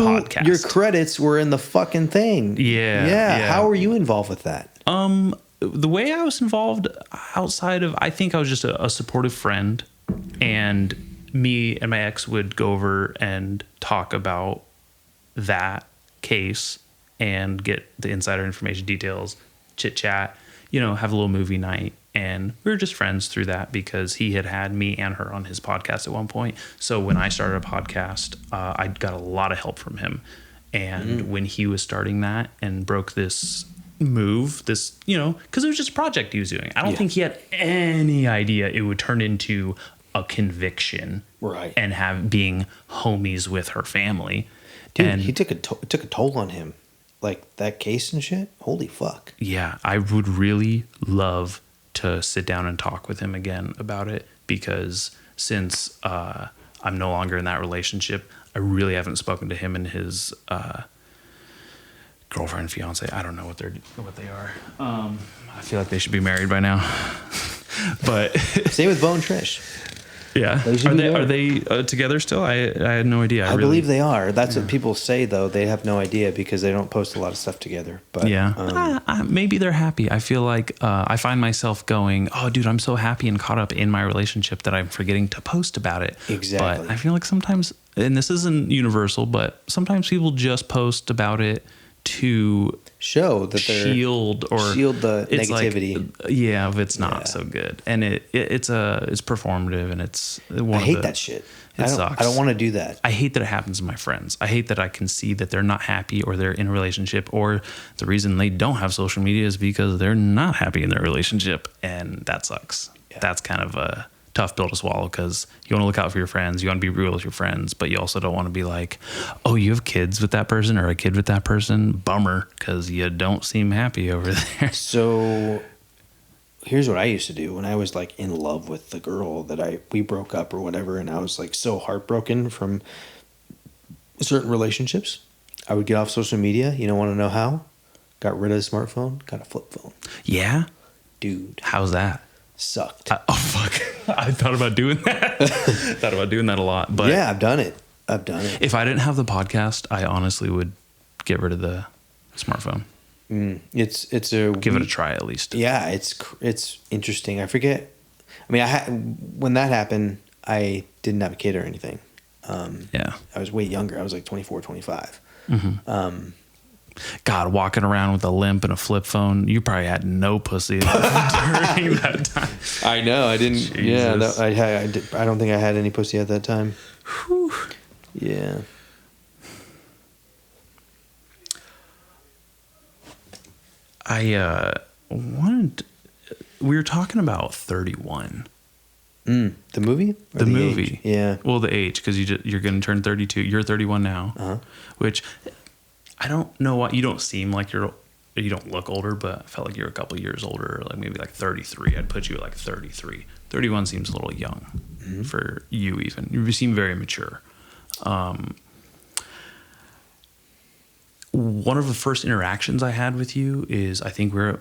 podcast. Your credits were in the fucking thing. Yeah. How were you involved with that? The way I was involved outside of, I think I was just a supportive friend, and me and my ex would go over and talk about that case and get the insider information details, chit chat, have a little movie night. And we were just friends through that because he had me and her on his podcast at one point. So when I started a podcast, I got a lot of help from him. And when he was starting that and broke this move, because it was just a project he was doing. I don't think he had any idea it would turn into a conviction, right? And being homies with her family. Dude, and he took a toll on him, like that case and shit. Holy fuck! Yeah, I would really love to sit down and talk with him again about it because since I'm no longer in that relationship, I really haven't spoken to him and his girlfriend, fiance. I don't know what they are. I feel like they should be married by now. But same with Bo and Trish. Yeah, are they together still? I had no idea. I believe they are. That's what people say, though. They have no idea because they don't post a lot of stuff together. But yeah, maybe they're happy. I feel like I find myself going, "Oh, dude, I'm so happy and caught up in my relationship that I'm forgetting to post about it." Exactly. But I feel like sometimes, and this isn't universal, but sometimes people just post about it to show that they're shield the negativity. If it's not so good, and it's performative, and it's I hate that shit. It sucks. I don't want to do that. I hate that it happens to my friends. I hate that I can see that they're not happy or they're in a relationship, or the reason they don't have social media is because they're not happy in their relationship, and that sucks. Yeah. That's kind of a tough pill to swallow because you want to look out for your friends. You want to be real with your friends, but you also don't want to be like, oh, you have kids with that person or a kid with that person. Bummer, because you don't seem happy over there. So here's what I used to do when I was like in love with the girl that we broke up or whatever, and I was like so heartbroken from certain relationships. I would get off social media. You don't want to know how? Got rid of the smartphone, got a flip phone. Yeah? Dude. How's that? Sucked. Oh, fuck. I thought about doing that. A lot. But yeah, I've done it. If I didn't have the podcast, I honestly would get rid of the smartphone. Give it a try at least. Yeah, it's interesting. I forget I mean, when that happened, I didn't have a kid or anything. Yeah. I was way younger. I was like 24, 25. God, walking around with a limp and a flip phone, you probably had no pussy during that time. I know. I didn't. Jesus. Yeah, I don't think I had any pussy at that time. Whew. Yeah. I wanted. We were talking about 31. The movie? Or The movie. age? Yeah. Well, the age, because you're going to turn 32. You're 31 now, which I don't know why you don't seem like you don't look older, but I felt like you're a couple of years older, like maybe like 33. I'd put you at like 33. 31 seems a little young for you even. You seem very mature. One of the first interactions I had with you is I think we were at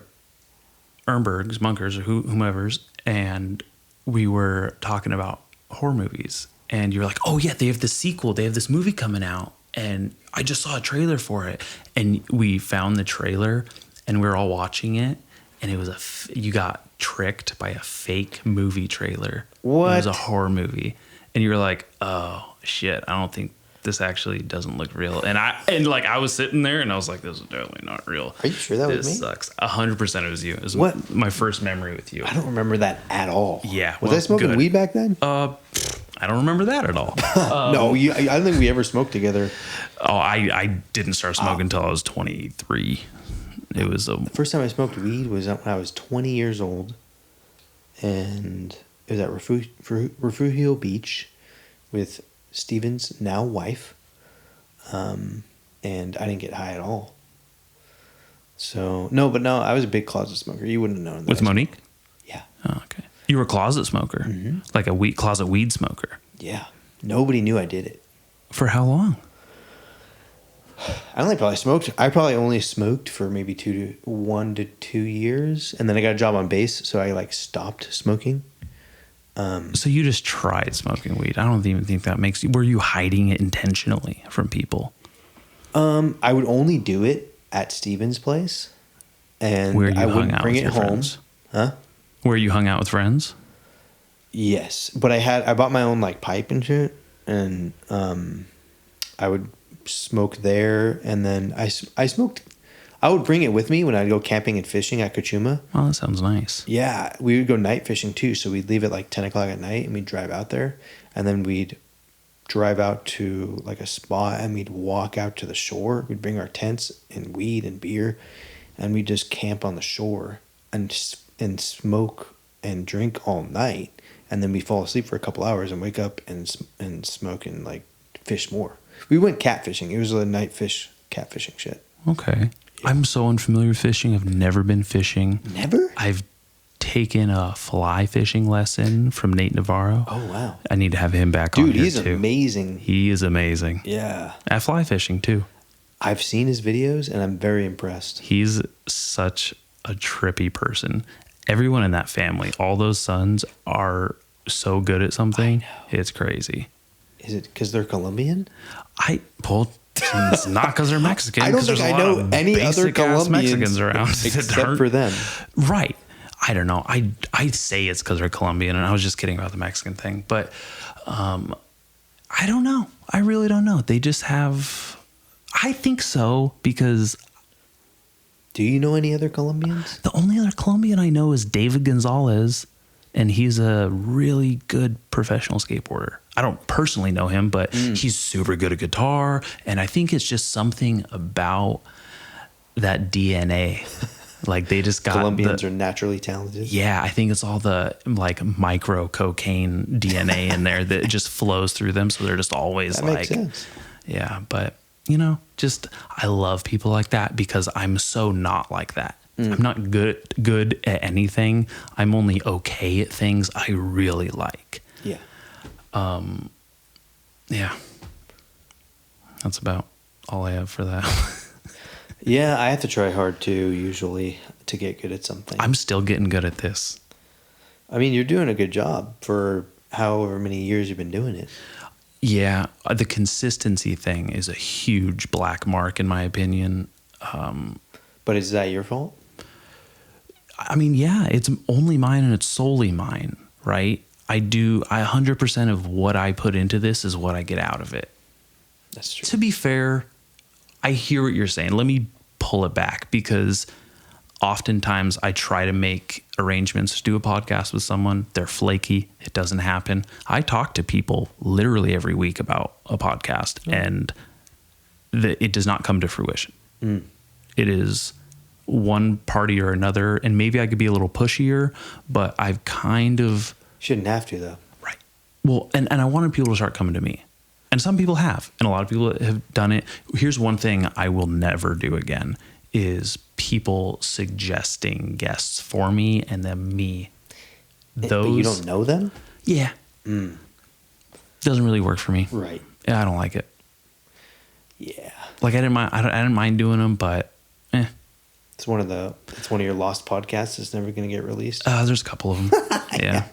Ernberg's, Munkers, or whomever's, and we were talking about horror movies. And you were like, oh, yeah, they have the sequel. They have this movie coming out. And I just saw a trailer for it. And we found the trailer, and we were all watching it. And it was you got tricked by a fake movie trailer. What? It was a horror movie. And you were like, oh, shit, I don't think this actually doesn't look real. And I was sitting there and I was like, this is definitely not real. Are you sure that was me? This sucks. 100% it was you. It was What? my first memory with you. I don't remember that at all. Yeah. Was I smoking weed back then? I don't remember that at all. No, I don't think we ever smoked together. Oh, I didn't start smoking until I was 23. It was The first time I smoked weed was when I was 20 years old. And it was at Refugio Beach with Steven's now wife. And I didn't get high at all. So, no, I was a big closet smoker. You wouldn't have known that. with Monique? Yeah. Oh, okay. You were a closet smoker, like a closet weed smoker. Yeah. Nobody knew I did it. For how long? I probably only smoked for maybe 1 to 2 years. And then I got a job on base. So I stopped smoking. So you just tried smoking weed. I don't even think that makes you. Were you hiding it intentionally from people? I would only do it at Steven's place, and Where you I hung wouldn't out bring with it your home. friends? Huh? Where you hung out with friends? Yes, but I bought my own pipe and shit, and I would smoke there, and then I smoked. I would bring it with me when I'd go camping and fishing at Kachuma. Oh, that sounds nice. Yeah, we would go night fishing too. So we'd leave at 10 o'clock at night, and we'd drive out there, and then we'd drive out to a spot, and we'd walk out to the shore. We'd bring our tents and weed and beer, and we'd just camp on the shore and smoke and drink all night, and then we'd fall asleep for a couple hours and wake up and smoke and fish more. We went catfishing. It was a night catfishing shit. Okay. Yeah. I'm so unfamiliar with fishing. I've never been fishing. Never? I've taken a fly fishing lesson from Nate Navarro. Oh, wow. I need to have him back on here, Dude, he's too. amazing. He is amazing. Yeah. At fly fishing, too. I've seen his videos, and I'm very impressed. He's such a trippy person. Everyone in that family, all those sons are so good at something. It's crazy. Is it because they're Colombian? It's not because they're Mexican. I don't think I know any other Colombians Mexicans around except for them. Right. I don't know. I say it's because they're Colombian, and I was just kidding about the Mexican thing. But I don't know. I really don't know. They just have... I think so, because... Do you know any other Colombians? The only other Colombian I know is David Gonzalez, and he's a really good professional skateboarder. I don't personally know him, but he's super good at guitar, and I think it's just something about that DNA. They just got... Colombians are naturally talented. Yeah, I think it's all the micro cocaine DNA in there that just flows through them, so they're just always that makes sense. Yeah, but I love people like that because I'm so not like that. I'm not good at anything. I'm only okay at things I really like. Yeah. Yeah. That's about all I have for that. Yeah, I have to try hard too, usually, to get good at something. I'm still getting good at this. I mean, you're doing a good job for however many years you've been doing it. Yeah, the consistency thing is a huge black mark in my opinion. But is that your fault? I mean, yeah, it's only mine and it's solely mine, right? I 100% of what I put into this is what I get out of it. That's true. To be fair, I hear what you're saying. Let me pull it back, because oftentimes I try to make arrangements to do a podcast with someone. They're flaky. It doesn't happen. I talk to people literally every week about a podcast, and it does not come to fruition. It is one party or another, and maybe I could be a little pushier, but I've kind of... Shouldn't have to, though. Right. Well, and I wanted people to start coming to me. And some people have, and a lot of people have done it. Here's one thing I will never do again is people suggesting guests for me and then me. Those, but you don't know them? Yeah. Doesn't really work for me. Right. Yeah, I don't like it. Yeah. Like I didn't mind doing them, but It's one of your lost podcasts that's never going to get released. There's a couple of them. Yeah.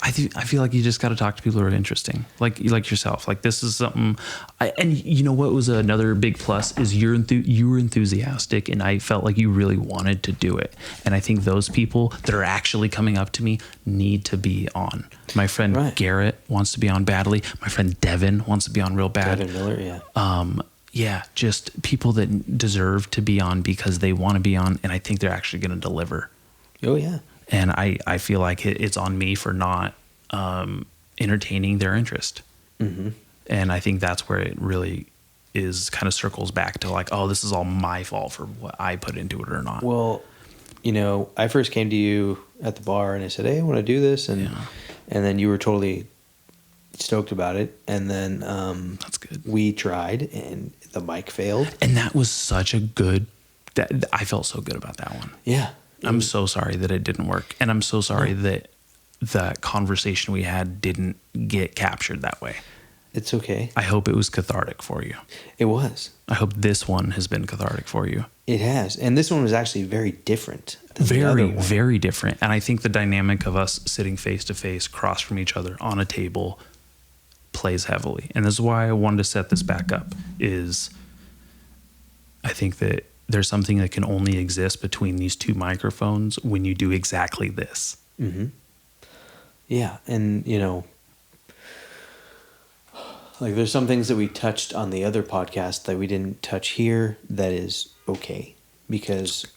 I feel like you just got to talk to people who are interesting, like yourself. Like this is something. And you know what was another big plus is you were enthusiastic, and I felt like you really wanted to do it. And I think those people that are actually coming up to me need to be on. My friend Garrett wants to be on badly. My friend Devin wants to be on real bad. Devin Miller, yeah. Yeah, just people that deserve to be on because they want to be on, and I think they're actually going to deliver. Oh yeah. And I feel like it's on me for not entertaining their interest. Mm-hmm. And I think that's where it really is kind of circles back to like, oh, this is all my fault for what I put into it or not. Well, I first came to you at the bar and I said, hey, I want to do this. And then you were totally stoked about it. And then that's good. We tried and the mic failed. And that was such a good, I felt so good about that one. Yeah. I'm so sorry that it didn't work. And I'm so sorry that the conversation we had didn't get captured that way. It's okay. I hope it was cathartic for you. It was. I hope this one has been cathartic for you. It has. And this one was actually very different than the other one. Very different. And I think the dynamic of us sitting face to face, across from each other on a table plays heavily. And this is why I wanted to set this back up is I think that there's something that can only exist between these two microphones when you do exactly this. Mm-hmm. Yeah. And, like there's some things that we touched on the other podcast that we didn't touch here that is okay. Because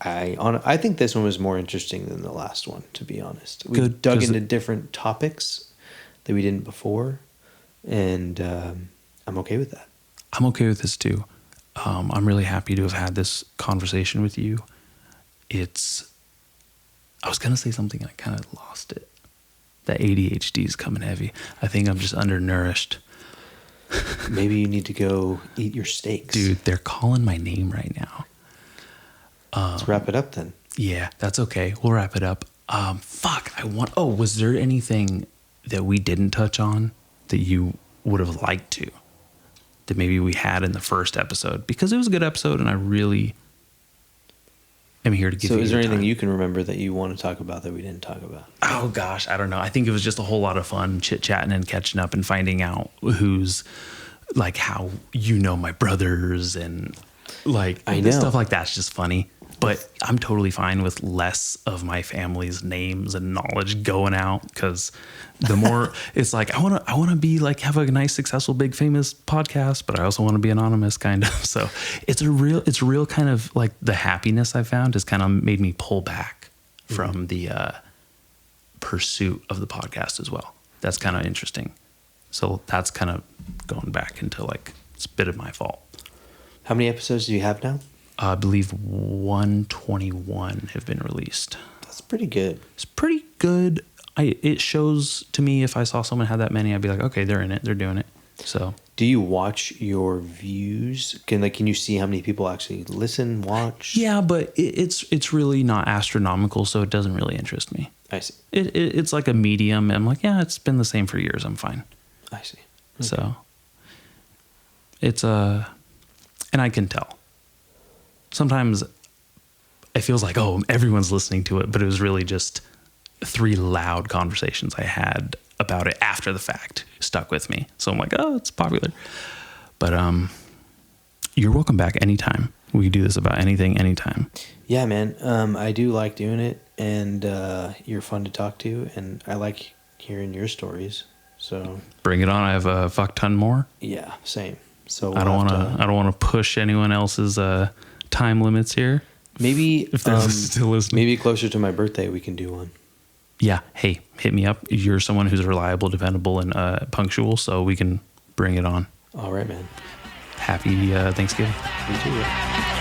I think this one was more interesting than the last one, to be honest. We dug into different topics that we didn't before. And I'm okay with that. I'm okay with this too. I'm really happy to have had this conversation with you. I was going to say something, I kind of lost it. That ADHD is coming heavy. I think I'm just undernourished. Maybe you need to go eat your steaks. Dude, they're calling my name right now. Let's wrap it up then. Yeah, that's okay. We'll wrap it up. Was there anything that we didn't touch on that you would have liked to? That maybe we had in the first episode, because it was a good episode and I really am here to give you. So is there anything time. you can remember that you want to talk about that we didn't talk about? Oh gosh, I don't know. I think it was just a whole lot of fun chit-chatting and catching up and finding out who's like how my brothers and like stuff like that's just funny. But I'm totally fine with less of my family's names and knowledge going out, because the more it's like I want to be like have a nice, successful, big, famous podcast, but I also want to be anonymous, kind of. So it's real kind of like the happiness I found has kind of made me pull back from the pursuit of the podcast as well. That's kind of interesting. So that's kind of going back into like it's a bit of my fault. How many episodes do you have now? I believe 121 have been released. That's pretty good. It's pretty good. It shows to me if I saw someone had that many, I'd be like, okay, they're in it. They're doing it. So, do you watch your views? Can you see how many people actually listen, watch? Yeah, but it's really not astronomical, so it doesn't really interest me. I see. It's like a medium. I'm like, yeah, it's been the same for years. I'm fine. I see. Okay. So it's and I can tell. Sometimes it feels like, oh, everyone's listening to it, but it was really just 3 loud conversations I had about it after the fact stuck with me. So I'm like, oh, it's popular. But you're welcome back anytime. We can do this about anything, anytime. Yeah, man. I do like doing it, and you're fun to talk to, and I like hearing your stories. So bring it on. I have a fuck ton more. Yeah, same. So I don't want to push anyone else's time limits here. Maybe if they're still listening. Maybe closer to my birthday we can do one. Yeah. Hey, hit me up. You're someone who's reliable, dependable, and punctual, so we can bring it on. All right, man. Happy Thanksgiving. You too.